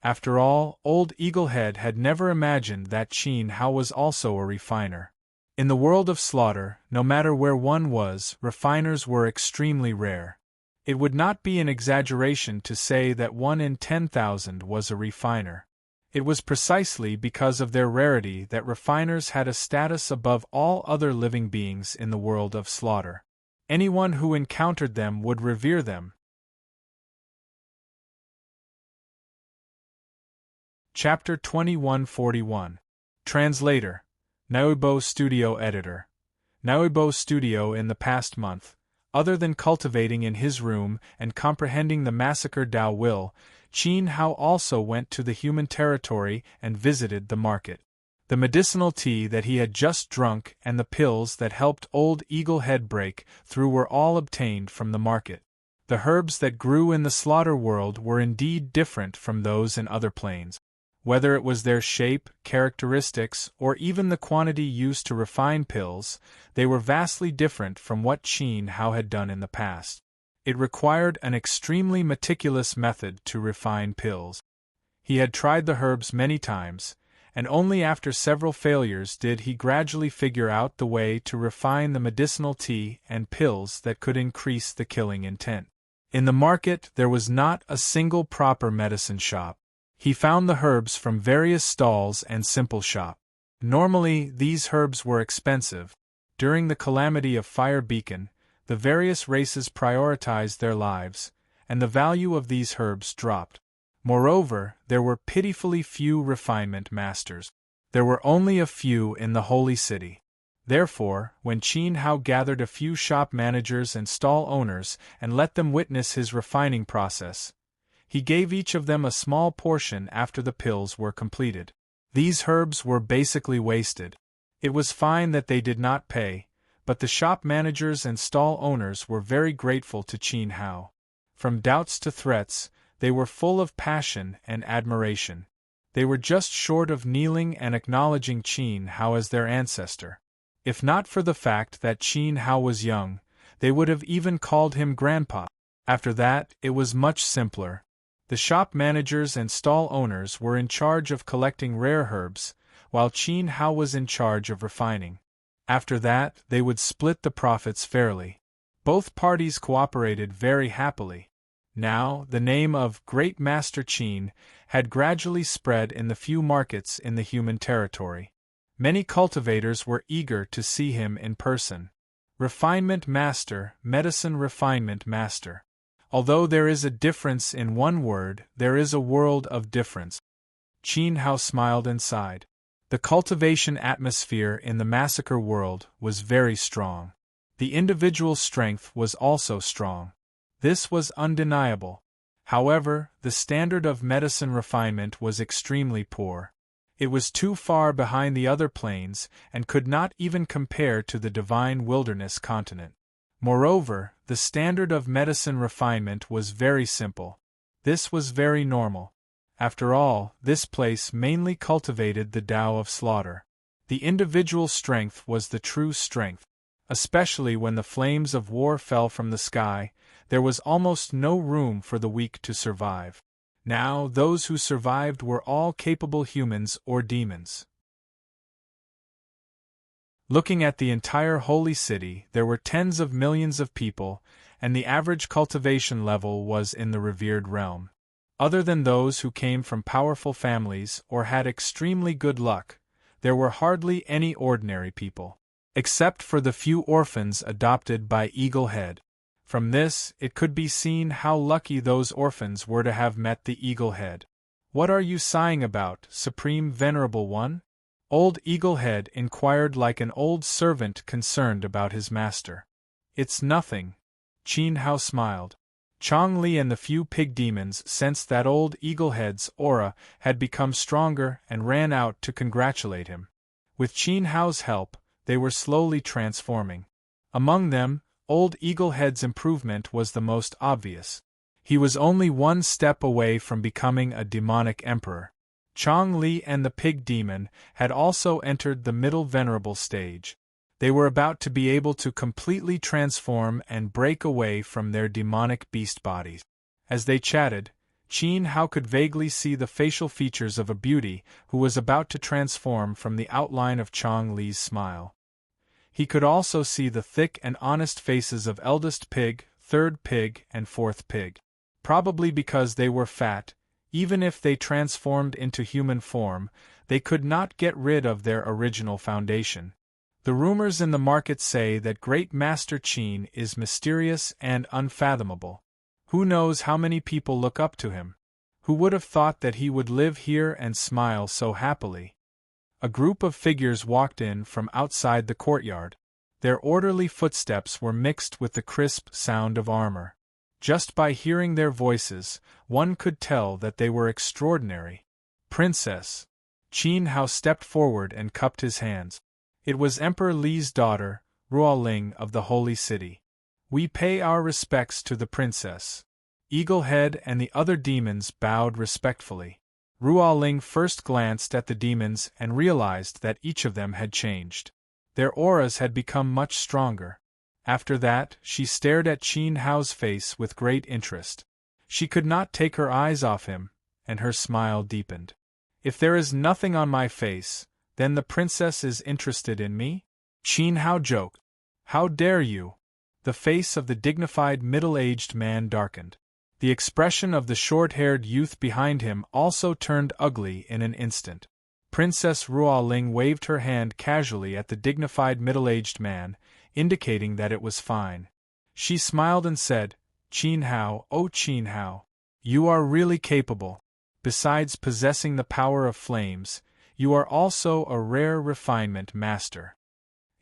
After all, Old Eaglehead had never imagined that Qin Hao was also a refiner. In the world of slaughter, no matter where one was, refiners were extremely rare. It would not be an exaggeration to say that 1 in 10,000 was a refiner. It was precisely because of their rarity that refiners had a status above all other living beings in the world of slaughter. Anyone who encountered them would revere them. Chapter 2141. Translator. Naoibo Studio Editor. Naoibo Studio. In the past month, other than cultivating in his room and comprehending the massacre Tao will, Qin Hao also went to the human territory and visited the market. The medicinal tea that he had just drunk and the pills that helped Old Eaglehead break through were all obtained from the market. The herbs that grew in the slaughter world were indeed different from those in other planes. Whether it was their shape, characteristics, or even the quantity used to refine pills, they were vastly different from what Qin Hao had done in the past. It required an extremely meticulous method to refine pills. He had tried the herbs many times, and only after several failures did he gradually figure out the way to refine the medicinal tea and pills that could increase the killing intent. In the market there was not a single proper medicine shop. He found the herbs from various stalls and simple shop. Normally, these herbs were expensive. During the calamity of Fire Beacon, the various races prioritized their lives, and the value of these herbs dropped. Moreover, there were pitifully few refinement masters. There were only a few in the holy city. Therefore, when Qin Hao gathered a few shop managers and stall owners and let them witness his refining process, he gave each of them a small portion after the pills were completed. These herbs were basically wasted. It was fine that they did not pay, but the shop managers and stall owners were very grateful to Qin Hao. From doubts to threats, they were full of passion and admiration. They were just short of kneeling and acknowledging Qin Hao as their ancestor. If not for the fact that Qin Hao was young, they would have even called him grandpa. After that, it was much simpler. The shop managers and stall owners were in charge of collecting rare herbs, while Qin Hao was in charge of refining. After that, they would split the profits fairly. Both parties cooperated very happily. Now, the name of Great Master Qin had gradually spread in the few markets in the human territory. Many cultivators were eager to see him in person. Refinement Master, Medicine Refinement Master. Although there is a difference in one word, there is a world of difference. Qin Hao smiled and sighed. The cultivation atmosphere in the massacre world was very strong. The individual strength was also strong. This was undeniable. However, the standard of medicine refinement was extremely poor. It was too far behind the other planes and could not even compare to the divine wilderness continent. Moreover, the standard of medicine refinement was very simple. This was very normal. After all, this place mainly cultivated the Tao of slaughter. The individual strength was the true strength. Especially when the flames of war fell from the sky, there was almost no room for the weak to survive. Now, those who survived were all capable humans or demons. Looking at the entire holy city, there were tens of millions of people, and the average cultivation level was in the revered realm. Other than those who came from powerful families or had extremely good luck, there were hardly any ordinary people, except for the few orphans adopted by Eagle Head. From this, it could be seen how lucky those orphans were to have met the Eagle Head. "What are you sighing about, Supreme Venerable One?" Old Eagle Head inquired like an old servant concerned about his master. "It's nothing." Qin Hao smiled. Chong Li and the few pig demons sensed that old Eagle Head's aura had become stronger and ran out to congratulate him. With Qin Hao's help, they were slowly transforming. Among them, old Eagle Head's improvement was the most obvious. He was only one step away from becoming a demonic emperor. Chong Li and the pig demon had also entered the middle venerable stage. They were about to be able to completely transform and break away from their demonic beast bodies. As they chatted, Qin Hao could vaguely see the facial features of a beauty who was about to transform from the outline of Chong Li's smile. He could also see the thick and honest faces of eldest pig, third pig, and fourth pig. Probably because they were fat, even if they transformed into human form, they could not get rid of their original foundation. The rumors in the market say that Great Master Qin is mysterious and unfathomable. Who knows how many people look up to him? Who would have thought that he would live here and smile so happily? A group of figures walked in from outside the courtyard. Their orderly footsteps were mixed with the crisp sound of armor. Just by hearing their voices, one could tell that they were extraordinary. "Princess." Qin Hao stepped forward and cupped his hands. It was Emperor Li's daughter, Ruoling of the Holy City. "We pay our respects to the princess." Eagle Head and the other demons bowed respectfully. Ruoling first glanced at the demons and realized that each of them had changed. Their auras had become much stronger. After that, she stared at Qin Hao's face with great interest. She could not take her eyes off him, and her smile deepened. "If there is nothing on my face, then the princess is interested in me?" Qin Hao joked. "How dare you?" The face of the dignified middle-aged man darkened. The expression of the short-haired youth behind him also turned ugly in an instant. Princess Ruoling waved her hand casually at the dignified middle-aged man, indicating that it was fine. She smiled and said, "Qin Hao, oh Qin Hao, you are really capable. Besides possessing the power of flames, you are also a rare refinement master."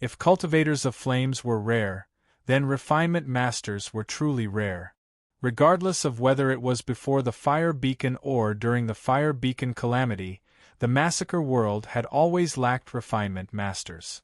If cultivators of flames were rare, then refinement masters were truly rare. Regardless of whether it was before the fire beacon or during the fire beacon calamity, the massacre world had always lacked refinement masters.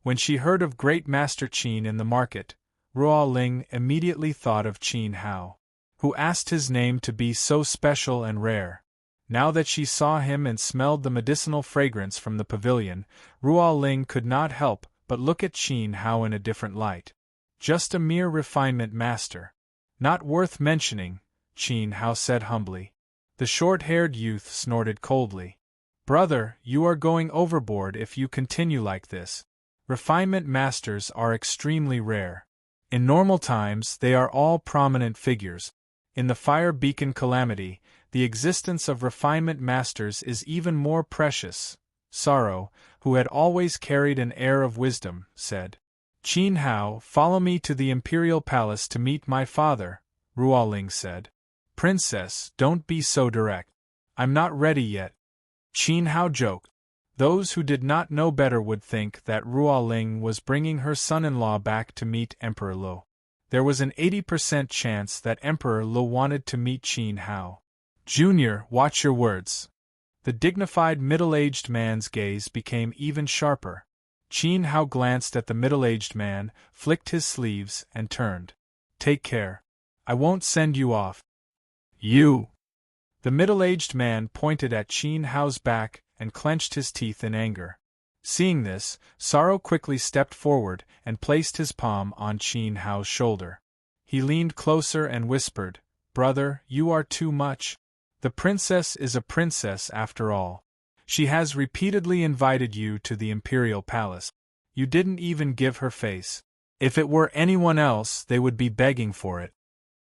When she heard of Great Master Qin in the market, Ruoling immediately thought of Qin Hao, who asked his name to be so special and rare. Now that she saw him and smelled the medicinal fragrance from the pavilion, Ruoling could not help but look at Qin Hao in a different light. Just a mere refinement master. Not worth mentioning, Qin Hao said humbly. The short-haired youth snorted coldly. "Brother, you are going overboard if you continue like this. Refinement masters are extremely rare. In normal times, they are all prominent figures. In the fire beacon calamity, the existence of refinement masters is even more precious." Sorrow, who had always carried an air of wisdom, said, "Qin Hao, follow me to the imperial palace to meet my father," Ruoling said. "Princess, don't be so direct. I'm not ready yet." Qin Hao joked. Those who did not know better would think that Ruoling was bringing her son-in-law back to meet Emperor Lo. There was an 80% chance that Emperor Lo wanted to meet Qin Hao. "Junior, watch your words." The dignified middle-aged man's gaze became even sharper. Qin Hao glanced at the middle-aged man, flicked his sleeves, and turned. "Take care. I won't send you off." "You!" The middle-aged man pointed at Qin Hao's back and clenched his teeth in anger. Seeing this, Sorrow quickly stepped forward and placed his palm on Qin Hao's shoulder. He leaned closer and whispered, brother, you are too much. The princess is a princess after all. She has repeatedly invited you to the imperial palace. You didn't even give her face. If it were anyone else, they would be begging for it.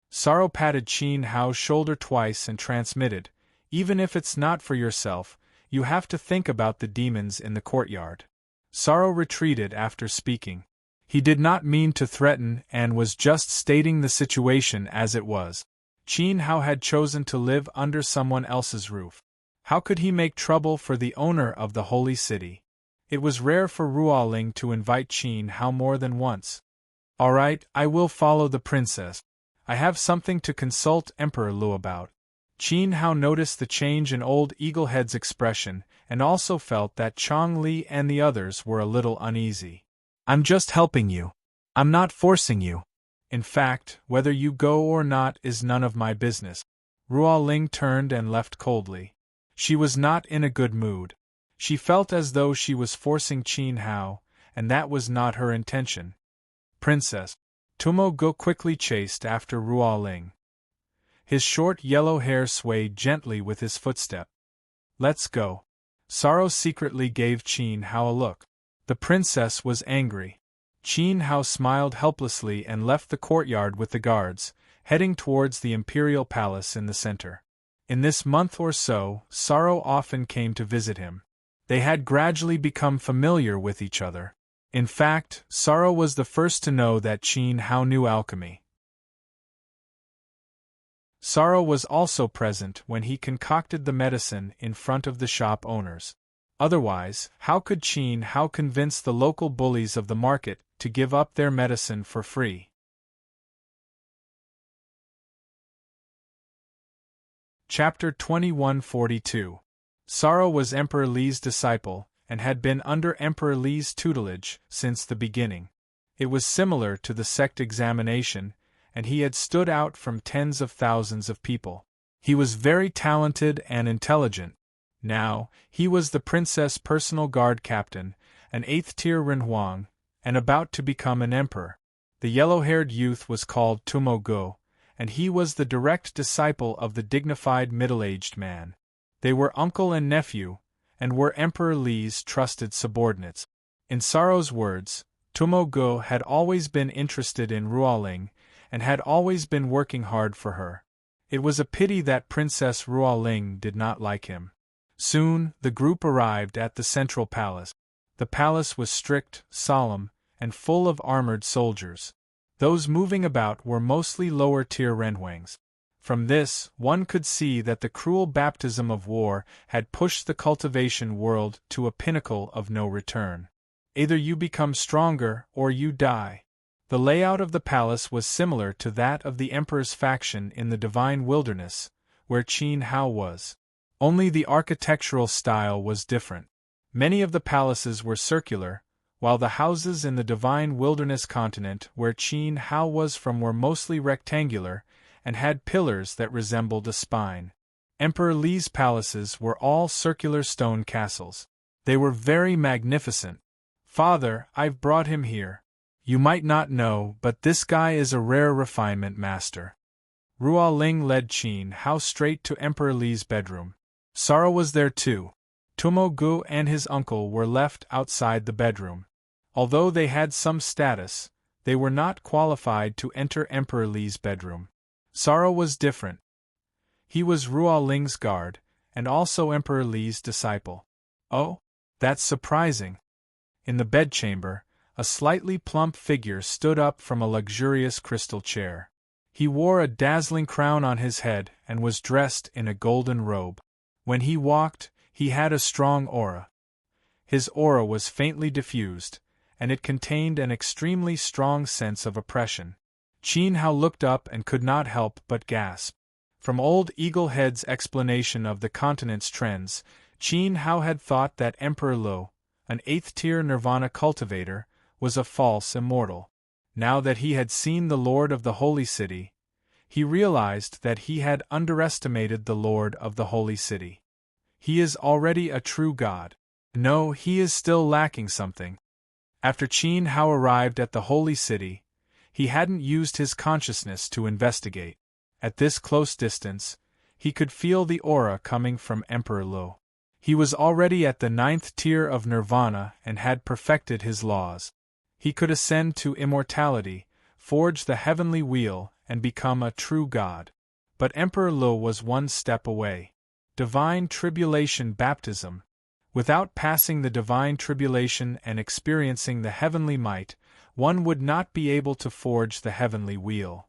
Sorrow patted Qin Hao's shoulder twice and transmitted, even if it's not for yourself, you have to think about the demons in the courtyard. Sorrow retreated after speaking. He did not mean to threaten and was just stating the situation as it was. Qin Hao had chosen to live under someone else's roof. How could he make trouble for the owner of the holy city? It was rare for Ruoling to invite Qin Hao more than once. All right, I will follow the princess. I have something to consult Emperor Lu about. Qin Hao noticed the change in old Eaglehead's expression and also felt that Chong Li and the others were a little uneasy. I'm just helping you. I'm not forcing you. In fact, whether you go or not is none of my business. Ruoling turned and left coldly. She was not in a good mood. She felt as though she was forcing Qin Hao, and that was not her intention. Princess. Tumo Go quickly chased after Ruoling. His short yellow hair swayed gently with his footstep. Let's go. Sorrow secretly gave Qin Hao a look. The princess was angry. Qin Hao smiled helplessly and left the courtyard with the guards, heading towards the imperial palace in the center. In this month or so, Sorrow often came to visit him. They had gradually become familiar with each other. In fact, Sorrow was the first to know that Qin Hao knew alchemy. Sorrow was also present when he concocted the medicine in front of the shop owners. Otherwise, how could Qin Hao convince the local bullies of the market to give up their medicine for free? Chapter 2142. Sorrow was Emperor Li's disciple, and had been under Emperor Li's tutelage since the beginning. It was similar to the sect examination, and he had stood out from tens of thousands of people. He was very talented and intelligent. Now, he was the princess' personal guard captain, an 8th-tier Renhuang, and about to become an emperor. The yellow-haired youth was called Tumo Go, and he was the direct disciple of the dignified middle-aged man. They were uncle and nephew, and were Emperor Li's trusted subordinates. In Sorrow's words, Tumo Go had always been interested in Ruoling, and had always been working hard for her. It was a pity that Princess Ruoling did not like him. Soon, the group arrived at the central palace. The palace was strict, solemn, and full of armored soldiers. Those moving about were mostly lower-tier Renhuangs. From this, one could see that the cruel baptism of war had pushed the cultivation world to a pinnacle of no return. Either you become stronger or you die. The layout of the palace was similar to that of the Emperor's faction in the Divine Wilderness, where Qin Hao was. Only the architectural style was different. Many of the palaces were circular, while the houses in the Divine Wilderness continent where Qin Hao was from were mostly rectangular, and had pillars that resembled a spine. Emperor Li's palaces were all circular stone castles. They were very magnificent. Father, I've brought him here. You might not know, but this guy is a rare refinement master. Ruoling led Qin Hao straight to Emperor Li's bedroom. Sorrow was there too. Tumo Gu and his uncle were left outside the bedroom. Although they had some status, they were not qualified to enter Emperor Li's bedroom. Sorrow was different. He was Ruoling's guard, and also Emperor Li's disciple. Oh, that's surprising. In the bedchamber, a slightly plump figure stood up from a luxurious crystal chair. He wore a dazzling crown on his head and was dressed in a golden robe. When he walked, he had a strong aura. His aura was faintly diffused, and it contained an extremely strong sense of oppression. Qin Hao looked up and could not help but gasp. From old Eaglehead's explanation of the continent's trends, Qin Hao had thought that Emperor Lu, an 8th-tier Nirvana cultivator, was a false immortal. Now that he had seen the Lord of the Holy City, he realized that he had underestimated the Lord of the Holy City. He is already a true god. No, he is still lacking something. After Qin Hao arrived at the Holy City, he hadn't used his consciousness to investigate. At this close distance, he could feel the aura coming from Emperor Lu. He was already at the 9th tier of nirvana and had perfected his laws. He could ascend to immortality, forge the heavenly wheel, and become a true god. But Emperor Lu was one step away. Divine tribulation baptism. Without passing the divine tribulation and experiencing the heavenly might, one would not be able to forge the heavenly wheel.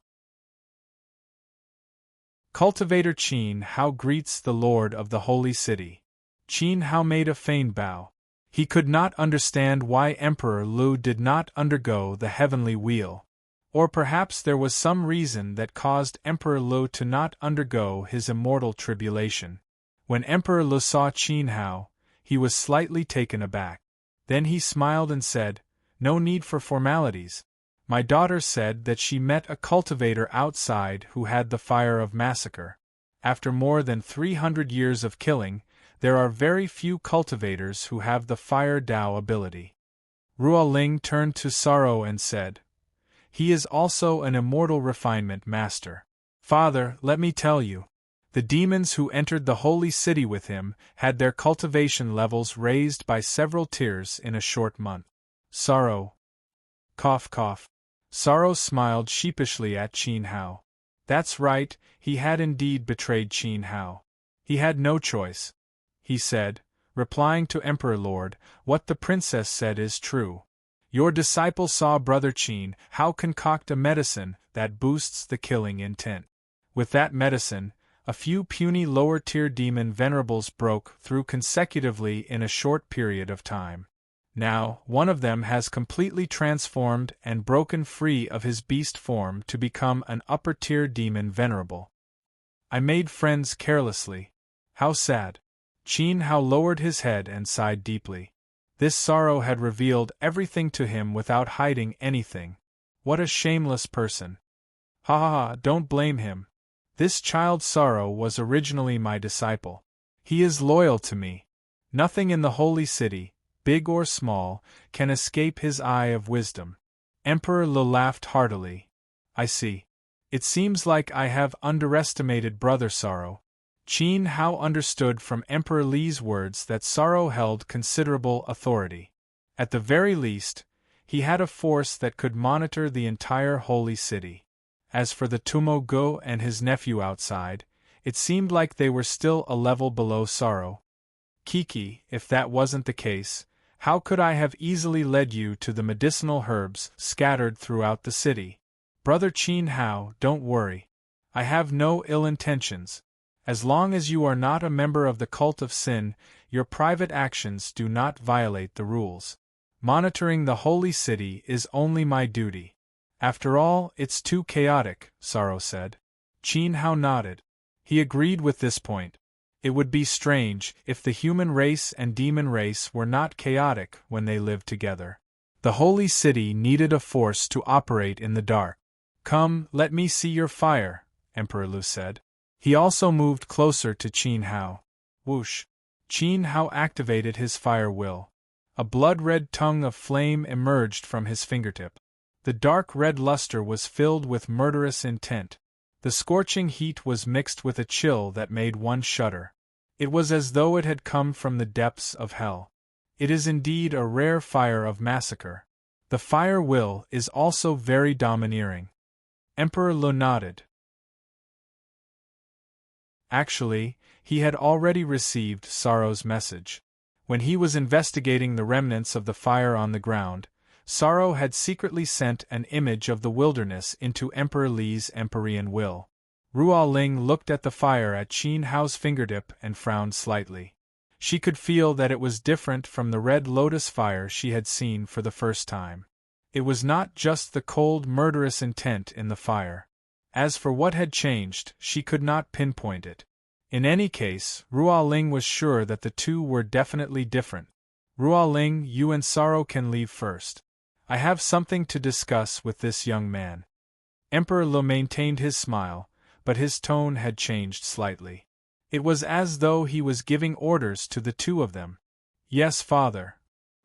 Cultivator Qin Hao greets the Lord of the Holy City. Qin Hao made a feigned bow. He could not understand why Emperor Lu did not undergo the heavenly wheel. Or perhaps there was some reason that caused Emperor Lu to not undergo his immortal tribulation. When Emperor Lu saw Qin Hao, he was slightly taken aback. Then he smiled and said, "No need for formalities. My daughter said that she met a cultivator outside who had the fire of massacre. After more than 300 years of killing, there are very few cultivators who have the fire Dao ability." Ruo Ling turned to Sorrow and said, "He is also an immortal refinement master. Father, let me tell you. The demons who entered the holy city with him had their cultivation levels raised by several tiers in a short month." Sorrow. Cough cough. Sorrow smiled sheepishly at Qin Hao. That's right, he had indeed betrayed Qin Hao. He had no choice. He said, replying to Emperor Lord, "What the princess said is true. Your disciple saw Brother Qin Hao concoct a medicine that boosts the killing intent. With that medicine, a few puny lower-tier demon venerables broke through consecutively in a short period of time. Now, one of them has completely transformed and broken free of his beast form to become an upper-tier demon venerable. I made friends carelessly. How sad." Qin Hao lowered his head and sighed deeply. This sorrow had revealed everything to him without hiding anything. What a shameless person. Ha ha ha, don't blame him. This child Sorrow was originally my disciple. He is loyal to me. Nothing in the holy city, big or small, can escape his eye of wisdom. Emperor Lu laughed heartily. I see. It seems like I have underestimated Brother Sorrow. Qin Hao understood from Emperor Li's words that Sorrow held considerable authority. At the very least, he had a force that could monitor the entire holy city. As for the Tumo Go and his nephew outside, it seemed like they were still a level below Sorrow. Kiki, if that wasn't the case, how could I have easily led you to the medicinal herbs scattered throughout the city? Brother Qin Hao, don't worry. I have no ill intentions. As long as you are not a member of the cult of sin, your private actions do not violate the rules. Monitoring the holy city is only my duty. After all, it's too chaotic, Sorrow said. Qin Hao nodded. He agreed with this point. It would be strange if the human race and demon race were not chaotic when they lived together. The holy city needed a force to operate in the dark. Come, let me see your fire, Emperor Lu said. He also moved closer to Qin Hao. Whoosh! Qin Hao activated his fire will. A blood-red tongue of flame emerged from his fingertip. The dark red luster was filled with murderous intent. The scorching heat was mixed with a chill that made one shudder. It was as though it had come from the depths of hell. It is indeed a rare fire of massacre. The fire will is also very domineering. Emperor Lu nodded. Actually, he had already received Sorrow's message. When he was investigating the remnants of the fire on the ground, Sorrow had secretly sent an image of the wilderness into Emperor Li's Empyrean will. Ruo Ling looked at the fire at Qin Hao's fingertip and frowned slightly. She could feel that it was different from the red lotus fire she had seen for the first time. It was not just the cold, murderous intent in the fire. As for what had changed, she could not pinpoint it. In any case, Ruo Ling was sure that the two were definitely different. Ruo Ling, you and Sorrow can leave first. I have something to discuss with this young man. Emperor Lu maintained his smile, but his tone had changed slightly. It was as though he was giving orders to the two of them. Yes, father.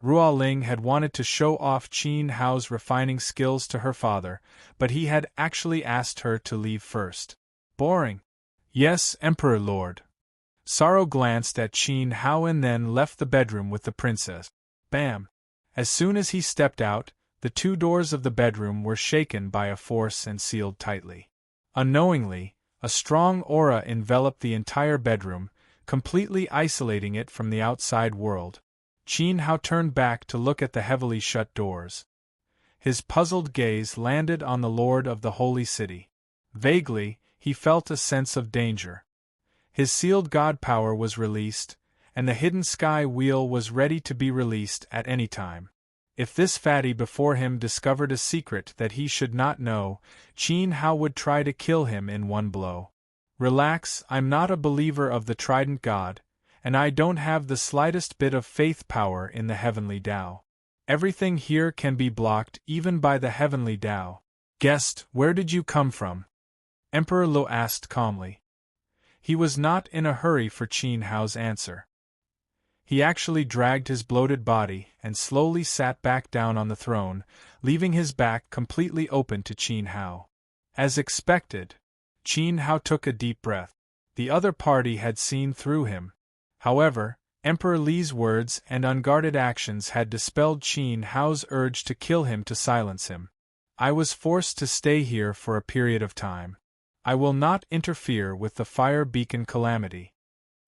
Ruo Ling had wanted to show off Qin Hao's refining skills to her father, but he had actually asked her to leave first. Boring. Yes, Emperor Lord. Sorrow glanced at Qin Hao and then left the bedroom with the princess. Bam! As soon as he stepped out, the two doors of the bedroom were shaken by a force and sealed tightly. Unknowingly, a strong aura enveloped the entire bedroom, completely isolating it from the outside world. Qin Hao turned back to look at the heavily shut doors. His puzzled gaze landed on the lord of the holy city. Vaguely, he felt a sense of danger. His sealed god power was released, and the hidden sky wheel was ready to be released at any time. If this fatty before him discovered a secret that he should not know, Qin Hao would try to kill him in one blow. Relax, I'm not a believer of the Trident God, and I don't have the slightest bit of faith power in the heavenly Tao. Everything here can be blocked even by the heavenly Tao. Guest, where did you come from? Emperor Lo asked calmly. He was not in a hurry for Qin Hao's answer. He actually dragged his bloated body and slowly sat back down on the throne, leaving his back completely open to Qin Hao. As expected, Qin Hao took a deep breath. The other party had seen through him. However, Emperor Li's words and unguarded actions had dispelled Qin Hao's urge to kill him to silence him. I was forced to stay here for a period of time. I will not interfere with the fire beacon calamity.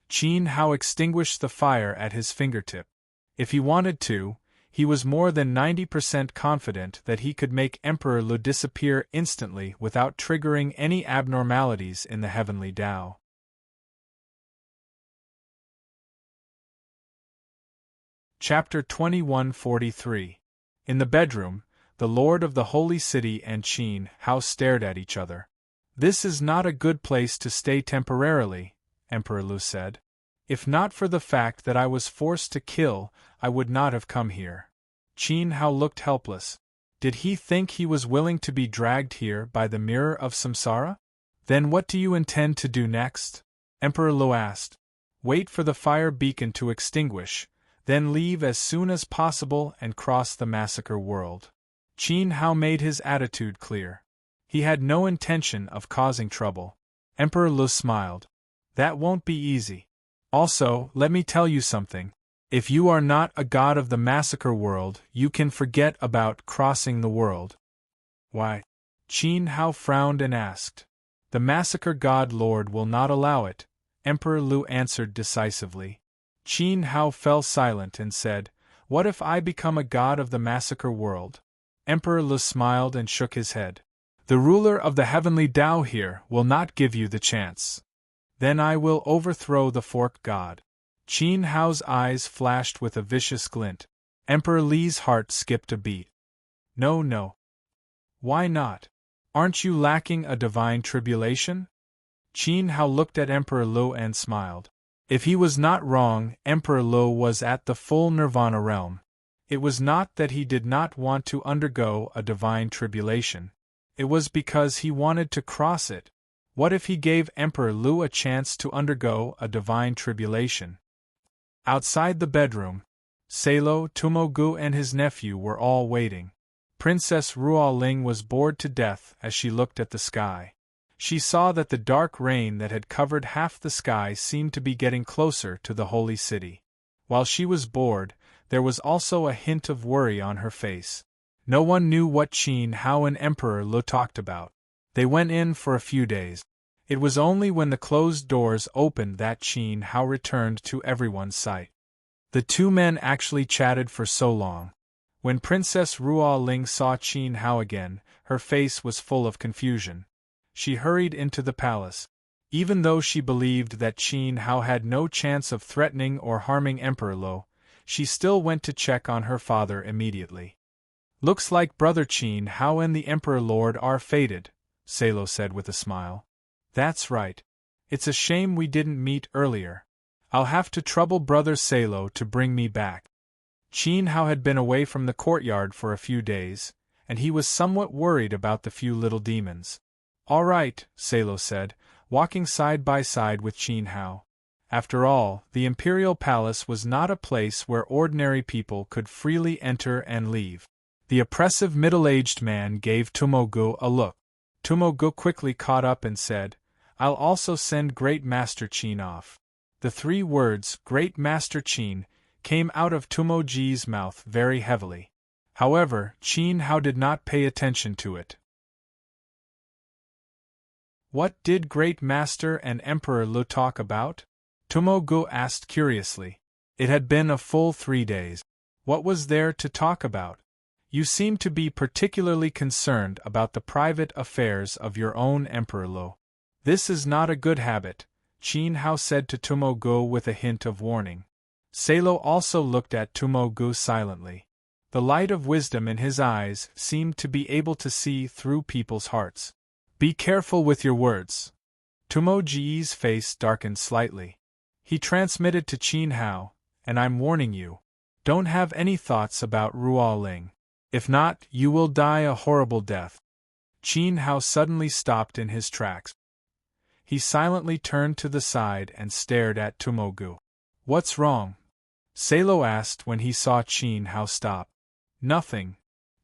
Qin Hao extinguished the fire at his fingertip. If he wanted to, he was more than 90% confident that he could make Emperor Lu disappear instantly without triggering any abnormalities in the heavenly Tao. Chapter 2143. In the bedroom, the Lord of the Holy City and Qin Hao stared at each other. This is not a good place to stay temporarily, Emperor Lu said. If not for the fact that I was forced to kill, I would not have come here. Qin Hao looked helpless. Did he think he was willing to be dragged here by the mirror of samsara? Then what do you intend to do next? Emperor Lu asked. Wait for the fire beacon to extinguish, then leave as soon as possible and cross the massacre world. Qin Hao made his attitude clear. He had no intention of causing trouble. Emperor Lu smiled. That won't be easy. Also, let me tell you something. If you are not a god of the massacre world, you can forget about crossing the world. Why? Qin Hao frowned and asked. The massacre god lord will not allow it, Emperor Lu answered decisively. Qin Hao fell silent and said, What if I become a god of the massacre world? Emperor Lu smiled and shook his head. The ruler of the heavenly Tao here will not give you the chance. Then I will overthrow the forked god. Qin Hao's eyes flashed with a vicious glint. Emperor Li's heart skipped a beat. No. Why not? Aren't you lacking a divine tribulation? Qin Hao looked at Emperor Lu and smiled. If he was not wrong, Emperor Lu was at the full nirvana realm. It was not that he did not want to undergo a divine tribulation. It was because he wanted to cross it. What if he gave Emperor Lu a chance to undergo a divine tribulation? Outside the bedroom, Salo, Tumogu and his nephew were all waiting. Princess Ruoling was bored to death as she looked at the sky. She saw that the dark rain that had covered half the sky seemed to be getting closer to the holy city. While she was bored, there was also a hint of worry on her face. No one knew what Qin Hao and Emperor Lu talked about. They went in for a few days. It was only when the closed doors opened that Qin Hao returned to everyone's sight. The two men actually chatted for so long. When Princess Ruoling saw Qin Hao again, her face was full of confusion. She hurried into the palace. Even though she believed that Qin Hao had no chance of threatening or harming Emperor Lu, she still went to check on her father immediately. Looks like Brother Qin Hao and the Emperor Lord are fated, Salo said with a smile. That's right. It's a shame we didn't meet earlier. I'll have to trouble Brother Salo to bring me back. Qin Hao had been away from the courtyard for a few days, and he was somewhat worried about the few little demons. All right, Salo said, walking side by side with Qin Hao. After all, the imperial palace was not a place where ordinary people could freely enter and leave. The oppressive middle-aged man gave Tumogu a look. Tumogu quickly caught up and said, I'll also send Great Master Qin off. The 3 words, Great Master Qin, came out of Tumoji's mouth very heavily. However, Qin Hao did not pay attention to it. What did Great Master and Emperor Lu talk about? Tumogu asked curiously. It had been a full 3 days. What was there to talk about? You seem to be particularly concerned about the private affairs of your own Emperor Lu. This is not a good habit, Qin Hao said to Tumogu with a hint of warning. Salo also looked at Tumogu silently. The light of wisdom in his eyes seemed to be able to see through people's hearts. Be careful with your words. Tumoji's face darkened slightly. He transmitted to Qin Hao, and I'm warning you. Don't have any thoughts about Ruoling. If not, you will die a horrible death. Qin Hao suddenly stopped in his tracks. He silently turned to the side and stared at Tumogu. What's wrong? Salo asked when he saw Qin Hao stop. Nothing.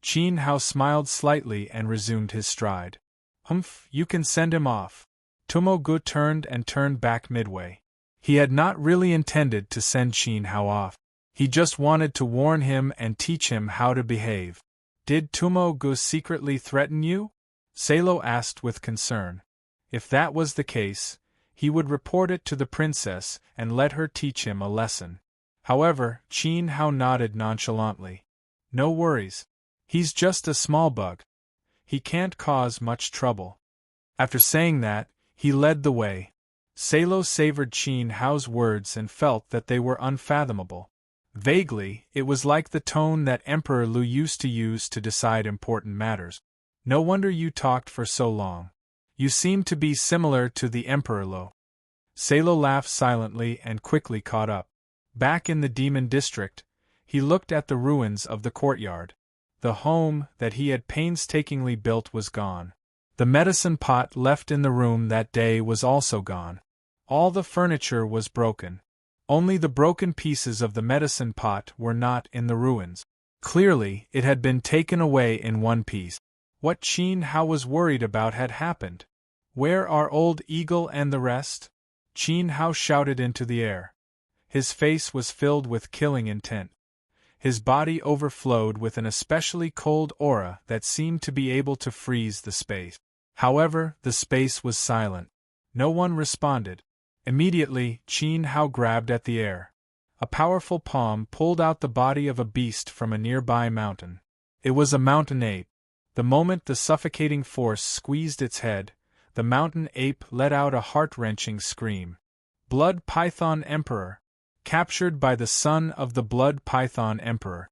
Qin Hao smiled slightly and resumed his stride. Humph, you can send him off. Tumogu turned back midway. He had not really intended to send Qin Hao off. He just wanted to warn him and teach him how to behave. Did Tumogu secretly threaten you? Salo asked with concern. If that was the case, he would report it to the princess and let her teach him a lesson. However, Qin Hao nodded nonchalantly. No worries. He's just a small bug. He can't cause much trouble. After saying that, he led the way. Salo savored Qin Hao's words and felt that they were unfathomable. Vaguely, it was like the tone that Emperor Lu used to use to decide important matters. No wonder you talked for so long. You seem to be similar to the Emperor Lu. Salo laughed silently and quickly caught up. Back in the demon district, he looked at the ruins of the courtyard. The home that he had painstakingly built was gone. The medicine pot left in the room that day was also gone. All the furniture was broken. Only the broken pieces of the medicine pot were not in the ruins. Clearly, it had been taken away in one piece. What Qin Hao was worried about had happened. Where are Old Eagle and the rest? Qin Hao shouted into the air. His face was filled with killing intent. His body overflowed with an especially cold aura that seemed to be able to freeze the space. However, the space was silent. No one responded. Immediately, Qin Hao grabbed at the air. A powerful palm pulled out the body of a beast from a nearby mountain. It was a mountain ape. The moment the suffocating force squeezed its head, the mountain ape let out a heart-wrenching scream. Blood Python Emperor. Captured by the son of the Blood Python Emperor.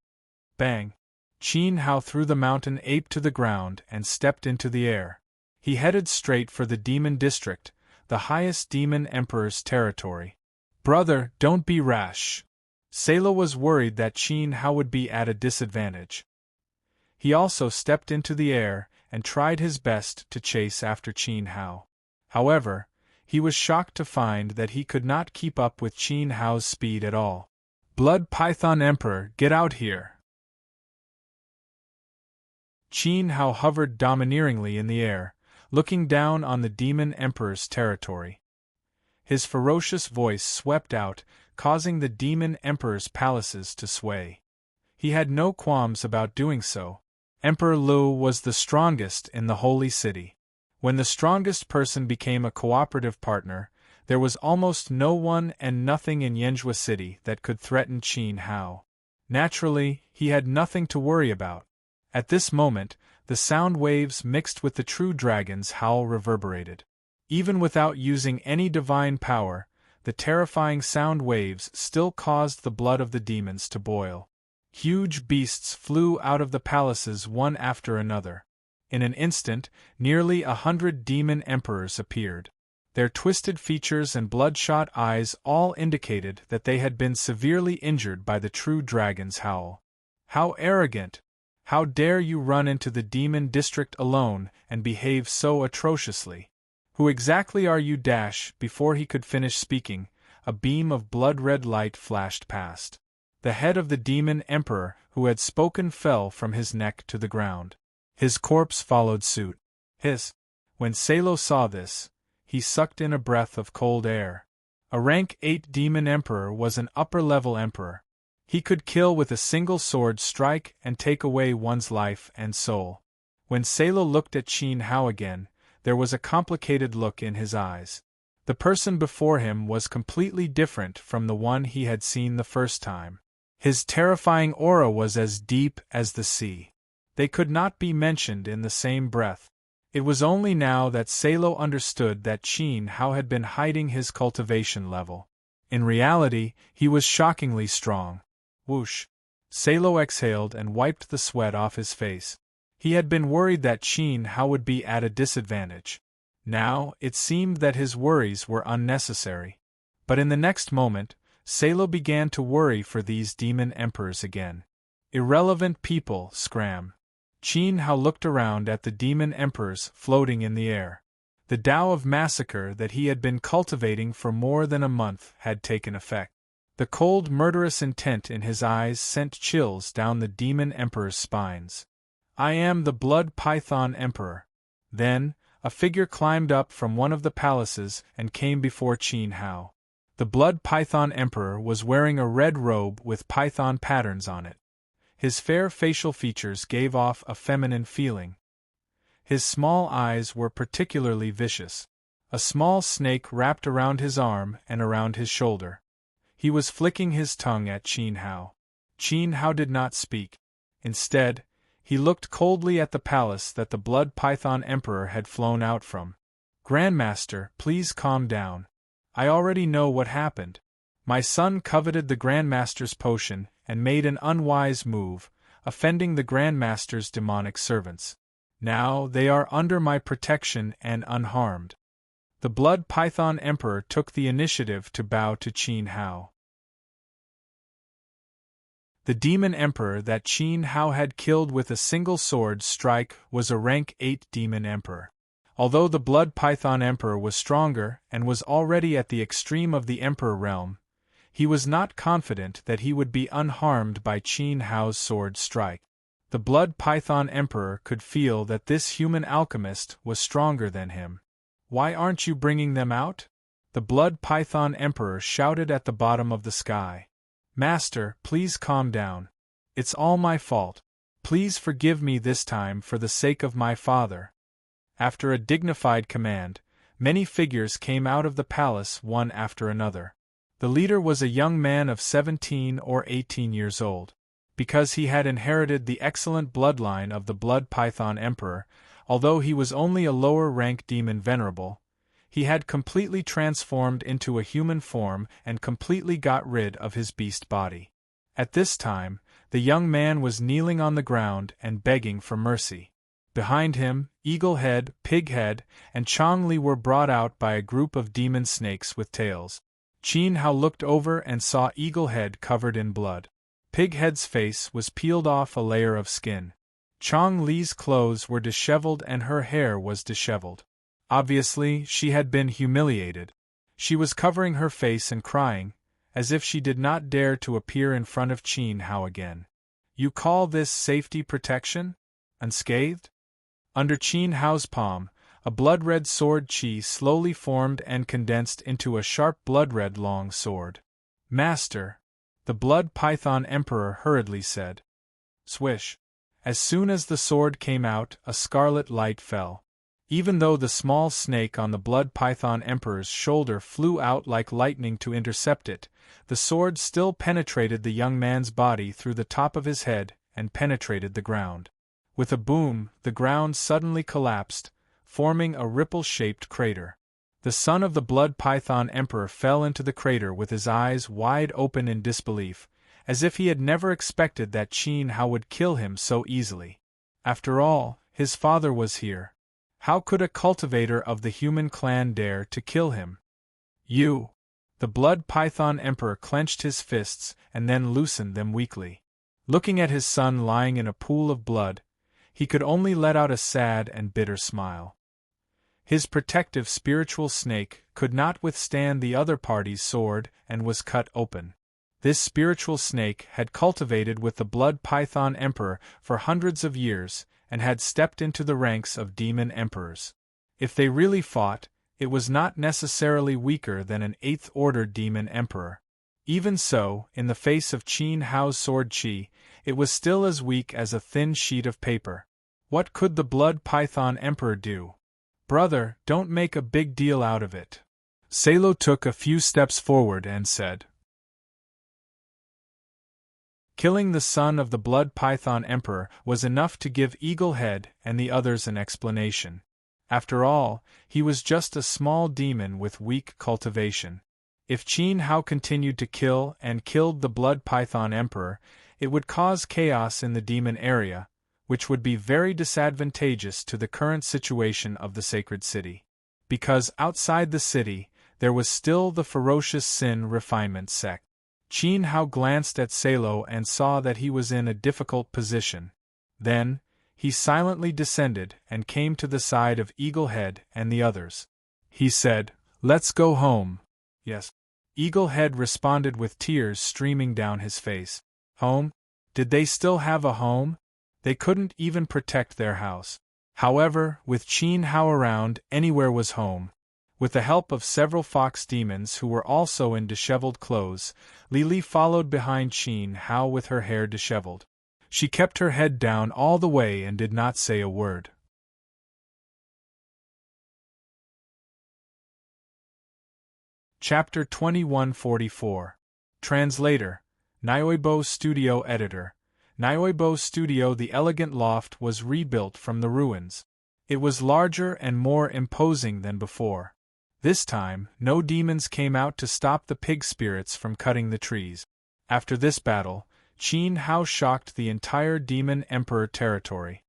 Bang! Qin Hao threw the mountain ape to the ground and stepped into the air. He headed straight for the demon district, the highest demon emperor's territory. Brother, don't be rash. Salo was worried that Qin Hao would be at a disadvantage. He also stepped into the air and tried his best to chase after Qin Hao. However, he was shocked to find that he could not keep up with Qin Hao's speed at all. Blood Python Emperor, get out here! Qin Hao hovered domineeringly in the air, looking down on the demon emperor's territory. His ferocious voice swept out, causing the demon emperor's palaces to sway. He had no qualms about doing so. Emperor Lu was the strongest in the holy city. When the strongest person became a cooperative partner, there was almost no one and nothing in Yanjua City that could threaten Qin Hao. Naturally, he had nothing to worry about. At this moment, the sound waves mixed with the true dragon's howl reverberated. Even without using any divine power, the terrifying sound waves still caused the blood of the demons to boil. Huge beasts flew out of the palaces one after another. In an instant, nearly 100 demon emperors appeared. Their twisted features and bloodshot eyes all indicated that they had been severely injured by the true dragon's howl. How arrogant! How dare you run into the demon district alone and behave so atrociously? Who exactly are you? Before he could finish speaking, a beam of blood-red light flashed past. The head of the demon emperor who had spoken fell from his neck to the ground. His corpse followed suit. When Salo saw this, he sucked in a breath of cold air. A rank 8 demon emperor was an upper-level emperor. He could kill with a single sword strike and take away one's life and soul. When Salo looked at Qin Hao again, there was a complicated look in his eyes. The person before him was completely different from the one he had seen the first time. His terrifying aura was as deep as the sea. They could not be mentioned in the same breath. It was only now that Salo understood that Qin Hao had been hiding his cultivation level. In reality, he was shockingly strong. Whoosh! Salo exhaled and wiped the sweat off his face. He had been worried that Qin Hao would be at a disadvantage. Now, it seemed that his worries were unnecessary. But in the next moment, Salo began to worry for these demon emperors again. Irrelevant people, scram. Qin Hao looked around at the demon emperors floating in the air. The Tao of massacre that he had been cultivating for more than a month had taken effect. The cold, murderous intent in his eyes sent chills down the demon emperor's spines. I am the Blood Python Emperor. Then, a figure climbed up from one of the palaces and came before Qin Hao. The Blood Python Emperor was wearing a red robe with python patterns on it. His fair facial features gave off a feminine feeling. His small eyes were particularly vicious. A small snake wrapped around his arm and around his shoulder. He was flicking his tongue at Qin Hao. Qin Hao did not speak. Instead, he looked coldly at the palace that the Blood Python Emperor had flown out from. Grandmaster, please calm down. I already know what happened. My son coveted the Grandmaster's potion and made an unwise move, offending the Grandmaster's demonic servants. Now they are under my protection and unharmed. The Blood Python Emperor took the initiative to bow to Qin Hao. The demon emperor that Qin Hao had killed with a single sword strike was a rank 8 demon emperor. Although the Blood Python Emperor was stronger and was already at the extreme of the emperor realm, he was not confident that he would be unharmed by Qin Hao's sword strike. The Blood Python Emperor could feel that this human alchemist was stronger than him. Why aren't you bringing them out? The Blood Python Emperor shouted at the bottom of the sky. Master, please calm down. It's all my fault. Please forgive me this time for the sake of my father. After a dignified command, many figures came out of the palace one after another. The leader was a young man of 17 or 18 years old. Because he had inherited the excellent bloodline of the Blood Python Emperor, although he was only a lower-rank demon venerable, he had completely transformed into a human form and completely got rid of his beast body. At this time, the young man was kneeling on the ground and begging for mercy. Behind him, Eaglehead, Pighead, and Chongli were brought out by a group of demon snakes with tails. Qin Hao looked over and saw Eaglehead covered in blood. Pighead's face was peeled off a layer of skin. Chong Li's clothes were disheveled and her hair was disheveled. Obviously, she had been humiliated. She was covering her face and crying, as if she did not dare to appear in front of Qin Hao again. You call this safety protection? Unscathed? Under Qin Hao's palm, a blood-red sword chi slowly formed and condensed into a sharp blood-red long sword. Master, the Blood Python Emperor hurriedly said. Swish. As soon as the sword came out, a scarlet light fell. Even though the small snake on the Blood Python Emperor's shoulder flew out like lightning to intercept it, the sword still penetrated the young man's body through the top of his head and penetrated the ground. With a boom, the ground suddenly collapsed, forming a ripple-shaped crater. The son of the Blood Python Emperor fell into the crater with his eyes wide open in disbelief, as if he had never expected that Qin Hao would kill him so easily. After all, his father was here. How could a cultivator of the human clan dare to kill him? You! The Blood Python Emperor clenched his fists and then loosened them weakly. Looking at his son lying in a pool of blood, he could only let out a sad and bitter smile. His protective spiritual snake could not withstand the other party's sword and was cut open. This spiritual snake had cultivated with the Blood Python Emperor for hundreds of years and had stepped into the ranks of demon emperors. If they really fought, it was not necessarily weaker than an 8th-order demon emperor. Even so, in the face of Qin Hao's sword qi, it was still as weak as a thin sheet of paper. What could the blood python emperor do? Brother, don't make a big deal out of it. Salo took a few steps forward and said, killing the son of the blood python emperor was enough to give Eaglehead and the others an explanation. After all, he was just a small demon with weak cultivation. If Qin Hao continued to kill and killed the blood python emperor, it would cause chaos in the demon area, which would be very disadvantageous to the current situation of the sacred city. Because outside the city, there was still the ferocious Sin refinement sect. Qin Hao glanced at Salo and saw that he was in a difficult position. Then, he silently descended and came to the side of Eaglehead and the others. He said, "Let's go home." "Yes." Eaglehead responded with tears streaming down his face. Home? Did they still have a home? They couldn't even protect their house. However, with Qin Hao around, anywhere was home. With the help of several fox demons who were also in disheveled clothes, Lili followed behind Qin Hao with her hair disheveled. She kept her head down all the way and did not say a word. Chapter 2144. Translator, Nyoibo Studio Editor. Nyoibo Studio. The elegant loft was rebuilt from the ruins. It was larger and more imposing than before. This time, no demons came out to stop the pig spirits from cutting the trees. After this battle, Qin Hao shocked the entire demon emperor territory.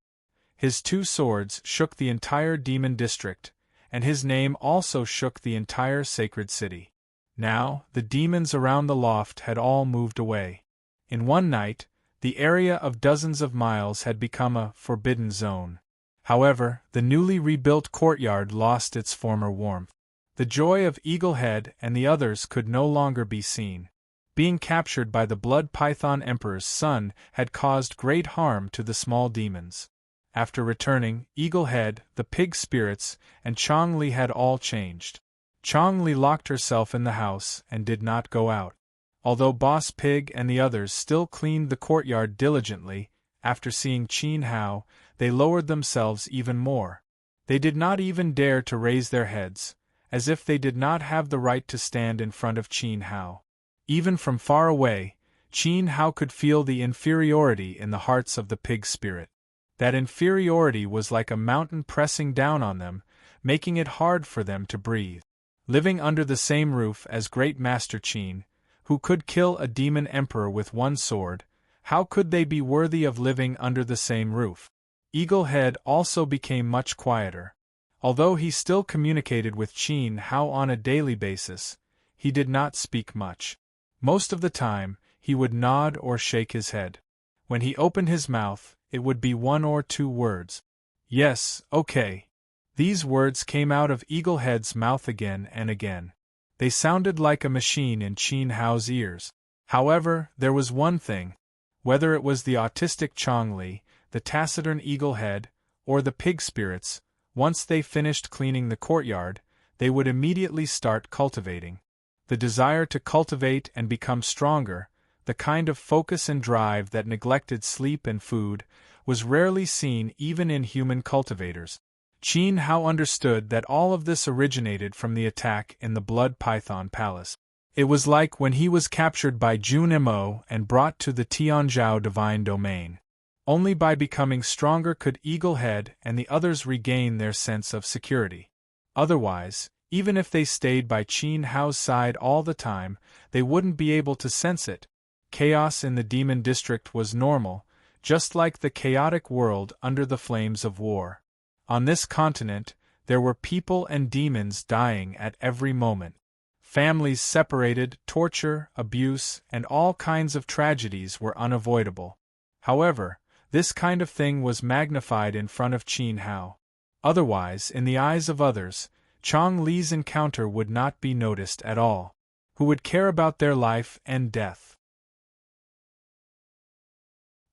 His 2 swords shook the entire demon district, and his name also shook the entire sacred city. Now, the demons around the loft had all moved away. In one night, the area of dozens of miles had become a forbidden zone. However, the newly rebuilt courtyard lost its former warmth. The joy of Eaglehead and the others could no longer be seen. Being captured by the blood python emperor's son had caused great harm to the small demons. After returning, Eaglehead, the pig spirits, and Chong Li had all changed. Chong Li locked herself in the house and did not go out. Although Boss Pig and the others still cleaned the courtyard diligently, after seeing Qin Hao, they lowered themselves even more. They did not even dare to raise their heads, as if they did not have the right to stand in front of Qin Hao. Even from far away, Qin Hao could feel the inferiority in the hearts of the pig spirit. That inferiority was like a mountain pressing down on them, making it hard for them to breathe. Living under the same roof as Great Master Qin, who could kill a demon emperor with 1 sword, how could they be worthy of living under the same roof? Eaglehead also became much quieter. Although he still communicated with Qin Hao on a daily basis, he did not speak much. Most of the time, he would nod or shake his head. When he opened his mouth, it would be 1 or 2 words. Yes, okay. These words came out of Eaglehead's mouth again and again. They sounded like a machine in Qin Hao's ears. However, there was one thing. Whether it was the autistic Chong Li, the taciturn Eaglehead, or the pig spirits, once they finished cleaning the courtyard, they would immediately start cultivating. The desire to cultivate and become stronger, the kind of focus and drive that neglected sleep and food, was rarely seen even in human cultivators. Qin Hao understood that all of this originated from the attack in the Blood Python Palace. It was like when he was captured by Jun Mo and brought to the Tianzhao Divine Domain. Only by becoming stronger could Eaglehead and the others regain their sense of security. Otherwise, even if they stayed by Qin Hao's side all the time, they wouldn't be able to sense it. Chaos in the demon district was normal, just like the chaotic world under the flames of war. On this continent, there were people and demons dying at every moment. Families separated, torture, abuse, and all kinds of tragedies were unavoidable. However, this kind of thing was magnified in front of Qin Hao. Otherwise, in the eyes of others, Chong Li's encounter would not be noticed at all. Who would care about their life and death?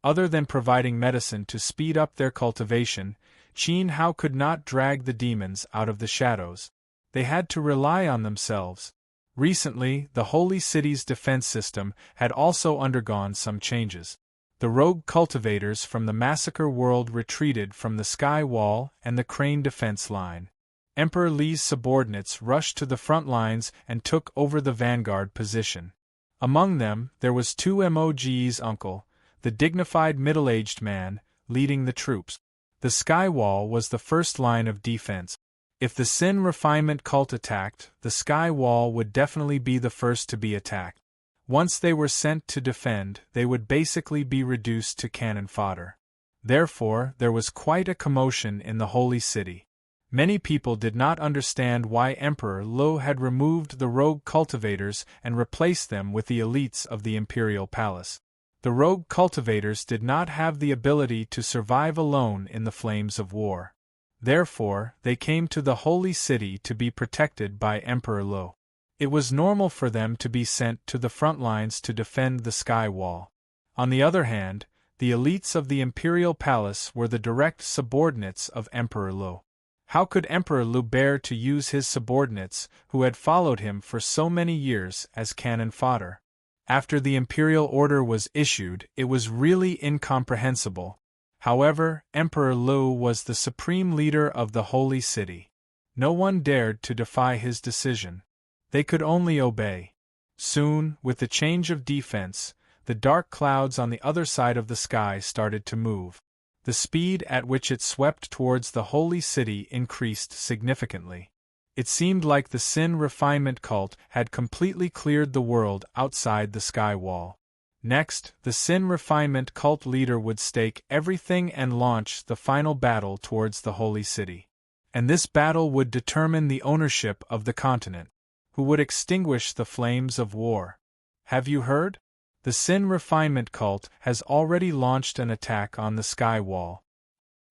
Other than providing medicine to speed up their cultivation, Qin Hao could not drag the demons out of the shadows. They had to rely on themselves. Recently, the Holy City's defense system had also undergone some changes. The rogue cultivators from the Massacre World retreated from the Sky Wall and the Crane defense line. Emperor Li's subordinates rushed to the front lines and took over the vanguard position. Among them, there was 2Mo's uncle, the dignified middle-aged man, leading the troops. The Sky Wall was the first line of defense. If the Sin Refinement cult attacked, the Sky Wall would definitely be the first to be attacked. Once they were sent to defend, they would basically be reduced to cannon fodder. Therefore, there was quite a commotion in the Holy City. Many people did not understand why Emperor Lo had removed the rogue cultivators and replaced them with the elites of the Imperial Palace. The rogue cultivators did not have the ability to survive alone in the flames of war. Therefore, they came to the Holy City to be protected by Emperor Lo. It was normal for them to be sent to the front lines to defend the Sky Wall. On the other hand, the elites of the Imperial Palace were the direct subordinates of Emperor Lo. How could Emperor Lo bear to use his subordinates, who had followed him for so many years, as cannon fodder? After the imperial order was issued, it was really incomprehensible. However, Emperor Lo was the supreme leader of the Holy City. No one dared to defy his decision. They could only obey. Soon, with the change of defense, the dark clouds on the other side of the sky started to move. The speed at which it swept towards the Holy City increased significantly. It seemed like the Sin Refinement cult had completely cleared the world outside the Sky Wall. Next, the Sin Refinement cult leader would stake everything and launch the final battle towards the Holy City. And this battle would determine the ownership of the continent, who would extinguish the flames of war. Have you heard? The Sin Refinement cult has already launched an attack on the Sky Wall.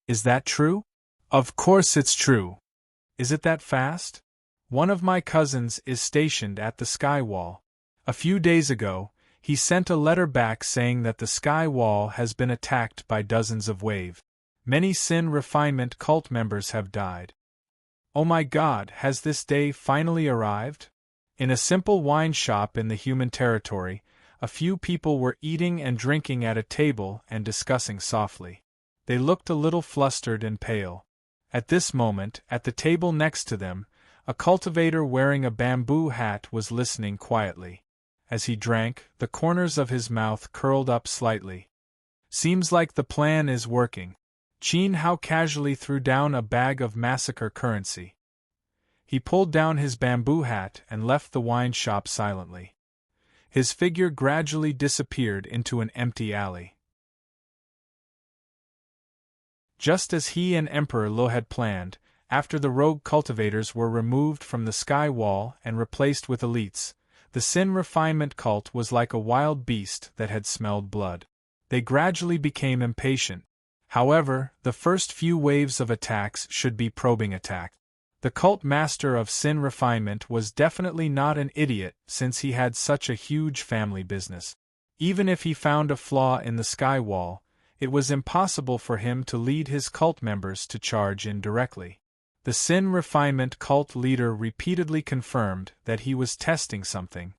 Is that true? Of course it's true. Is it that fast? One of my cousins is stationed at the Sky Wall. A few days ago, he sent a letter back saying that the Sky Wall has been attacked by dozens of waves. Many Sin Refinement cult members have died. Oh my God, has this day finally arrived? In a simple wine shop in the human territory, a few people were eating and drinking at a table and discussing softly. They looked a little flustered and pale. At this moment, at the table next to them, a cultivator wearing a bamboo hat was listening quietly. As he drank, the corners of his mouth curled up slightly. Seems like the plan is working. Qin Hao casually threw down a bag of massacre currency. He pulled down his bamboo hat and left the wine shop silently. His figure gradually disappeared into an empty alley. Just as he and Emperor Lo had planned, after the rogue cultivators were removed from the Sky Wall and replaced with elites, the Sin Refinement cult was like a wild beast that had smelled blood. They gradually became impatient. However, the first few waves of attacks should be probing attacks. The cult master of Sin Refinement was definitely not an idiot since he had such a huge family business. Even if he found a flaw in the Sky Wall, it was impossible for him to lead his cult members to charge in directly. The Sin Refinement cult leader repeatedly confirmed that he was testing something.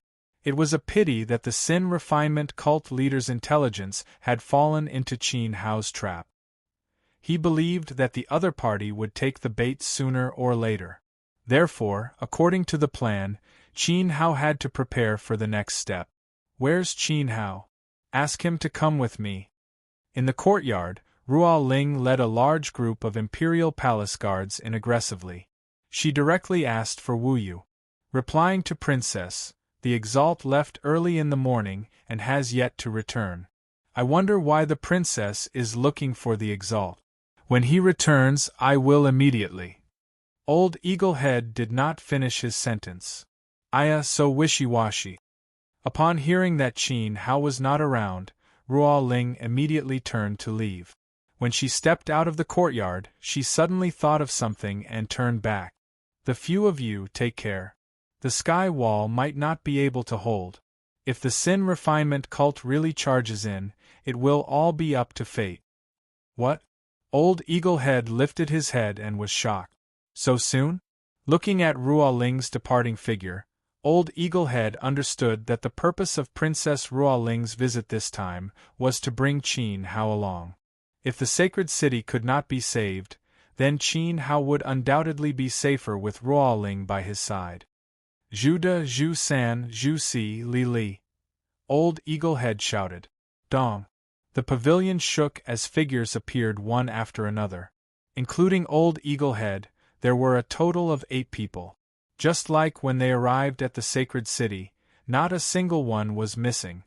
It was a pity that the Sin Refinement cult leader's intelligence had fallen into Qin Hao's trap. He believed that the other party would take the bait sooner or later. Therefore, according to the plan, Qin Hao had to prepare for the next step. Where's Qin Hao? Ask him to come with me. In the courtyard, Ruo Ling led a large group of Imperial Palace guards in aggressively. She directly asked for Wu Yu. Replying to Princess, the Exalt left early in the morning and has yet to return. I wonder why the princess is looking for the Exalt. When he returns, I will immediately. Old Eaglehead did not finish his sentence. Aya so wishy-washy. Upon hearing that Qin Hao was not around, Ruo Ling immediately turned to leave. When she stepped out of the courtyard, she suddenly thought of something and turned back. The few of you take care. The Sky Wall might not be able to hold. If the Sin Refinement cult really charges in, it will all be up to fate. What? Old Eaglehead lifted his head and was shocked. So soon? Looking at Ruoling's departing figure, old Eaglehead understood that the purpose of Princess Ruoling's visit this time was to bring Qin Hao along. If the sacred city could not be saved, then Qin Hao would undoubtedly be safer with Ruoling by his side. Zhu De, Zhu San, Zhu Si, Li Li. Old Eaglehead shouted. Dong. The pavilion shook as figures appeared one after another. Including old Eaglehead, there were a total of 8 people. Just like when they arrived at the sacred city, not a single one was missing.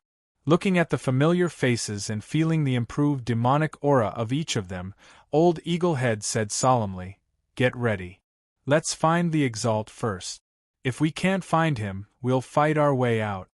Looking at the familiar faces and feeling the improved demonic aura of each of them, old Eaglehead said solemnly, "Get ready. Let's find the Exalt first. If we can't find him, we'll fight our way out."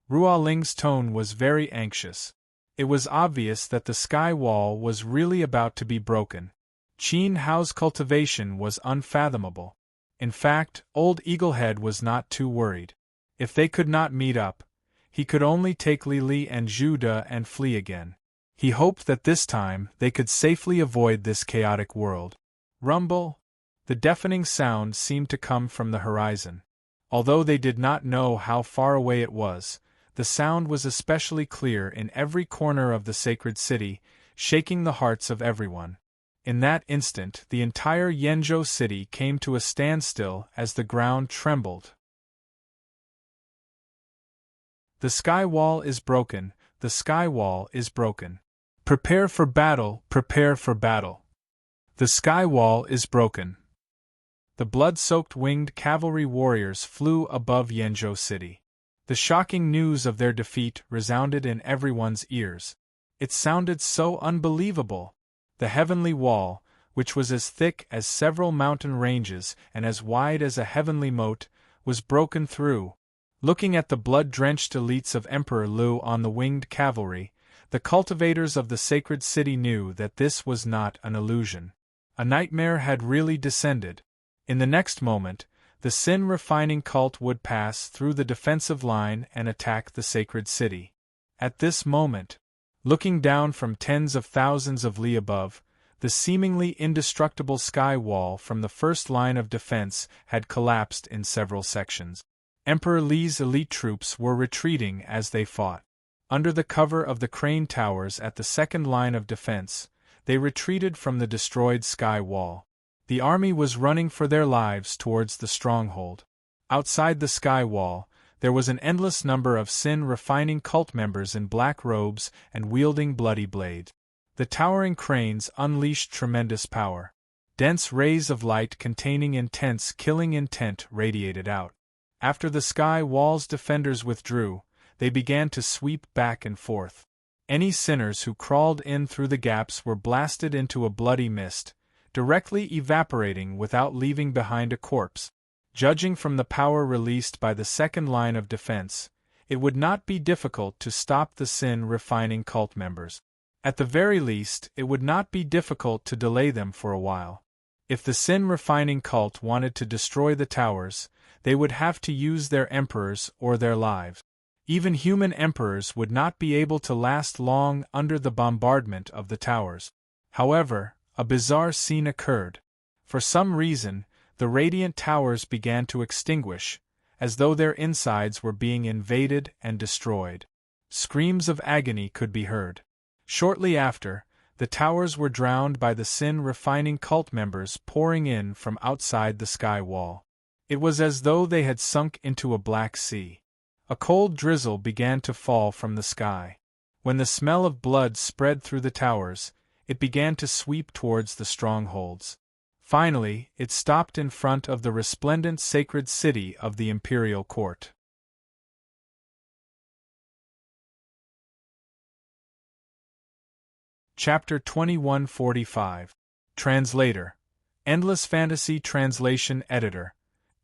Ruoling's tone was very anxious. It was obvious that the sky wall was really about to be broken. Qin Hao's cultivation was unfathomable. In fact, old Eaglehead was not too worried. If they could not meet up, he could only take Li Li and Zhu De and flee again. He hoped that this time they could safely avoid this chaotic world. Rumble! The deafening sound seemed to come from the horizon. Although they did not know how far away it was, the sound was especially clear in every corner of the sacred city, shaking the hearts of everyone. In that instant, the entire Yenzhou city came to a standstill as the ground trembled. The sky wall is broken, the sky wall is broken. Prepare for battle, prepare for battle. The sky wall is broken. The blood-soaked winged cavalry warriors flew above Yenzhou city. The shocking news of their defeat resounded in everyone's ears. It sounded so unbelievable. The heavenly wall, which was as thick as several mountain ranges and as wide as a heavenly moat, was broken through. Looking at the blood-drenched elites of Emperor Liu on the winged cavalry, the cultivators of the sacred city knew that this was not an illusion. A nightmare had really descended. In the next moment, the sin-refining cult would pass through the defensive line and attack the sacred city. At this moment, looking down from tens of thousands of li above, the seemingly indestructible sky wall from the first line of defense had collapsed in several sections. Emperor Li's elite troops were retreating as they fought. Under the cover of the crane towers at the second line of defense, they retreated from the destroyed sky wall. The army was running for their lives towards the stronghold. Outside the sky wall, there was an endless number of sin-refining cult members in black robes and wielding bloody blades. The towering cranes unleashed tremendous power. Dense rays of light containing intense killing intent radiated out. After the sky wall's defenders withdrew, they began to sweep back and forth. Any sinners who crawled in through the gaps were blasted into a bloody mist, directly evaporating without leaving behind a corpse. Judging from the power released by the second line of defense, it would not be difficult to stop the sin-refining cult members. At the very least, it would not be difficult to delay them for a while. If the sin-refining cult wanted to destroy the towers, they would have to use their emperors or their lives. Even human emperors would not be able to last long under the bombardment of the towers. However, a bizarre scene occurred. For some reason, the radiant towers began to extinguish, as though their insides were being invaded and destroyed. Screams of agony could be heard. Shortly after, the towers were drowned by the sin-refining cult members pouring in from outside the sky wall. It was as though they had sunk into a black sea. A cold drizzle began to fall from the sky. When the smell of blood spread through the towers, it began to sweep towards the strongholds. Finally, it stopped in front of the resplendent sacred city of the imperial court. Chapter 2145. Translator. Endless Fantasy Translation Editor.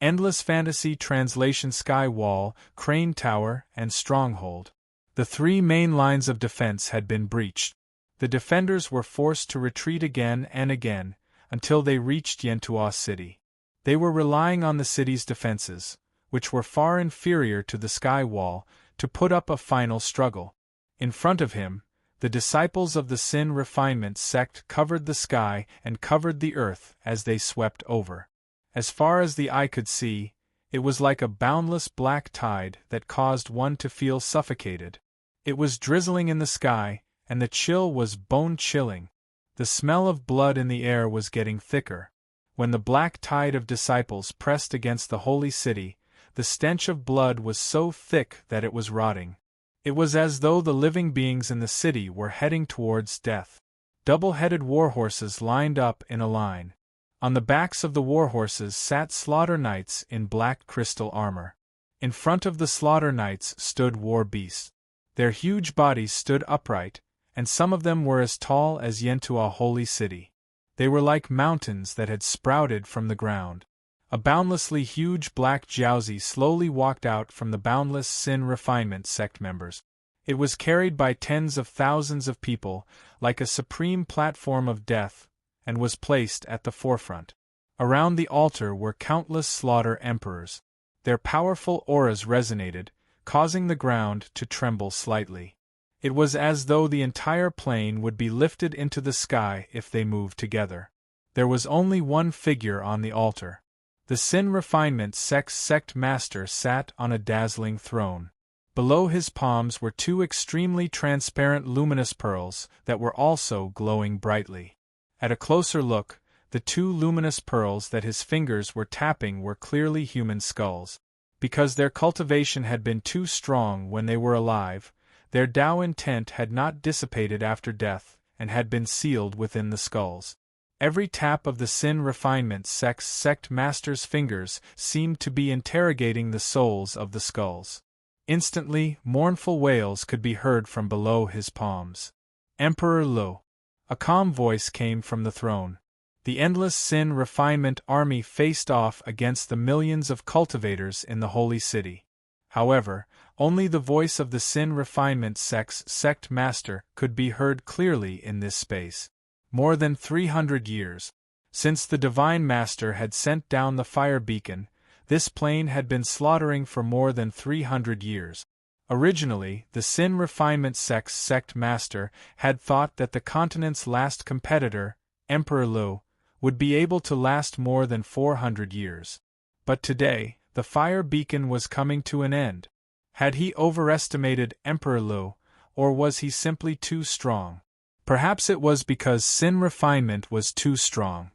Endless Fantasy Translation Sky Wall, Crane Tower, and Stronghold. The 3 main lines of defense had been breached. The defenders were forced to retreat again and again, until they reached Yantua City. They were relying on the city's defenses, which were far inferior to the sky wall, to put up a final struggle. In front of him, the disciples of the Sin Refinement sect covered the sky and covered the earth as they swept over. As far as the eye could see, it was like a boundless black tide that caused one to feel suffocated. It was drizzling in the sky, and the chill was bone-chilling. The smell of blood in the air was getting thicker. When the black tide of disciples pressed against the holy city, the stench of blood was so thick that it was rotting. It was as though the living beings in the city were heading towards death. Double-headed war-horses lined up in a line. On the backs of the war-horses sat slaughter knights in black crystal armor. In front of the slaughter knights stood war-beasts. Their huge bodies stood upright, and some of them were as tall as Yentua holy city. They were like mountains that had sprouted from the ground. A boundlessly huge black jiaozi slowly walked out from the boundless Sin Refinement sect members. It was carried by tens of thousands of people, like a supreme platform of death, and was placed at the forefront. Around the altar were countless slaughter emperors. Their powerful auras resonated, causing the ground to tremble slightly. It was as though the entire plane would be lifted into the sky if they moved together. There was only one figure on the altar. The Sin Refinement sect master sat on a dazzling throne. Below his palms were two extremely transparent luminous pearls that were also glowing brightly. At a closer look, the two luminous pearls that his fingers were tapping were clearly human skulls. Because their cultivation had been too strong when they were alive, their Tao intent had not dissipated after death, and had been sealed within the skulls. Every tap of the Sin Refinement sect master's fingers seemed to be interrogating the souls of the skulls. Instantly, mournful wails could be heard from below his palms. Emperor Lu. A calm voice came from the throne. The endless Sin Refinement army faced off against the millions of cultivators in the holy city. However, only the voice of the Sin Refinement sect master could be heard clearly in this space. More than 300 years since the Divine Master had sent down the fire beacon, this plane had been slaughtering for more than 300 years. Originally, the Sin Refinement sect master had thought that the continent's last competitor, Emperor Lu, would be able to last more than 400 years. But today, the fire beacon was coming to an end. Had he overestimated Emperor Lu, or was he simply too strong? Perhaps it was because Sin Refinement was too strong.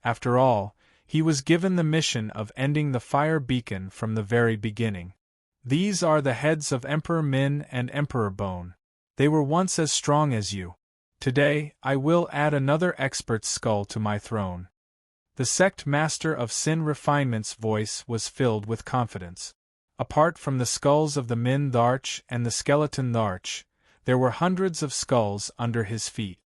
After all, he was given the mission of ending the fire beacon from the very beginning. These are the heads of Emperor Min and Emperor Bone. They were once as strong as you. Today, I will add another expert's skull to my throne. The sect master of Sin Refinement's voice was filled with confidence. Apart from the skulls of the Min Tharch and the Skeleton Tharch, there were hundreds of skulls under his feet.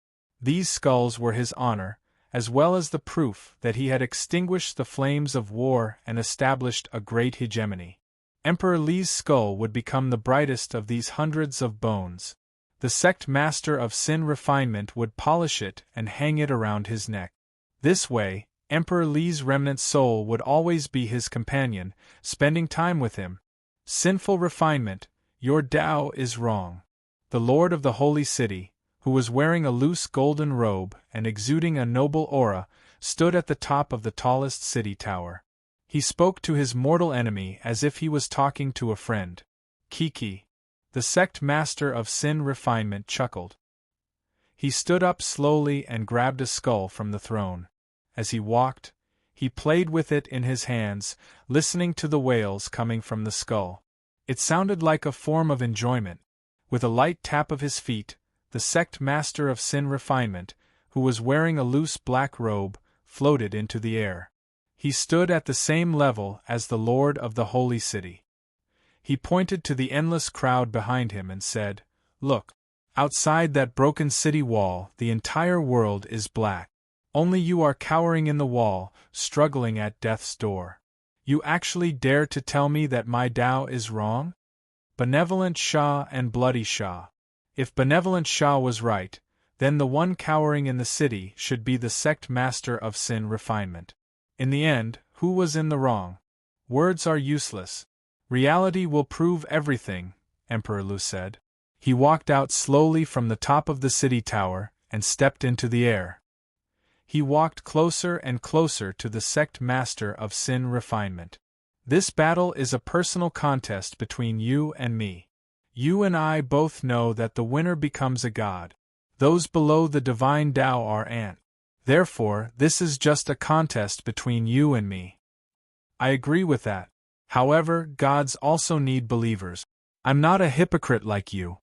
These skulls were his honor, as well as the proof that he had extinguished the flames of war and established a great hegemony. Emperor Li's skull would become the brightest of these hundreds of bones. The sect master of Sin Refinement would polish it and hang it around his neck. This way, Emperor Li's remnant soul would always be his companion, spending time with him. Sinful refinement, your Tao is wrong. The Lord of the Holy City, who was wearing a loose golden robe and exuding a noble aura, stood at the top of the tallest city tower. He spoke to his mortal enemy as if he was talking to a friend. Kiki. The sect master of Sin Refinement chuckled. He stood up slowly and grabbed a skull from the throne. As he walked, he played with it in his hands, listening to the wails coming from the skull. It sounded like a form of enjoyment. With a light tap of his feet, the sect master of Sin Refinement, who was wearing a loose black robe, floated into the air. He stood at the same level as the Lord of the Holy City. He pointed to the endless crowd behind him and said, "Look, outside that broken city wall, the entire world is black. Only you are cowering in the wall, struggling at death's door. You actually dare to tell me that my Tao is wrong? Benevolent Shah and Bloody Shah. If Benevolent Shah was right, then the one cowering in the city should be the sect master of Sin Refinement. In the end, who was in the wrong? Words are useless. Reality will prove everything," Emperor Lu said. He walked out slowly from the top of the city tower and stepped into the air. He walked closer and closer to the sect master of sin refinement. This battle is a personal contest between you and me. You and I both know that the winner becomes a god. Those below the divine Tao are ant. Therefore, this is just a contest between you and me. I agree with that. However, gods also need believers. I'm not a hypocrite like you.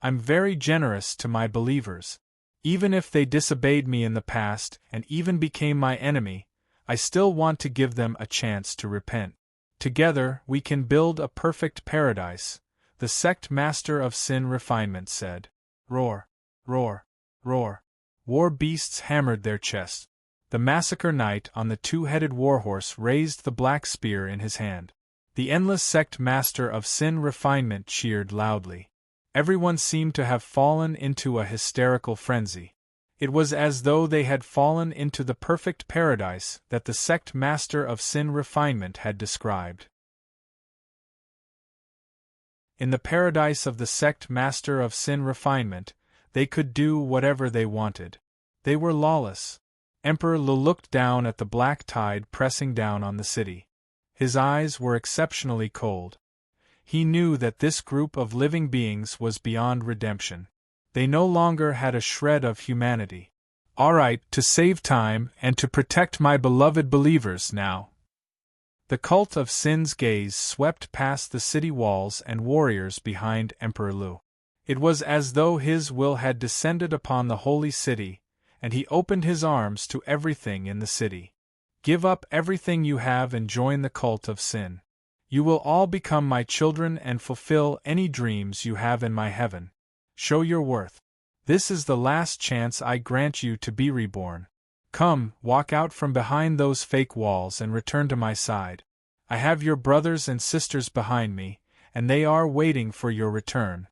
I'm very generous to my believers. Even if they disobeyed me in the past and even became my enemy, I still want to give them a chance to repent. Together, we can build a perfect paradise, the sect master of sin refinement said. Roar, roar, roar. War beasts hammered their chests. The massacre knight on the two-headed warhorse raised the black spear in his hand. The endless sect master of sin refinement cheered loudly. Everyone seemed to have fallen into a hysterical frenzy. It was as though they had fallen into the perfect paradise that the sect master of sin refinement had described. In the paradise of the sect master of sin refinement, they could do whatever they wanted. They were lawless. Emperor Lu looked down at the black tide pressing down on the city. His eyes were exceptionally cold. He knew that this group of living beings was beyond redemption. They no longer had a shred of humanity. All right, to save time and to protect my beloved believers now. The cult of sin's gaze swept past the city walls and warriors behind Emperor Lu. It was as though his will had descended upon the holy city, and he opened his arms to everything in the city. Give up everything you have and join the cult of sin. You will all become my children and fulfill any dreams you have in my heaven. Show your worth. This is the last chance I grant you to be reborn. Come, walk out from behind those fake walls and return to my side. I have your brothers and sisters behind me, and they are waiting for your return.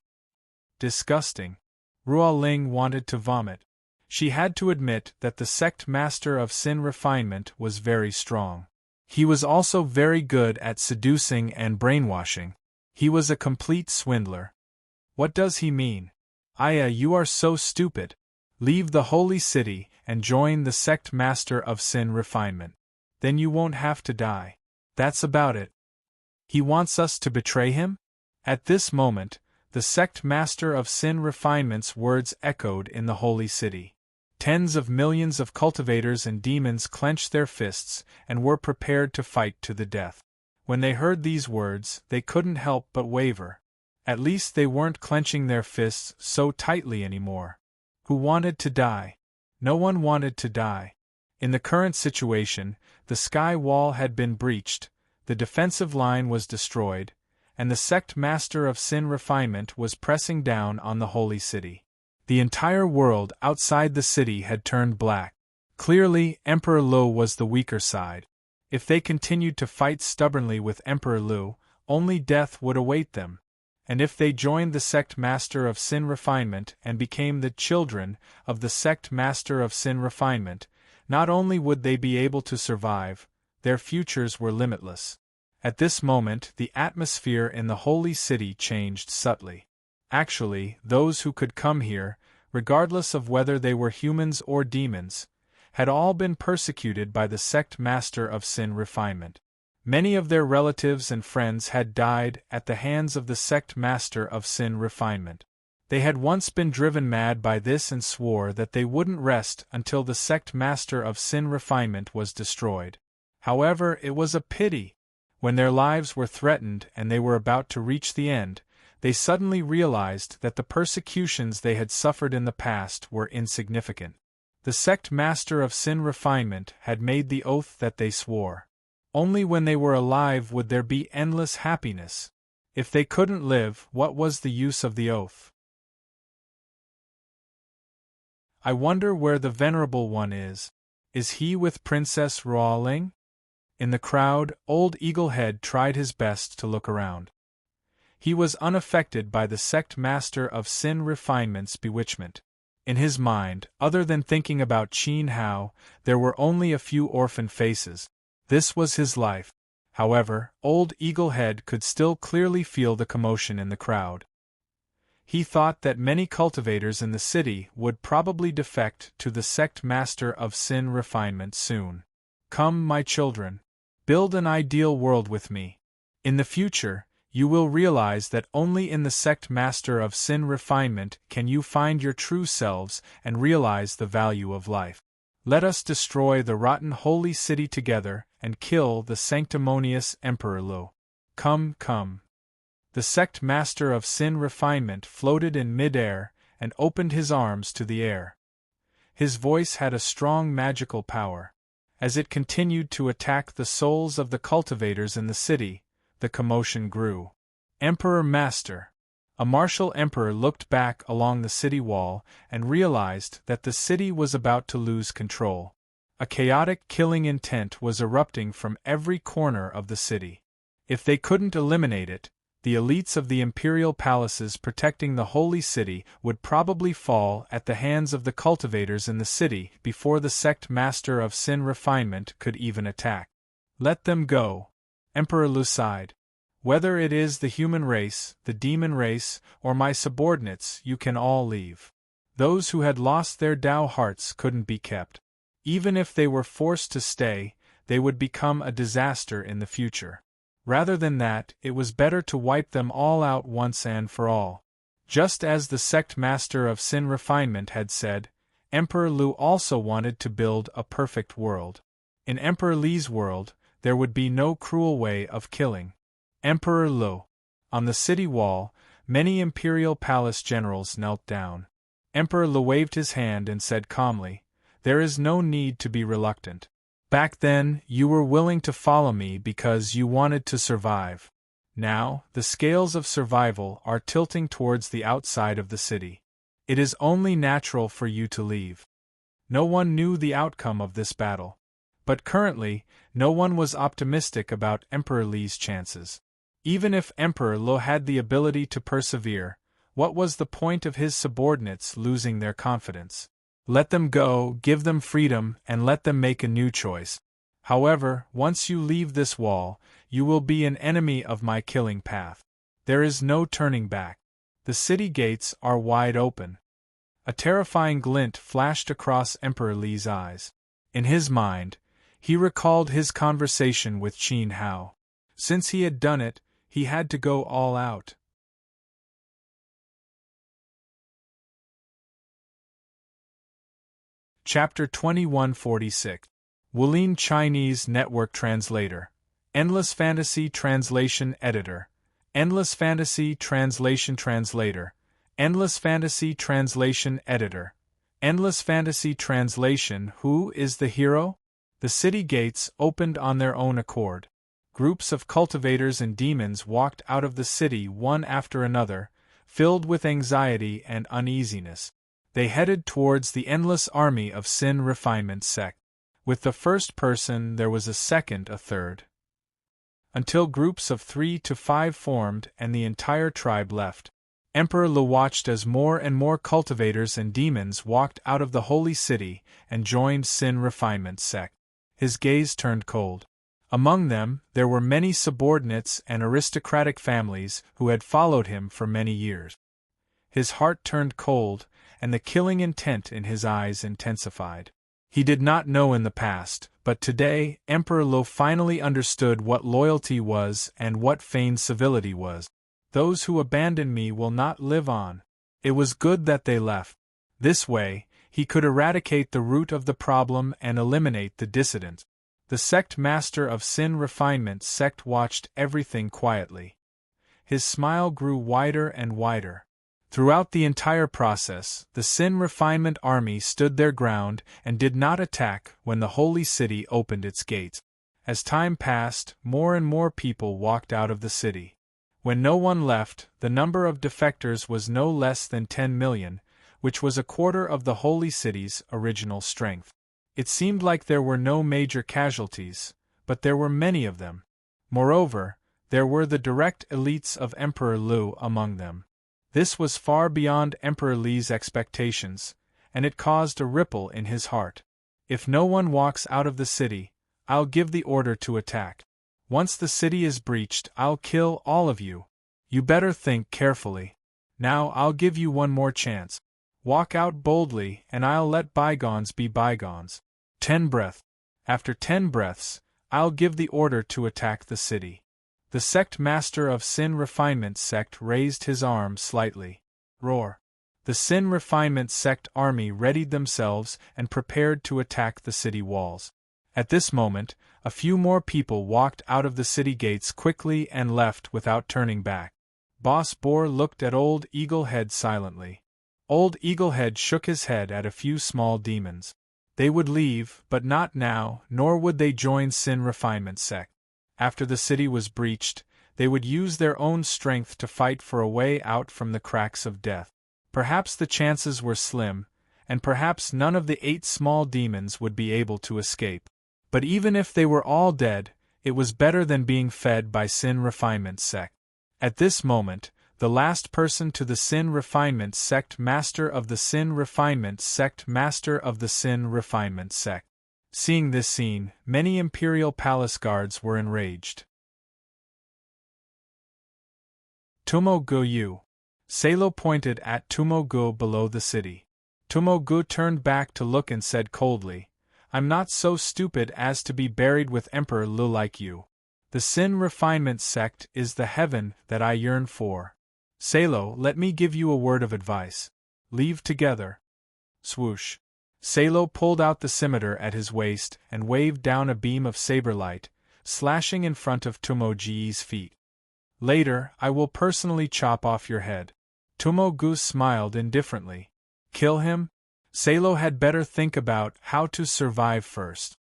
Disgusting. Ruo Ling wanted to vomit. She had to admit that the sect master of sin refinement was very strong. He was also very good at seducing and brainwashing. He was a complete swindler. What does he mean? Aya, you are so stupid. Leave the holy city and join the sect master of sin refinement. Then you won't have to die. That's about it. He wants us to betray him? At this moment, the sect master of sin refinement's words echoed in the holy city. Tens of millions of cultivators and demons clenched their fists and were prepared to fight to the death. When they heard these words, they couldn't help but waver. At least they weren't clenching their fists so tightly anymore. Who wanted to die? No one wanted to die. In the current situation, the sky wall had been breached, the defensive line was destroyed, and the sect master of sin refinement was pressing down on the holy city. The entire world outside the city had turned black. Clearly, Emperor Lu was the weaker side. If they continued to fight stubbornly with Emperor Lu, only death would await them. And if they joined the sect master of sin refinement and became the children of the sect master of sin refinement, not only would they be able to survive, their futures were limitless. At this moment, the atmosphere in the holy city changed subtly. Actually, those who could come here, regardless of whether they were humans or demons, had all been persecuted by the sect master of sin refinement. Many of their relatives and friends had died at the hands of the sect master of sin refinement. They had once been driven mad by this and swore that they wouldn't rest until the sect master of sin refinement was destroyed. However, it was a pity. When their lives were threatened and they were about to reach the end, they suddenly realized that the persecutions they had suffered in the past were insignificant. The sect master of sin refinement had made the oath that they swore. Only when they were alive would there be endless happiness. If they couldn't live, what was the use of the oath? I wonder where the Venerable One is. Is he with Princess Ruo Ling? In the crowd, old Eaglehead tried his best to look around. He was unaffected by the sect master of sin refinement's bewitchment. In his mind, other than thinking about Qin Hao, there were only a few orphan faces. This was his life. However, old Eaglehead could still clearly feel the commotion in the crowd. He thought that many cultivators in the city would probably defect to the sect master of sin refinement soon. Come, my children. Build an ideal world with me. In the future, you will realize that only in the sect master of sin refinement can you find your true selves and realize the value of life. Let us destroy the rotten holy city together and kill the sanctimonious Emperor Lu. Come, come. The sect master of sin refinement floated in mid-air and opened his arms to the air. His voice had a strong magical power. As it continued to attack the souls of the cultivators in the city, the commotion grew. Emperor Master! A martial emperor looked back along the city wall and realized that the city was about to lose control. A chaotic killing intent was erupting from every corner of the city. If they couldn't eliminate it, the elites of the imperial palaces protecting the holy city would probably fall at the hands of the cultivators in the city before the sect master of sin refinement could even attack. Let them go. Emperor Lu sighed. Whether it is the human race, the demon race, or my subordinates, you can all leave. Those who had lost their Tao hearts couldn't be kept. Even if they were forced to stay, they would become a disaster in the future. Rather than that, it was better to wipe them all out once and for all. Just as the sect master of sin refinement had said, Emperor Lu also wanted to build a perfect world. In Emperor Li's world, there would be no cruel way of killing. Emperor Lu. On the city wall, many imperial palace generals knelt down. Emperor Lu waved his hand and said calmly, "There is no need to be reluctant. Back then, you were willing to follow me because you wanted to survive. Now, the scales of survival are tilting towards the outside of the city. It is only natural for you to leave." No one knew the outcome of this battle. But currently, no one was optimistic about Emperor Li's chances. Even if Emperor Lu had the ability to persevere, what was the point of his subordinates losing their confidence? Let them go, give them freedom, and let them make a new choice. However, once you leave this wall, you will be an enemy of my killing path. There is no turning back. The city gates are wide open. A terrifying glint flashed across Emperor Li's eyes. In his mind, he recalled his conversation with Qin Hao. Since he had done it, he had to go all out. Chapter 2146. Wulin Chinese Network Translator. Endless Fantasy Translation Editor. Endless Fantasy Translation Translator. Endless Fantasy Translation Editor. Endless Fantasy Translation. Who is the hero? The city gates opened on their own accord. Groups of cultivators and demons walked out of the city one after another, filled with anxiety and uneasiness. They headed towards the endless army of sin refinement sect. With the first person there was a second, a third, until groups of 3 to 5 formed and the entire tribe left. Emperor Lu watched as more and more cultivators and demons walked out of the holy city and joined sin refinement sect. His gaze turned cold. Among them, there were many subordinates and aristocratic families who had followed him for many years. His heart turned cold, and the killing intent in his eyes intensified. He did not know in the past, but today, Emperor Lu finally understood what loyalty was and what feigned civility was. Those who abandon me will not live on. It was good that they left. This way, he could eradicate the root of the problem and eliminate the dissident. The sect master of sin refinement sect watched everything quietly. His smile grew wider and wider. Throughout the entire process, the sin refinement army stood their ground and did not attack when the holy city opened its gates. As time passed, more and more people walked out of the city. When no one left, the number of defectors was no less than 10 million, which was a quarter of the holy city's original strength. It seemed like there were no major casualties, but there were many of them. Moreover, there were the direct elites of Emperor Lu among them. This was far beyond Emperor Li's expectations, and it caused a ripple in his heart. If no one walks out of the city, I'll give the order to attack. Once the city is breached, I'll kill all of you. You better think carefully. Now I'll give you one more chance. Walk out boldly, and I'll let bygones be bygones. 10 breaths. After 10 breaths, I'll give the order to attack the city. The sect master of Sin Refinement sect raised his arm slightly. Roar. The Sin Refinement sect army readied themselves and prepared to attack the city walls. At this moment, a few more people walked out of the city gates quickly and left without turning back. Boss Boar looked at Old Eaglehead silently. Old Eaglehead shook his head at a few small demons. They would leave, but not now, nor would they join Sin Refinement sect. After the city was breached, they would use their own strength to fight for a way out from the cracks of death. Perhaps the chances were slim, and perhaps none of the 8 small demons would be able to escape. But even if they were all dead, it was better than being fed by Sin Refinement sect. At this moment, the last person to the Sin Refinement sect master of the Sin Refinement sect master of the Sin Refinement sect. Seeing this scene, many Imperial Palace guards were enraged. Tumo-gu. Salo pointed at Tumo-gu below the city. Tumo-gu turned back to look and said coldly, I'm not so stupid as to be buried with Emperor Lu like you. The Sin Refinement sect is the heaven that I yearn for. Salo, let me give you a word of advice. Leave together. Swoosh. Salo pulled out the scimitar at his waist and waved down a beam of saber light, slashing in front of Tumo-gu's feet. Later, I will personally chop off your head. Tumo-gu smiled indifferently. Kill him? Salo had better think about how to survive first.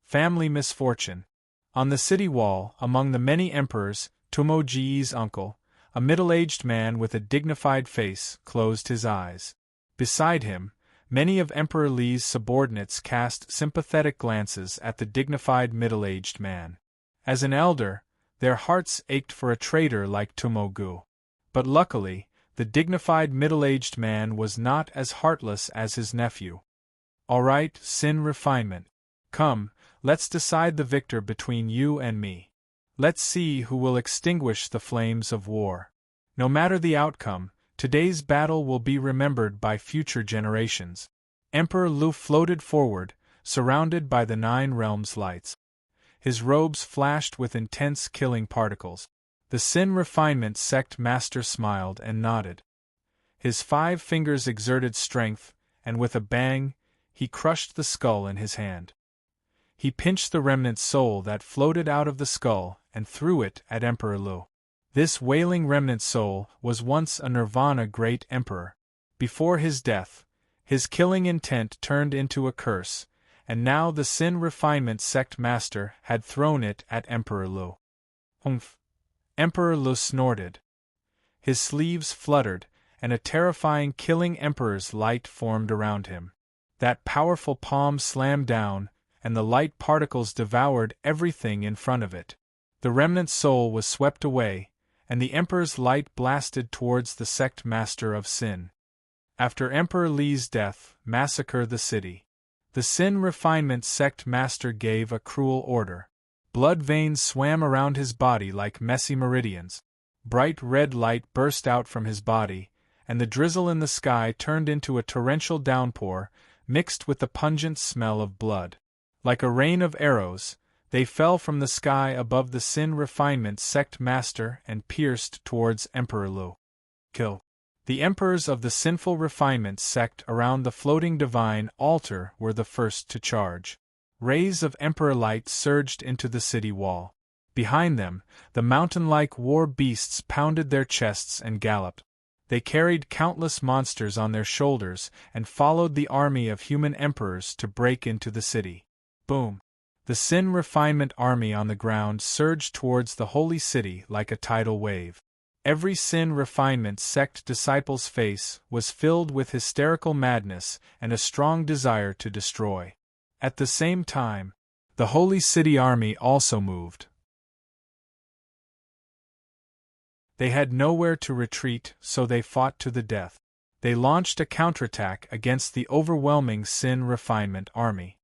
Family misfortune. On the city wall, among the many emperors, Tumo-gu's uncle, a middle-aged man with a dignified face, closed his eyes. Beside him, many of Emperor Li's subordinates cast sympathetic glances at the dignified middle-aged man. As an elder, their hearts ached for a traitor like Tumo-gu. But luckily, the dignified middle-aged man was not as heartless as his nephew. All right, Sin Refinement. Come, let's decide the victor between you and me. Let's see who will extinguish the flames of war. No matter the outcome, today's battle will be remembered by future generations. Emperor Lu floated forward, surrounded by the 9 realms' lights. His robes flashed with intense killing particles. The Sin Refinement sect master smiled and nodded. His 5 fingers exerted strength, and with a bang, he crushed the skull in his hand. He pinched the remnant soul that floated out of the skull and threw it at Emperor Lu. This wailing remnant soul was once a Nirvana great emperor. Before his death, his killing intent turned into a curse, and now the Sin Refinement sect master had thrown it at Emperor Lu. Humph! Emperor Lu snorted. His sleeves fluttered, and a terrifying killing emperor's light formed around him. That powerful palm slammed down, and the light particles devoured everything in front of it. The remnant soul was swept away, and the Emperor's light blasted towards the sect master of Sin. After Emperor Li's death, massacre the city. The Sin Refinement sect master gave a cruel order. Blood veins swam around his body like messy meridians. Bright red light burst out from his body, and the drizzle in the sky turned into a torrential downpour, mixed with the pungent smell of blood. Like a rain of arrows, they fell from the sky above the Sin Refinement sect master and pierced towards Emperor Lu. Kill. The emperors of the Sinful Refinement sect around the floating divine altar were the first to charge. Rays of emperor light surged into the city wall. Behind them, the mountain-like war beasts pounded their chests and galloped. They carried countless monsters on their shoulders and followed the army of human emperors to break into the city. Boom! The Sin Refinement army on the ground surged towards the holy city like a tidal wave. Every Sin Refinement sect disciple's face was filled with hysterical madness and a strong desire to destroy. At the same time, the holy city army also moved. They had nowhere to retreat, so they fought to the death. They launched a counterattack against the overwhelming Sin Refinement army.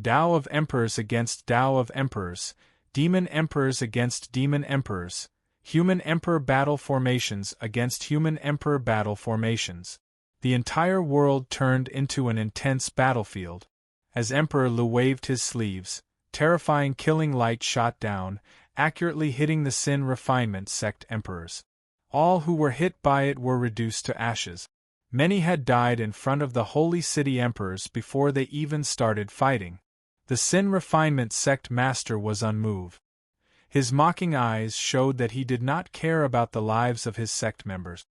Tao of Emperors against Tao of Emperors, Demon Emperors against Demon Emperors, Human Emperor battle formations against human Emperor battle formations. The entire world turned into an intense battlefield. As Emperor Lu waved his sleeves, terrifying killing light shot down, accurately hitting the Sin Refinement sect emperors. All who were hit by it were reduced to ashes. Many had died in front of the Holy City emperors before they even started fighting. The Sin Refinement sect master was unmoved. His mocking eyes showed that he did not care about the lives of his sect members.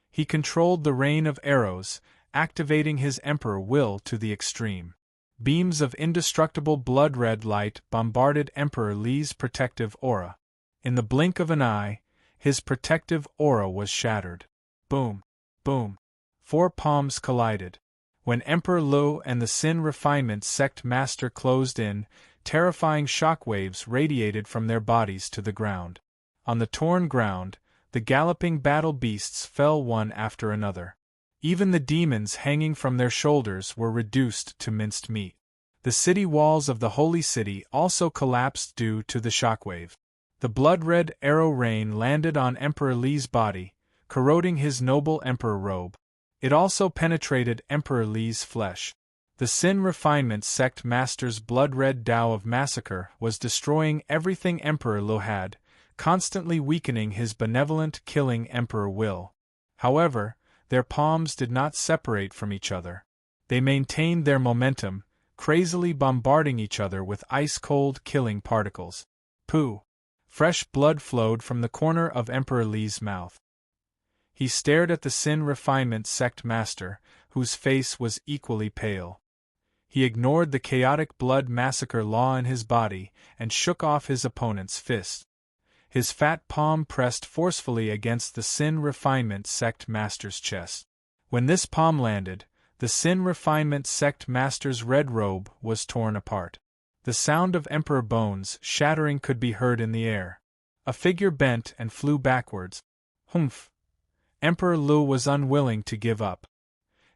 He controlled the rain of arrows, activating his emperor will to the extreme. Beams of indestructible blood-red light bombarded Emperor Li's protective aura. In the blink of an eye, his protective aura was shattered. Boom! Boom! 4 palms collided. When Emperor Lu and the Sin Refinement sect master closed in, terrifying shockwaves radiated from their bodies to the ground. On the torn ground, the galloping battle beasts fell one after another. Even the demons hanging from their shoulders were reduced to minced meat. The city walls of the Holy City also collapsed due to the shockwave. The blood-red arrow rain landed on Emperor Li's body, corroding his noble emperor robe. It also penetrated Emperor Li's flesh. The Sin Refinement sect master's blood-red Tao of massacre was destroying everything Emperor Lu had, constantly weakening his benevolent killing emperor will. However, their palms did not separate from each other. They maintained their momentum, crazily bombarding each other with ice-cold killing particles. Pooh! Fresh blood flowed from the corner of Emperor Li's mouth. He stared at the Sin Refinement sect master, whose face was equally pale. He ignored the chaotic blood massacre law in his body and shook off his opponent's fist. His fat palm pressed forcefully against the Sin Refinement sect master's chest. When this palm landed, the Sin Refinement sect master's red robe was torn apart. The sound of emperor bones shattering could be heard in the air. A figure bent and flew backwards. Humph! Emperor Lu was unwilling to give up.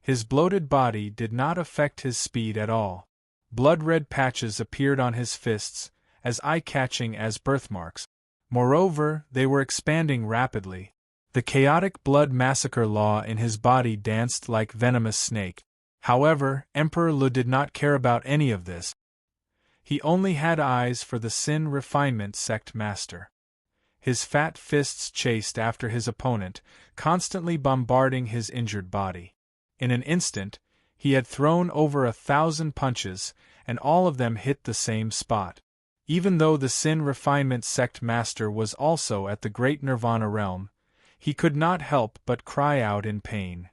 His bloated body did not affect his speed at all. Blood-red patches appeared on his fists, as eye-catching as birthmarks. Moreover, they were expanding rapidly. The chaotic blood massacre law in his body danced like venomous snake. However, Emperor Lu did not care about any of this. He only had eyes for the Sin Refinement sect master. His fat fists chased after his opponent, constantly bombarding his injured body. In an instant, he had thrown over 1,000 punches, and all of them hit the same spot. Even though the Sin Refinement sect master was also at the Great Nirvana realm, he could not help but cry out in pain.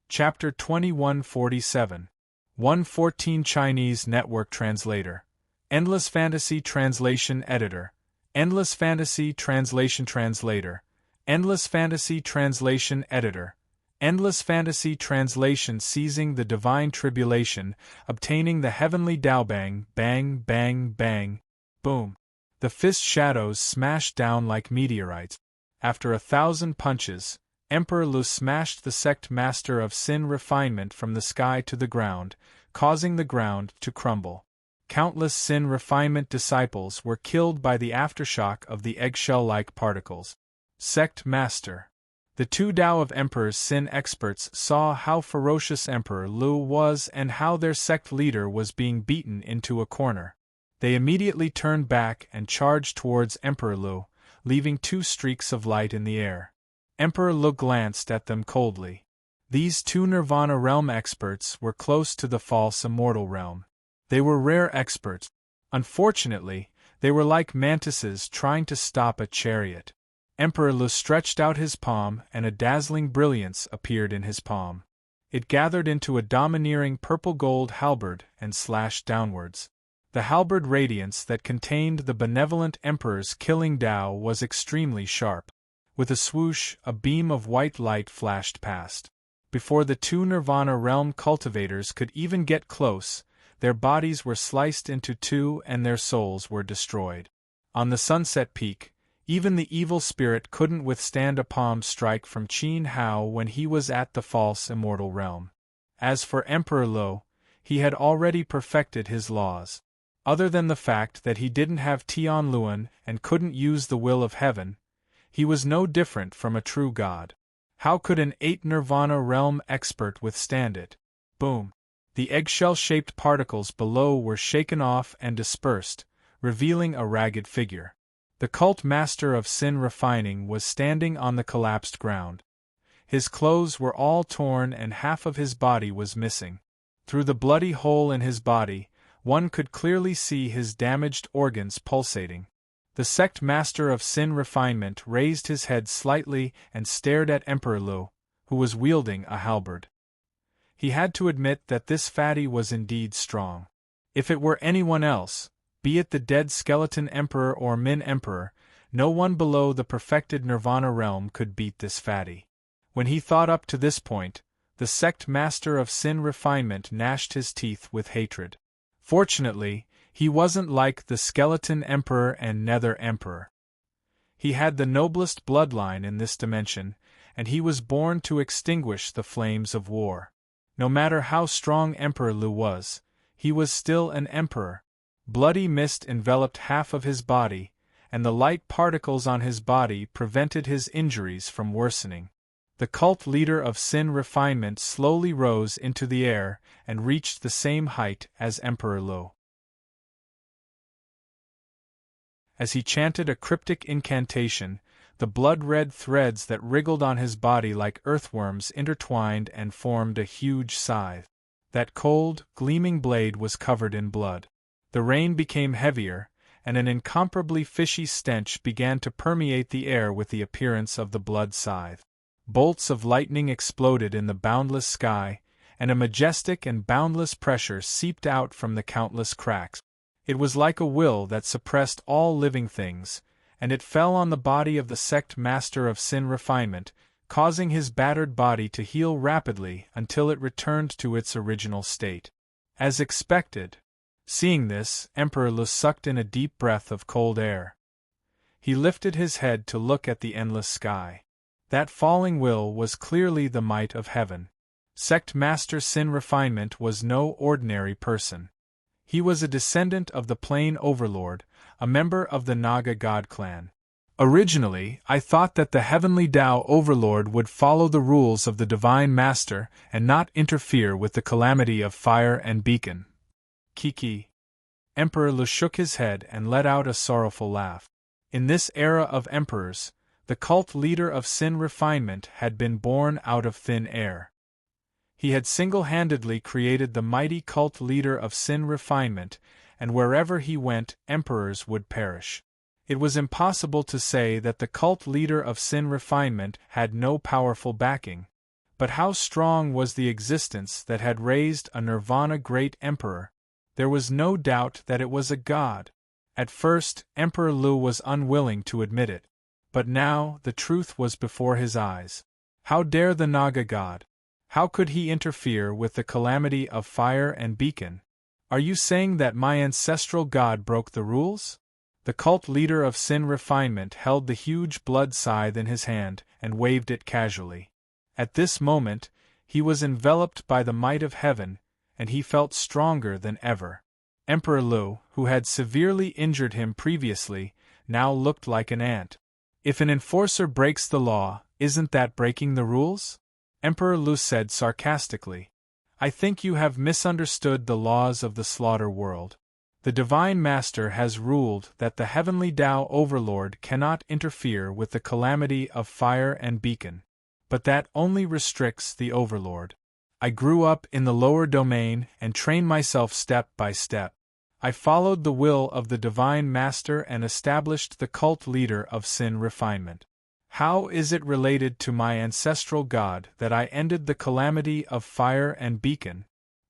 Chapter 2147 114 Chinese Network Translator. Endless Fantasy Translation Editor. Endless Fantasy Translation Translator. Endless Fantasy Translation Editor. Endless Fantasy Translation Seizing the Divine Tribulation, Obtaining the Heavenly Daobang, Bang, Bang, Bang. Boom. The fist shadows smashed down like meteorites. After 1,000 punches, Emperor Lu smashed the sect master of Sin Refinement from the sky to the ground, causing the ground to crumble. Countless Sin Refinement disciples were killed by the aftershock of the eggshell-like particles. Sect Master. The 2 Tao of Emperor's Sin experts saw how ferocious Emperor Lu was and how their sect leader was being beaten into a corner. They immediately turned back and charged towards Emperor Lu, leaving 2 streaks of light in the air. Emperor Lu glanced at them coldly. These 2 Nirvana realm experts were close to the false immortal realm. They were rare experts. Unfortunately, they were like mantises trying to stop a chariot. Emperor Lu stretched out his palm and a dazzling brilliance appeared in his palm. It gathered into a domineering purple-gold halberd and slashed downwards. The halberd radiance that contained the benevolent emperor's killing Tao was extremely sharp. With a swoosh, a beam of white light flashed past. Before the 2 Nirvana realm cultivators could even get close, their bodies were sliced into 2 and their souls were destroyed. On the sunset peak, even the evil spirit couldn't withstand a palm strike from Qin Hao when he was at the false immortal realm. As for Emperor Lu, He had already perfected his laws. Other than the fact that he didn't have Tian Luan and couldn't use the will of heaven, he was no different from a true god. How could an 8 Nirvana realm expert withstand it? Boom! The eggshell-shaped particles below were shaken off and dispersed, revealing a ragged figure. The cult master of sin refining was standing on the collapsed ground. His clothes were all torn and half of his body was missing. Through the bloody hole in his body, one could clearly see his damaged organs pulsating. The sect master of sin refinement raised his head slightly and stared at Emperor Lu, who was wielding a halberd. He had to admit that this fatty was indeed strong. If it were anyone else, be it the dead skeleton emperor or Min emperor, no one below the perfected Nirvana realm could beat this fatty. When he thought up to this point, the sect master of sin refinement gnashed his teeth with hatred. Fortunately, he wasn't like the skeleton emperor and nether emperor. He had the noblest bloodline in this dimension, and he was born to extinguish the flames of war. No matter how strong Emperor Lu was, he was still an emperor. Bloody mist enveloped half of his body, and the light particles on his body prevented his injuries from worsening. The cult leader of sin refinement slowly rose into the air and reached the same height as Emperor Lu. As he chanted a cryptic incantation, the blood-red threads that wriggled on his body like earthworms intertwined and formed a huge scythe. That cold, gleaming blade was covered in blood. The rain became heavier, and an incomparably fishy stench began to permeate the air with the appearance of the blood scythe. Bolts of lightning exploded in the boundless sky, and a majestic and boundless pressure seeped out from the countless cracks. It was like a will that suppressed all living things, and it fell on the body of the sect master of sin refinement, causing his battered body to heal rapidly until it returned to its original state. As expected. Seeing this, Emperor Lu sucked in a deep breath of cold air. He lifted his head to look at the endless sky. That falling will was clearly the might of heaven. Sect master sin refinement was no ordinary person. He was a descendant of the Plain Overlord, a member of the Naga God clan. Originally, I thought that the heavenly Tao Overlord would follow the rules of the Divine Master and not interfere with the calamity of fire and beacon. Kiki. Emperor Lu shook his head and let out a sorrowful laugh. In this era of emperors, the cult leader of sin refinement had been born out of thin air. He had single-handedly created the mighty cult leader of sin refinement, and wherever he went, emperors would perish. It was impossible to say that the cult leader of sin refinement had no powerful backing. But how strong was the existence that had raised a Nirvana great emperor? There was no doubt that it was a god. At first, Emperor Lu was unwilling to admit it. But now, the truth was before his eyes. How dare the Naga god? How could he interfere with the calamity of fire and beacon? Are you saying that my ancestral god broke the rules? The cult leader of sin refinement held the huge blood scythe in his hand and waved it casually. At this moment, he was enveloped by the might of heaven, and he felt stronger than ever. Emperor Lu, who had severely injured him previously, now looked like an ant. If an enforcer breaks the law, isn't that breaking the rules? Emperor Lu said sarcastically. I think you have misunderstood the laws of the slaughter world. The Divine Master has ruled that the heavenly Tao Overlord cannot interfere with the calamity of fire and beacon. But that only restricts the Overlord. I grew up in the lower domain and trained myself step by step. I followed the will of the Divine Master and established the cult leader of sin refinement. How is it related to my ancestral god that I ended the calamity of fire and beacon?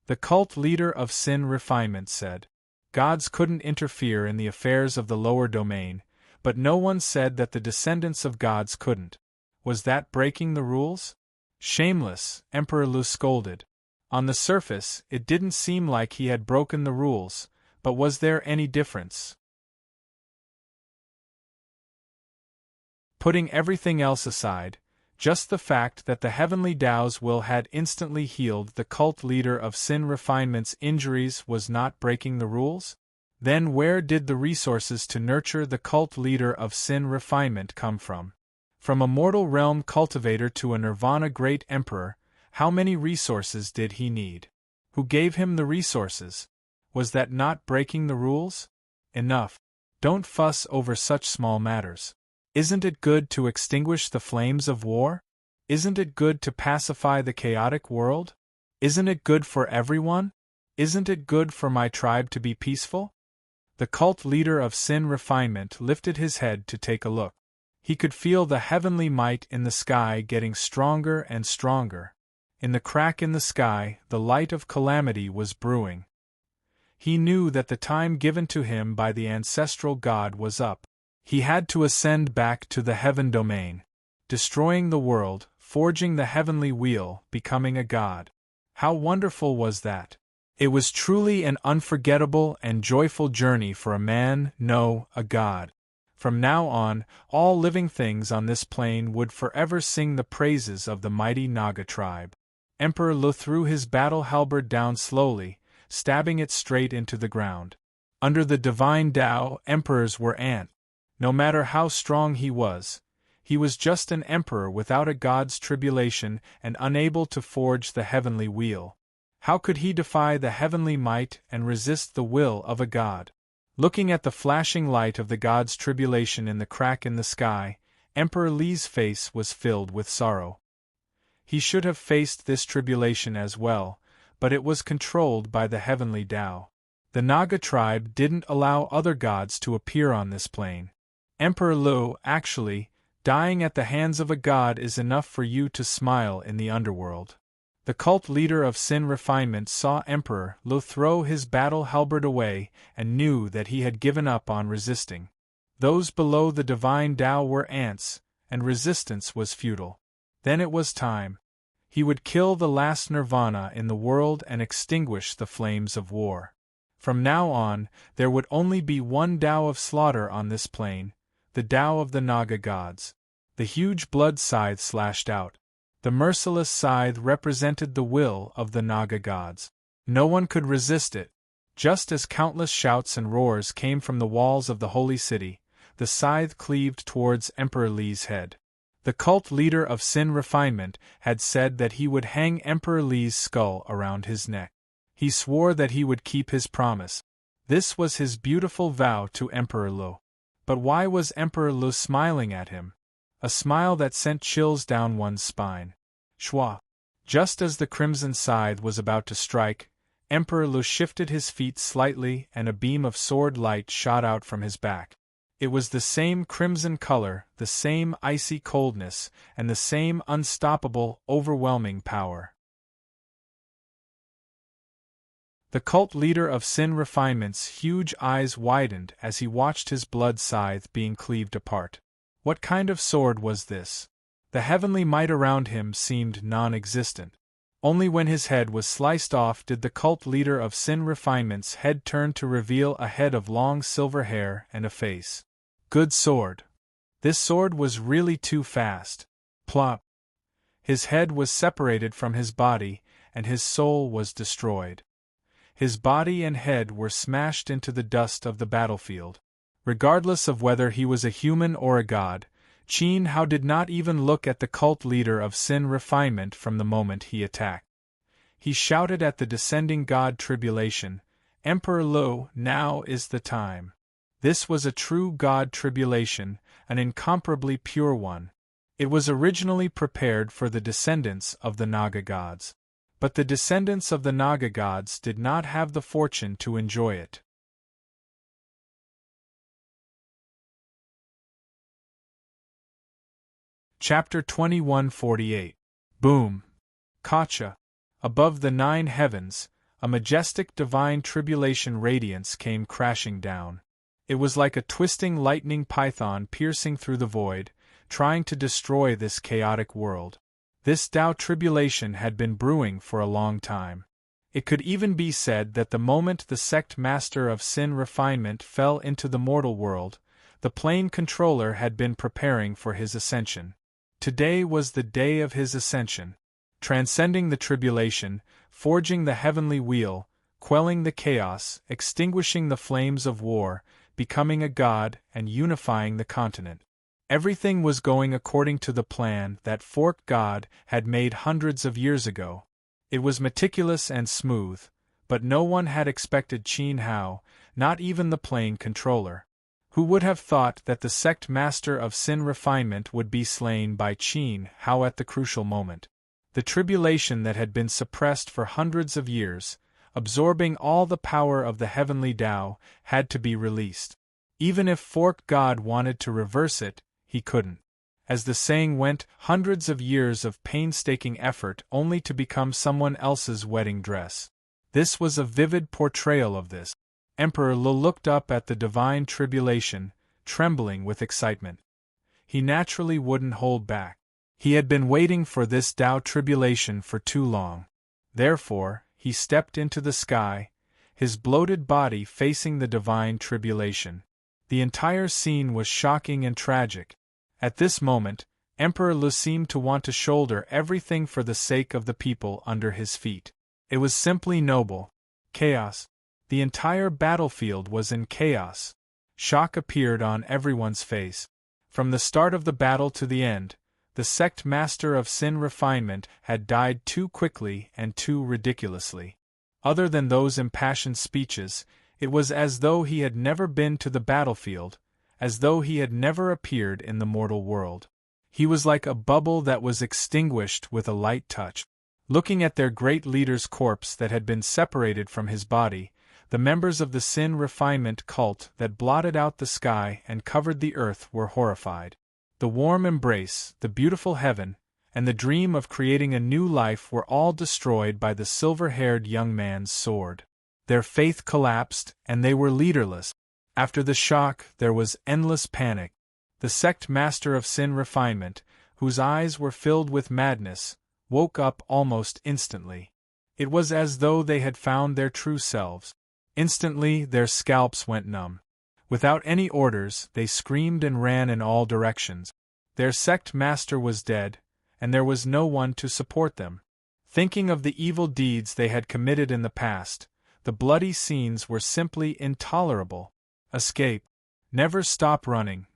The cult leader of sin refinement said. Gods couldn't interfere in the affairs of the lower domain, but no one said that the descendants of gods couldn't. Was that breaking the rules? Shameless, Emperor Lu scolded. On the surface, it didn't seem like he had broken the rules, but was there any difference? Putting everything else aside, Just the fact that the heavenly Tao's will had instantly healed the cult leader of Sin Refinement's injuries was not breaking the rules? Then where did the resources to nurture the cult leader of Sin Refinement come from? From a mortal realm cultivator to a Nirvana great emperor, how many resources did he need? Who gave him the resources? Was that not breaking the rules? Enough. Don't fuss over such small matters. Isn't it good to extinguish the flames of war? Isn't it good to pacify the chaotic world? Isn't it good for everyone? Isn't it good for my tribe to be peaceful? The cult leader of Sin Refinement lifted his head to take a look. He could feel the heavenly might in the sky getting stronger and stronger. In the crack in the sky, the light of calamity was brewing. He knew that the time given to him by the ancestral god was up. He had to ascend back to the heaven domain, destroying the world, forging the heavenly wheel, becoming a god. How wonderful was that? It was truly an unforgettable and joyful journey for a man, no, a god. From now on, all living things on this plane would forever sing the praises of the mighty Naga tribe. Emperor Lu threw his battle halberd down slowly, stabbing it straight into the ground. Under the divine Tao, emperors were ants. No matter how strong he was just an emperor without a god's tribulation and unable to forge the heavenly wheel. How could he defy the heavenly might and resist the will of a god? Looking at the flashing light of the god's tribulation in the crack in the sky, Emperor Li's face was filled with sorrow. He should have faced this tribulation as well, but it was controlled by the heavenly Tao. The Naga tribe didn't allow other gods to appear on this plane. Emperor Lu, actually, dying at the hands of a god is enough for you to smile in the underworld. The cult leader of Sin Refinement saw Emperor Lu throw his battle halberd away and knew that he had given up on resisting. Those below the divine Tao were ants, and resistance was futile. Then it was time. He would kill the last nirvana in the world and extinguish the flames of war. From now on, there would only be one Tao of slaughter on this plane, the Tao of the Naga gods. The huge blood scythe slashed out. The merciless scythe represented the will of the Naga gods. No one could resist it. Just as countless shouts and roars came from the walls of the holy city, the scythe cleaved towards Emperor Li's head. The cult leader of Sin Refinement had said that he would hang Emperor Li's skull around his neck. He swore that he would keep his promise. This was his beautiful vow to Emperor Lu. But why was Emperor Lu smiling at him? A smile that sent chills down one's spine. Shwa! Just as the crimson scythe was about to strike, Emperor Lu shifted his feet slightly and a beam of sword light shot out from his back. It was the same crimson color, the same icy coldness, and the same unstoppable, overwhelming power. The cult leader of Sin Refinement's huge eyes widened as he watched his blood scythe being cleaved apart. What kind of sword was this? The heavenly might around him seemed non-existent. Only when his head was sliced off did the cult leader of Sin Refinement's head turn to reveal a head of long silver hair and a face. Good sword. This sword was really too fast. Plop. His head was separated from his body, and his soul was destroyed. His body and head were smashed into the dust of the battlefield. Regardless of whether he was a human or a god, Qin Hao did not even look at the cult leader of Sin Refinement from the moment he attacked. He shouted at the descending god tribulation, "Emperor Lu, now is the time." This was a true god tribulation, an incomparably pure one. It was originally prepared for the descendants of the Naga gods. But the descendants of the Naga gods did not have the fortune to enjoy it. Chapter 2148. Boom! Kacha! Above the 9 heavens, a majestic divine tribulation radiance came crashing down. It was like a twisting lightning python piercing through the void, trying to destroy this chaotic world. This Tao tribulation had been brewing for a long time. It could even be said that the moment the sect master of Sin Refinement fell into the mortal world, the plane controller had been preparing for his ascension. Today was the day of his ascension. Transcending the tribulation, forging the heavenly wheel, quelling the chaos, extinguishing the flames of war, becoming a god, and unifying the continent. Everything was going according to the plan that forked God had made hundreds of years ago. It was meticulous and smooth, but no one had expected Qin Hao, not even the plane controller. Who would have thought that the sect master of sin refinement would be slain by Qin Hao at the crucial moment? The tribulation that had been suppressed for hundreds of years, absorbing all the power of the heavenly Tao, had to be released. Even if forked God wanted to reverse it, he couldn't. As the saying went, hundreds of years of painstaking effort only to become someone else's wedding dress. This was a vivid portrayal of this. Emperor Lu looked up at the divine tribulation, trembling with excitement. He naturally wouldn't hold back. He had been waiting for this Tao tribulation for too long. Therefore, he stepped into the sky, his bloated body facing the divine tribulation. The entire scene was shocking and tragic. At this moment, Emperor Lu seemed to want to shoulder everything for the sake of the people under his feet. It was simply noble. Chaos. The entire battlefield was in chaos. Shock appeared on everyone's face. From the start of the battle to the end, the sect master of sin refinement had died too quickly and too ridiculously. Other than those impassioned speeches, it was as though he had never been to the battlefield, as though he had never appeared in the mortal world. He was like a bubble that was extinguished with a light touch. Looking at their great leader's corpse that had been separated from his body, the members of the sin refinement cult that blotted out the sky and covered the earth were horrified. The warm embrace, the beautiful heaven, and the dream of creating a new life were all destroyed by the silver-haired young man's sword. Their faith collapsed, and they were leaderless. After the shock, there was endless panic. The sect master of sin refinement, whose eyes were filled with madness, woke up almost instantly. It was as though they had found their true selves. Instantly, their scalps went numb. Without any orders, they screamed and ran in all directions. Their sect master was dead, and there was no one to support them. Thinking of the evil deeds they had committed in the past, the bloody scenes were simply intolerable. Escape. Never stop running.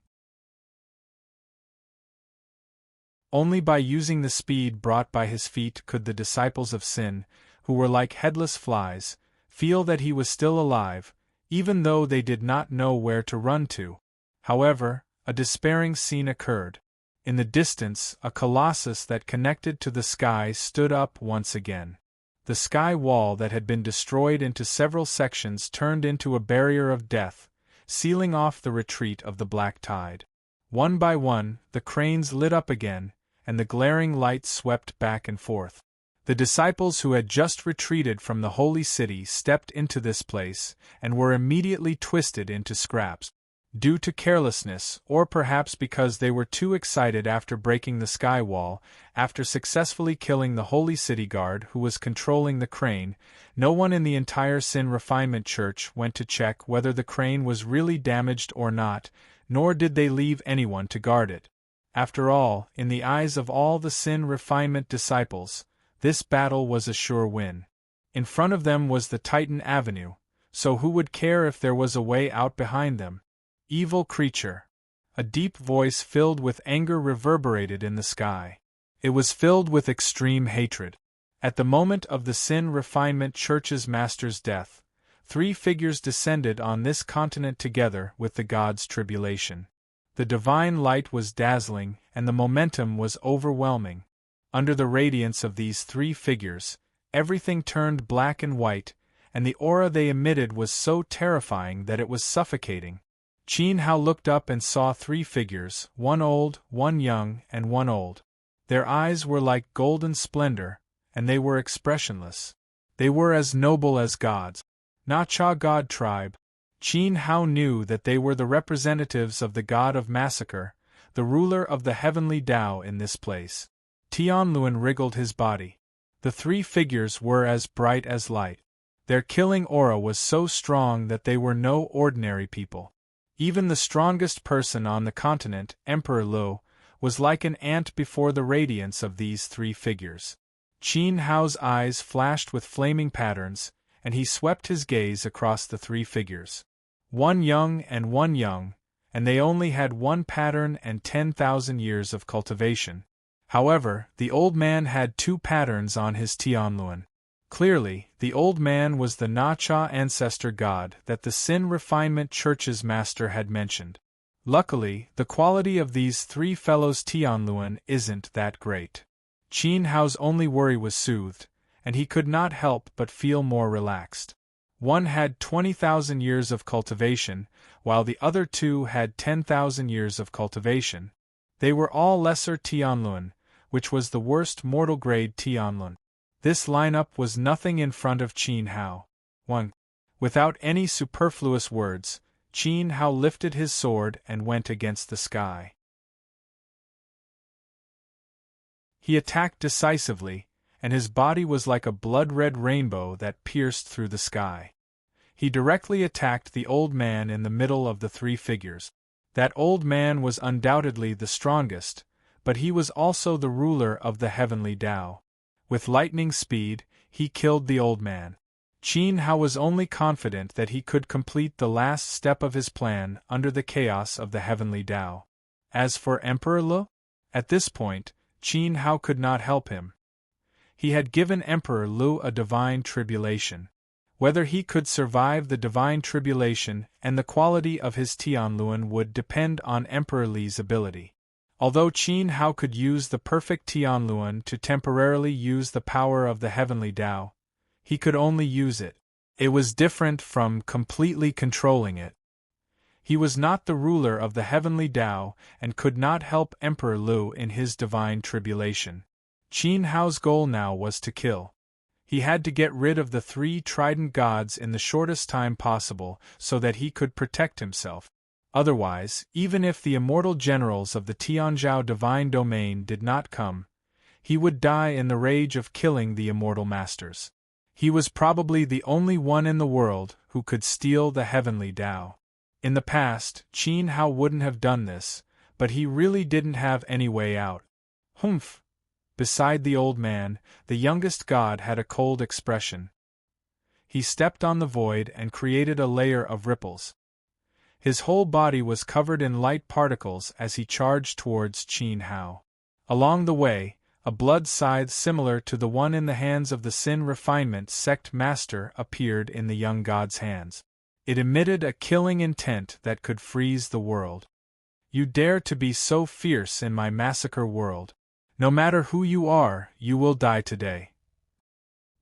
Only by using the speed brought by his feet could the disciples of sin, who were like headless flies, feel that he was still alive, even though they did not know where to run to. However, a despairing scene occurred. In the distance, a colossus that connected to the sky stood up once again. The sky wall that had been destroyed into several sections turned into a barrier of death, sealing off the retreat of the black tide. One by one, the cranes lit up again, and the glaring light swept back and forth. The disciples who had just retreated from the holy city stepped into this place, and were immediately twisted into scraps. Due to carelessness, or perhaps because they were too excited after breaking the sky wall, after successfully killing the holy city guard who was controlling the crane, no one in the entire Sin Refinement Church went to check whether the crane was really damaged or not, nor did they leave anyone to guard it. After all, in the eyes of all the Sin Refinement disciples, this battle was a sure win. In front of them was the Titan Avenue, so who would care if there was a way out behind them? Evil creature. A deep voice filled with anger reverberated in the sky. It was filled with extreme hatred. At the moment of the Sin Refinement Church's master's death, 3 figures descended on this continent together with the gods' tribulation. The divine light was dazzling, and the momentum was overwhelming. Under the radiance of these 3 figures, everything turned black and white, and the aura they emitted was so terrifying that it was suffocating. Qin Hao looked up and saw 3 figures, one old, one young, and one old. Their eyes were like golden splendor, and they were expressionless. They were as noble as gods. Na Cha God tribe. Qin Hao knew that they were the representatives of the god of massacre, the ruler of the heavenly Tao in this place. Tianluan wriggled his body. The 3 figures were as bright as light. Their killing aura was so strong that they were no ordinary people. Even the strongest person on the continent, Emperor Lu, was like an ant before the radiance of these three figures. Qin Hao's eyes flashed with flaming patterns, and he swept his gaze across the three figures. One young, and they only had one pattern and 10,000 years of cultivation. However, the old man had two patterns on his Tianluan. Clearly, the old man was the Na-Cha ancestor god that the Sin Refinement Church's master had mentioned. Luckily, the quality of these three fellows' Tianluan isn't that great. Qin Hao's only worry was soothed, and he could not help but feel more relaxed. One had 20,000 years of cultivation, while the other two had 10,000 years of cultivation. They were all lesser Tianluan, which was the worst mortal grade Tianluan. This lineup was nothing in front of Qin Hao. 1. Without any superfluous words, Qin Hao lifted his sword and went against the sky. He attacked decisively, and his body was like a blood-red rainbow that pierced through the sky. He directly attacked the old man in the middle of the three figures. That old man was undoubtedly the strongest, but he was also the ruler of the heavenly Tao. With lightning speed, he killed the old man. Qin Hao was only confident that he could complete the last step of his plan under the chaos of the heavenly Tao. As for Emperor Lu, at this point, Qin Hao could not help him. He had given Emperor Lu a divine tribulation. Whether he could survive the divine tribulation and the quality of his Tianluan would depend on Emperor Li's ability. Although Qin Hao could use the perfect Tianluan to temporarily use the power of the heavenly Tao, he could only use it. It was different from completely controlling it. He was not the ruler of the heavenly Tao and could not help Emperor Lu in his divine tribulation. Qin Hao's goal now was to kill. He had to get rid of the three trident gods in the shortest time possible so that he could protect himself. Otherwise, even if the immortal generals of the Tianzhao divine domain did not come, he would die in the rage of killing the immortal masters. He was probably the only one in the world who could steal the heavenly Tao. In the past, Qin Hao wouldn't have done this, but he really didn't have any way out. Humph! Beside the old man, the youngest god had a cold expression. He stepped on the void and created a layer of ripples. His whole body was covered in light particles as he charged towards Qin Hao. Along the way, a blood scythe similar to the one in the hands of the Sin Refinement sect master appeared in the young god's hands. It emitted a killing intent that could freeze the world. You dare to be so fierce in my massacre world. No matter who you are, you will die today.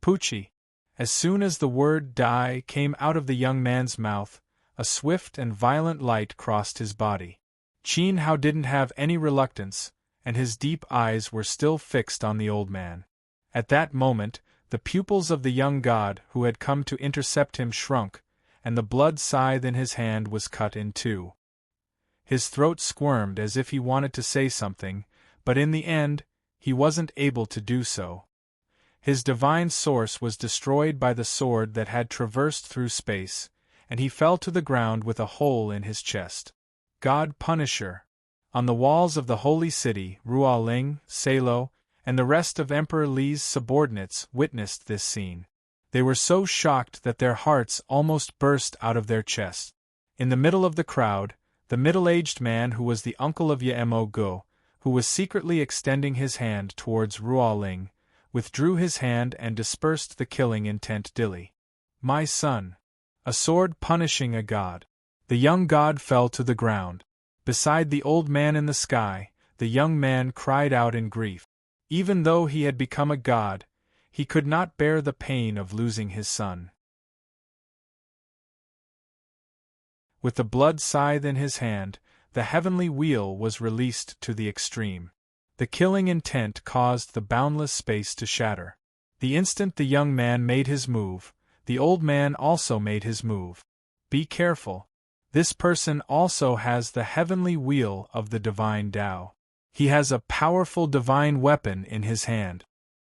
Pucci. As soon as the word die came out of the young man's mouth, a swift and violent light crossed his body. Qin Hao didn't have any reluctance, and his deep eyes were still fixed on the old man. At that moment, the pupils of the young god who had come to intercept him shrunk, and the blood scythe in his hand was cut in two. His throat squirmed as if he wanted to say something, but in the end, he wasn't able to do so. His divine source was destroyed by the sword that had traversed through space, and he fell to the ground with a hole in his chest. God Punisher. On the walls of the holy city, Ruoling, Salo, and the rest of Emperor Li's subordinates witnessed this scene. They were so shocked that their hearts almost burst out of their chests. In the middle of the crowd, the middle-aged man who was the uncle of Yemo Go, who was secretly extending his hand towards Ruoling, withdrew his hand and dispersed the killing intent Dilly. My son. A sword punishing a god. The young god fell to the ground. Beside the old man in the sky, the young man cried out in grief. Even though he had become a god, he could not bear the pain of losing his son. With the blood scythe in his hand, the heavenly wheel was released to the extreme. The killing intent caused the boundless space to shatter. The instant the young man made his move, the old man also made his move. Be careful. This person also has the heavenly wheel of the divine Tao. He has a powerful divine weapon in his hand.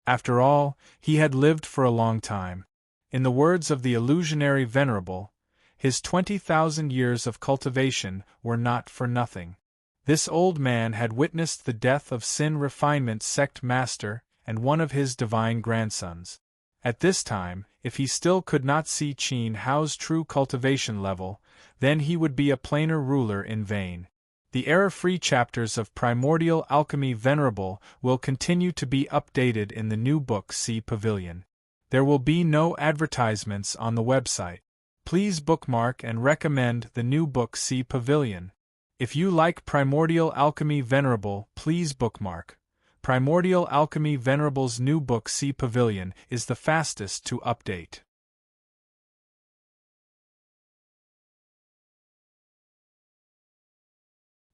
After all, he had lived for a long time. In the words of the illusionary venerable, his 20,000 years of cultivation were not for nothing. This old man had witnessed the death of Sin Refinement's sect master and one of his divine grandsons. At this time, if he still could not see Qin Hao's true cultivation level, then he would be a planar ruler in vain. The error-free chapters of Primordial Alchemy Venerable will continue to be updated in the new book C Pavilion. There will be no advertisements on the website. Please bookmark and recommend the new book C Pavilion. If you like Primordial Alchemy Venerable, please bookmark. Primordial Alchemy Venerable's new book C Pavilion is the fastest to update.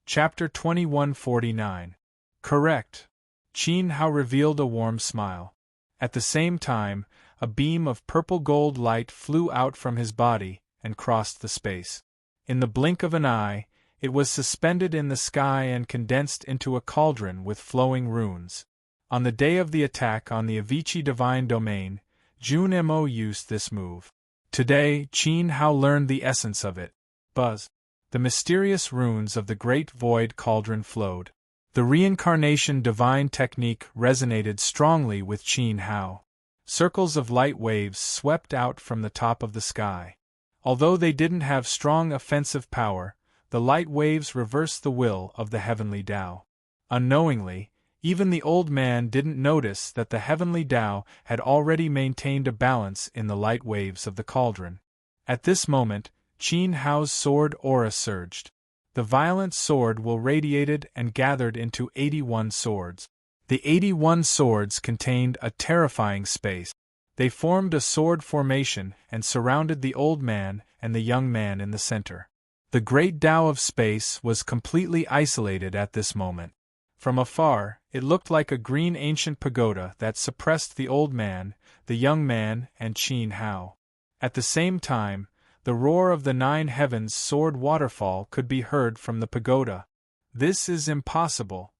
Chapter 2149. Correct. Qin Hao revealed a warm smile. At the same time, a beam of purple-gold light flew out from his body and crossed the space. In the blink of an eye, it was suspended in the sky and condensed into a cauldron with flowing runes. On the day of the attack on the Avicii Divine Domain, Jun Mo used this move. Today, Qin Hao learned the essence of it. Buzz. The mysterious runes of the Great Void Cauldron flowed. The reincarnation divine technique resonated strongly with Qin Hao. Circles of light waves swept out from the top of the sky. Although they didn't have strong offensive power, the light waves reversed the will of the heavenly Tao. Unknowingly, even the old man didn't notice that the heavenly Tao had already maintained a balance in the light waves of the cauldron. At this moment, Qin Hao's sword aura surged. The violent sword will radiated and gathered into 81 swords. The 81 swords contained a terrifying space. They formed a sword formation and surrounded the old man and the young man in the center. The great Tao of space was completely isolated at this moment. From afar, it looked like a green ancient pagoda that suppressed the old man, the young man, and Qin Hao. At the same time, the roar of the 9 heavens sword waterfall could be heard from the pagoda. This is impossible.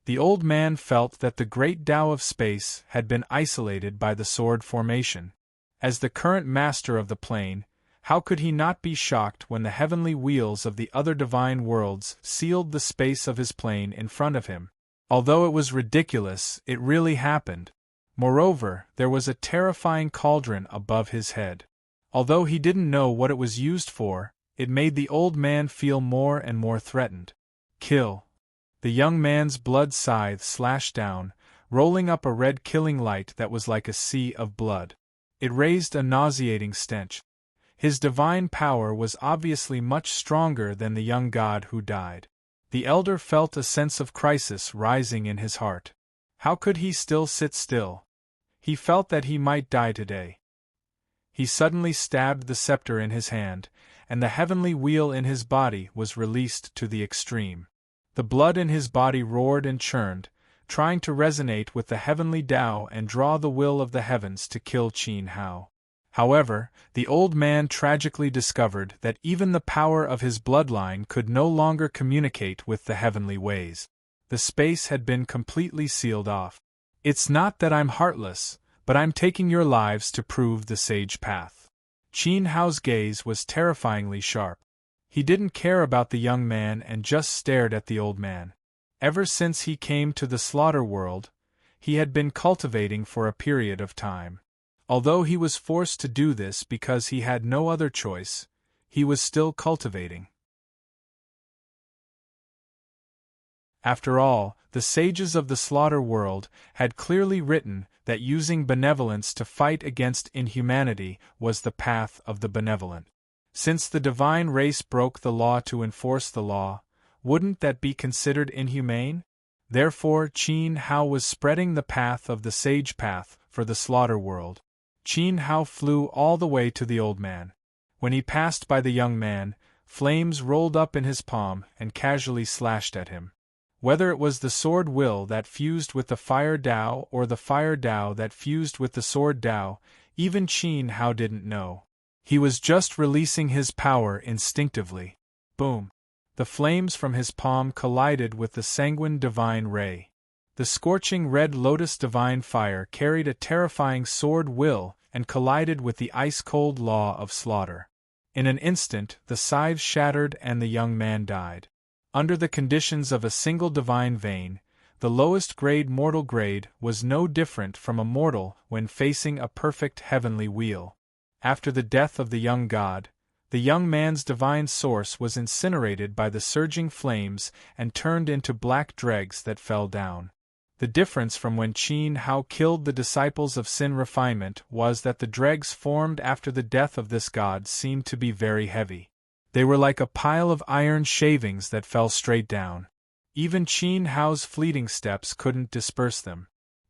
The old man felt that the great Tao of space had been isolated by the sword formation. As the current master of the plane, how could he not be shocked when the heavenly wheels of the other divine worlds sealed the space of his plane in front of him? Although it was ridiculous, it really happened. Moreover, there was a terrifying cauldron above his head. Although he didn't know what it was used for, it made the old man feel more and more threatened. Kill. The young man's blood scythe slashed down, rolling up a red killing light that was like a sea of blood. It raised a nauseating stench. His divine power was obviously much stronger than the young god who died. The elder felt a sense of crisis rising in his heart. How could he still sit still? He felt that he might die today. He suddenly stabbed the scepter in his hand, and the heavenly wheel in his body was released to the extreme. The blood in his body roared and churned, trying to resonate with the heavenly Tao and draw the will of the heavens to kill Qin Hao. However, the old man tragically discovered that even the power of his bloodline could no longer communicate with the heavenly ways. The space had been completely sealed off. It's not that I'm heartless, but I'm taking your lives to prove the sage path. Qin Hao's gaze was terrifyingly sharp. He didn't care about the young man and just stared at the old man. Ever since he came to the slaughter world, he had been cultivating for a period of time. Although he was forced to do this because he had no other choice, he was still cultivating. After all, the sages of the slaughter world had clearly written that using benevolence to fight against inhumanity was the path of the benevolent. Since the divine race broke the law to enforce the law, wouldn't that be considered inhumane? Therefore, Qin Hao was spreading the path of the sage path for the slaughter world. Qin Hao flew all the way to the old man. When he passed by the young man, flames rolled up in his palm and casually slashed at him. Whether it was the sword will that fused with the fire Tao or the fire Tao that fused with the sword Tao, even Qin Hao didn't know. He was just releasing his power instinctively. Boom! The flames from his palm collided with the sanguine divine ray. The scorching red lotus divine fire carried a terrifying sword will and collided with the ice-cold law of slaughter. In an instant, the scythe shattered and the young man died. Under the conditions of a single divine vein, the lowest grade mortal grade was no different from a mortal when facing a perfect heavenly wheel. After the death of the young god, the young man's divine source was incinerated by the surging flames and turned into black dregs that fell down. The difference from when Qin Hao killed the disciples of sin refinement was that the dregs formed after the death of this god seemed to be very heavy. They were like a pile of iron shavings that fell straight down. Even Qin Hao's fleeting steps couldn't disperse them.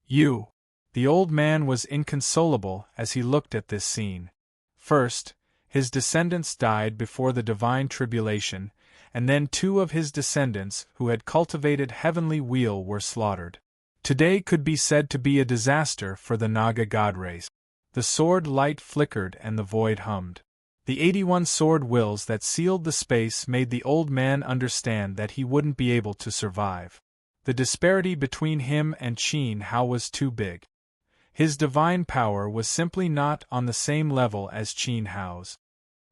The old man was inconsolable as he looked at this scene. First, his descendants died before the divine tribulation, and then 2 of his descendants who had cultivated heavenly wheel were slaughtered. Today could be said to be a disaster for the Naga god race. The sword light flickered and the void hummed. The 81 sword wills that sealed the space made the old man understand that he wouldn't be able to survive. The disparity between him and Qin Hao was too big. His divine power was simply not on the same level as Qin Hao's.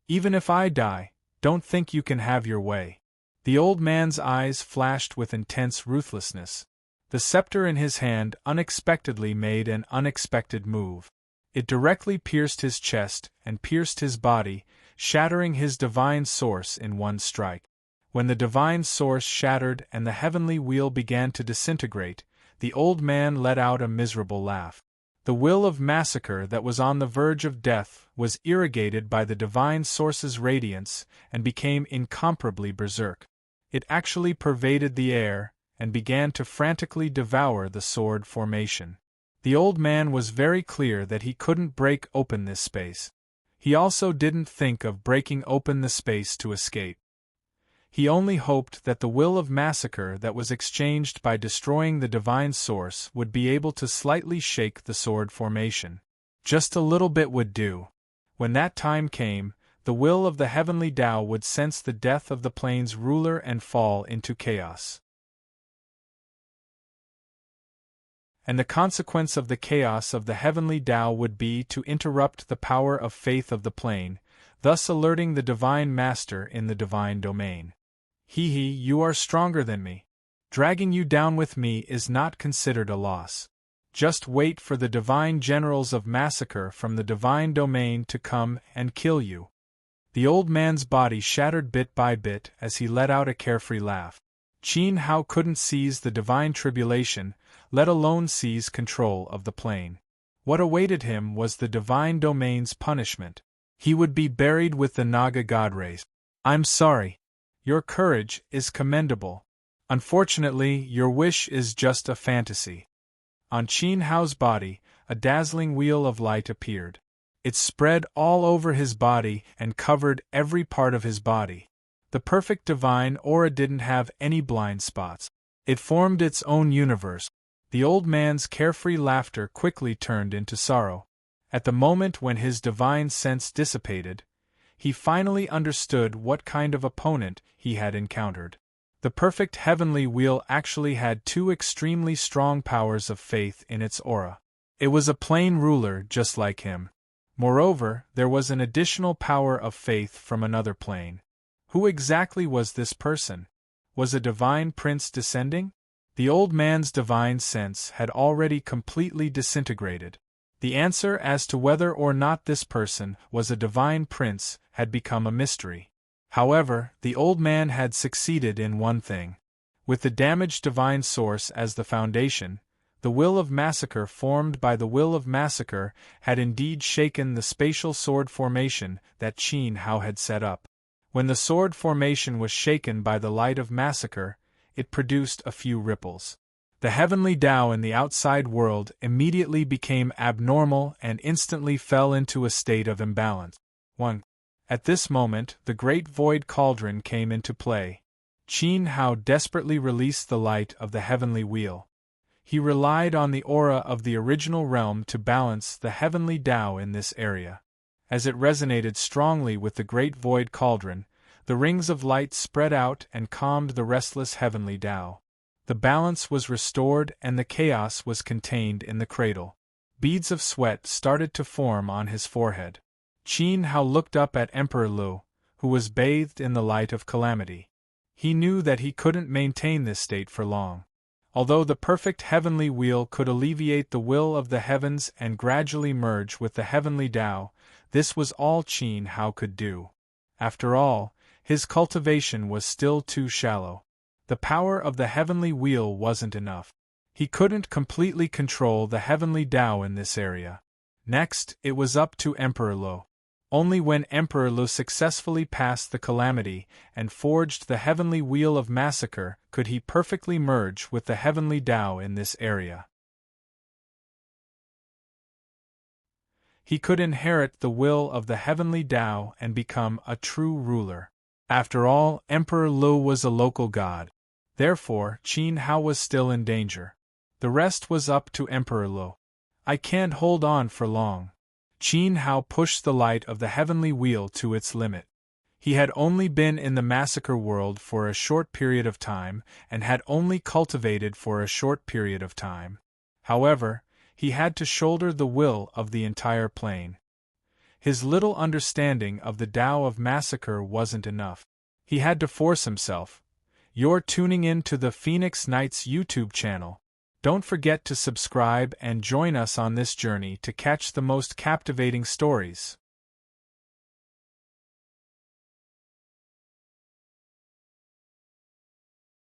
Even if I die, don't think you can have your way. The old man's eyes flashed with intense ruthlessness. The scepter in his hand unexpectedly made an unexpected move. It directly pierced his chest and pierced his body, shattering his divine source in one strike. When the divine source shattered and the heavenly wheel began to disintegrate, the old man let out a miserable laugh. The will of massacre that was on the verge of death was irrigated by the divine source's radiance and became incomparably berserk. It actually pervaded the air and began to frantically devour the sword formation. The old man was very clear that he couldn't break open this space. He also didn't think of breaking open the space to escape. He only hoped that the will of massacre that was exchanged by destroying the divine source would be able to slightly shake the sword formation. Just a little bit would do. When that time came, the will of the heavenly Tao would sense the death of the plane's ruler and fall into chaos. And the consequence of the chaos of the heavenly Tao would be to interrupt the power of faith of the plane, thus alerting the divine master in the divine domain. You are stronger than me. Dragging you down with me is not considered a loss. Just wait for the divine generals of massacre from the divine domain to come and kill you. The old man's body shattered bit by bit as he let out a carefree laugh. Qin Hao couldn't seize the divine tribulation, let alone seize control of the plane. What awaited him was the divine domain's punishment. He would be buried with the Naga god race. I'm sorry. Your courage is commendable. Unfortunately, your wish is just a fantasy. On Qin Hao's body, a dazzling wheel of light appeared. It spread all over his body and covered every part of his body. The perfect divine aura didn't have any blind spots. It formed its own universe. The old man's carefree laughter quickly turned into sorrow. At the moment when his divine sense dissipated, he finally understood what kind of opponent he had encountered. The perfect heavenly wheel actually had 2 extremely strong powers of faith in its aura. It was a plane ruler just like him. Moreover, there was an additional power of faith from another plane. Who exactly was this person? Was a divine prince descending? The old man's divine sense had already completely disintegrated. The answer as to whether or not this person was a divine prince had become a mystery. However, the old man had succeeded in one thing. With the damaged divine source as the foundation, the will of massacre formed by the will of massacre had indeed shaken the spatial sword formation that Qin Hao had set up. When the sword formation was shaken by the light of massacre, it produced a few ripples. The heavenly Tao in the outside world immediately became abnormal and instantly fell into a state of imbalance. 1. At this moment, the great void cauldron came into play. Qin Hao desperately released the light of the heavenly wheel. He relied on the aura of the original realm to balance the heavenly Tao in this area. As it resonated strongly with the great void cauldron, the rings of light spread out and calmed the restless heavenly Tao. The balance was restored and the chaos was contained in the cradle. Beads of sweat started to form on his forehead. Qin Hao looked up at Emperor Lu, who was bathed in the light of calamity. He knew that he couldn't maintain this state for long. Although the perfect heavenly wheel could alleviate the will of the heavens and gradually merge with the heavenly Tao, this was all Qin Hao could do. After all, his cultivation was still too shallow. The power of the heavenly wheel wasn't enough. He couldn't completely control the heavenly Tao in this area. Next, it was up to Emperor Lo. Only when Emperor Lo successfully passed the calamity and forged the heavenly wheel of massacre could he perfectly merge with the heavenly Tao in this area. He could inherit the will of the heavenly Tao and become a true ruler. After all, Emperor Lo was a local god. Therefore, Qin Hao was still in danger. The rest was up to Emperor Lo. I can't hold on for long. Qin Hao pushed the light of the heavenly wheel to its limit. He had only been in the massacre world for a short period of time and had only cultivated for a short period of time. However, he had to shoulder the will of the entire plane. His little understanding of the Tao of massacre wasn't enough. He had to force himself. You're tuning in to the Phoenix Knights YouTube channel. Don't forget to subscribe and join us on this journey to catch the most captivating stories.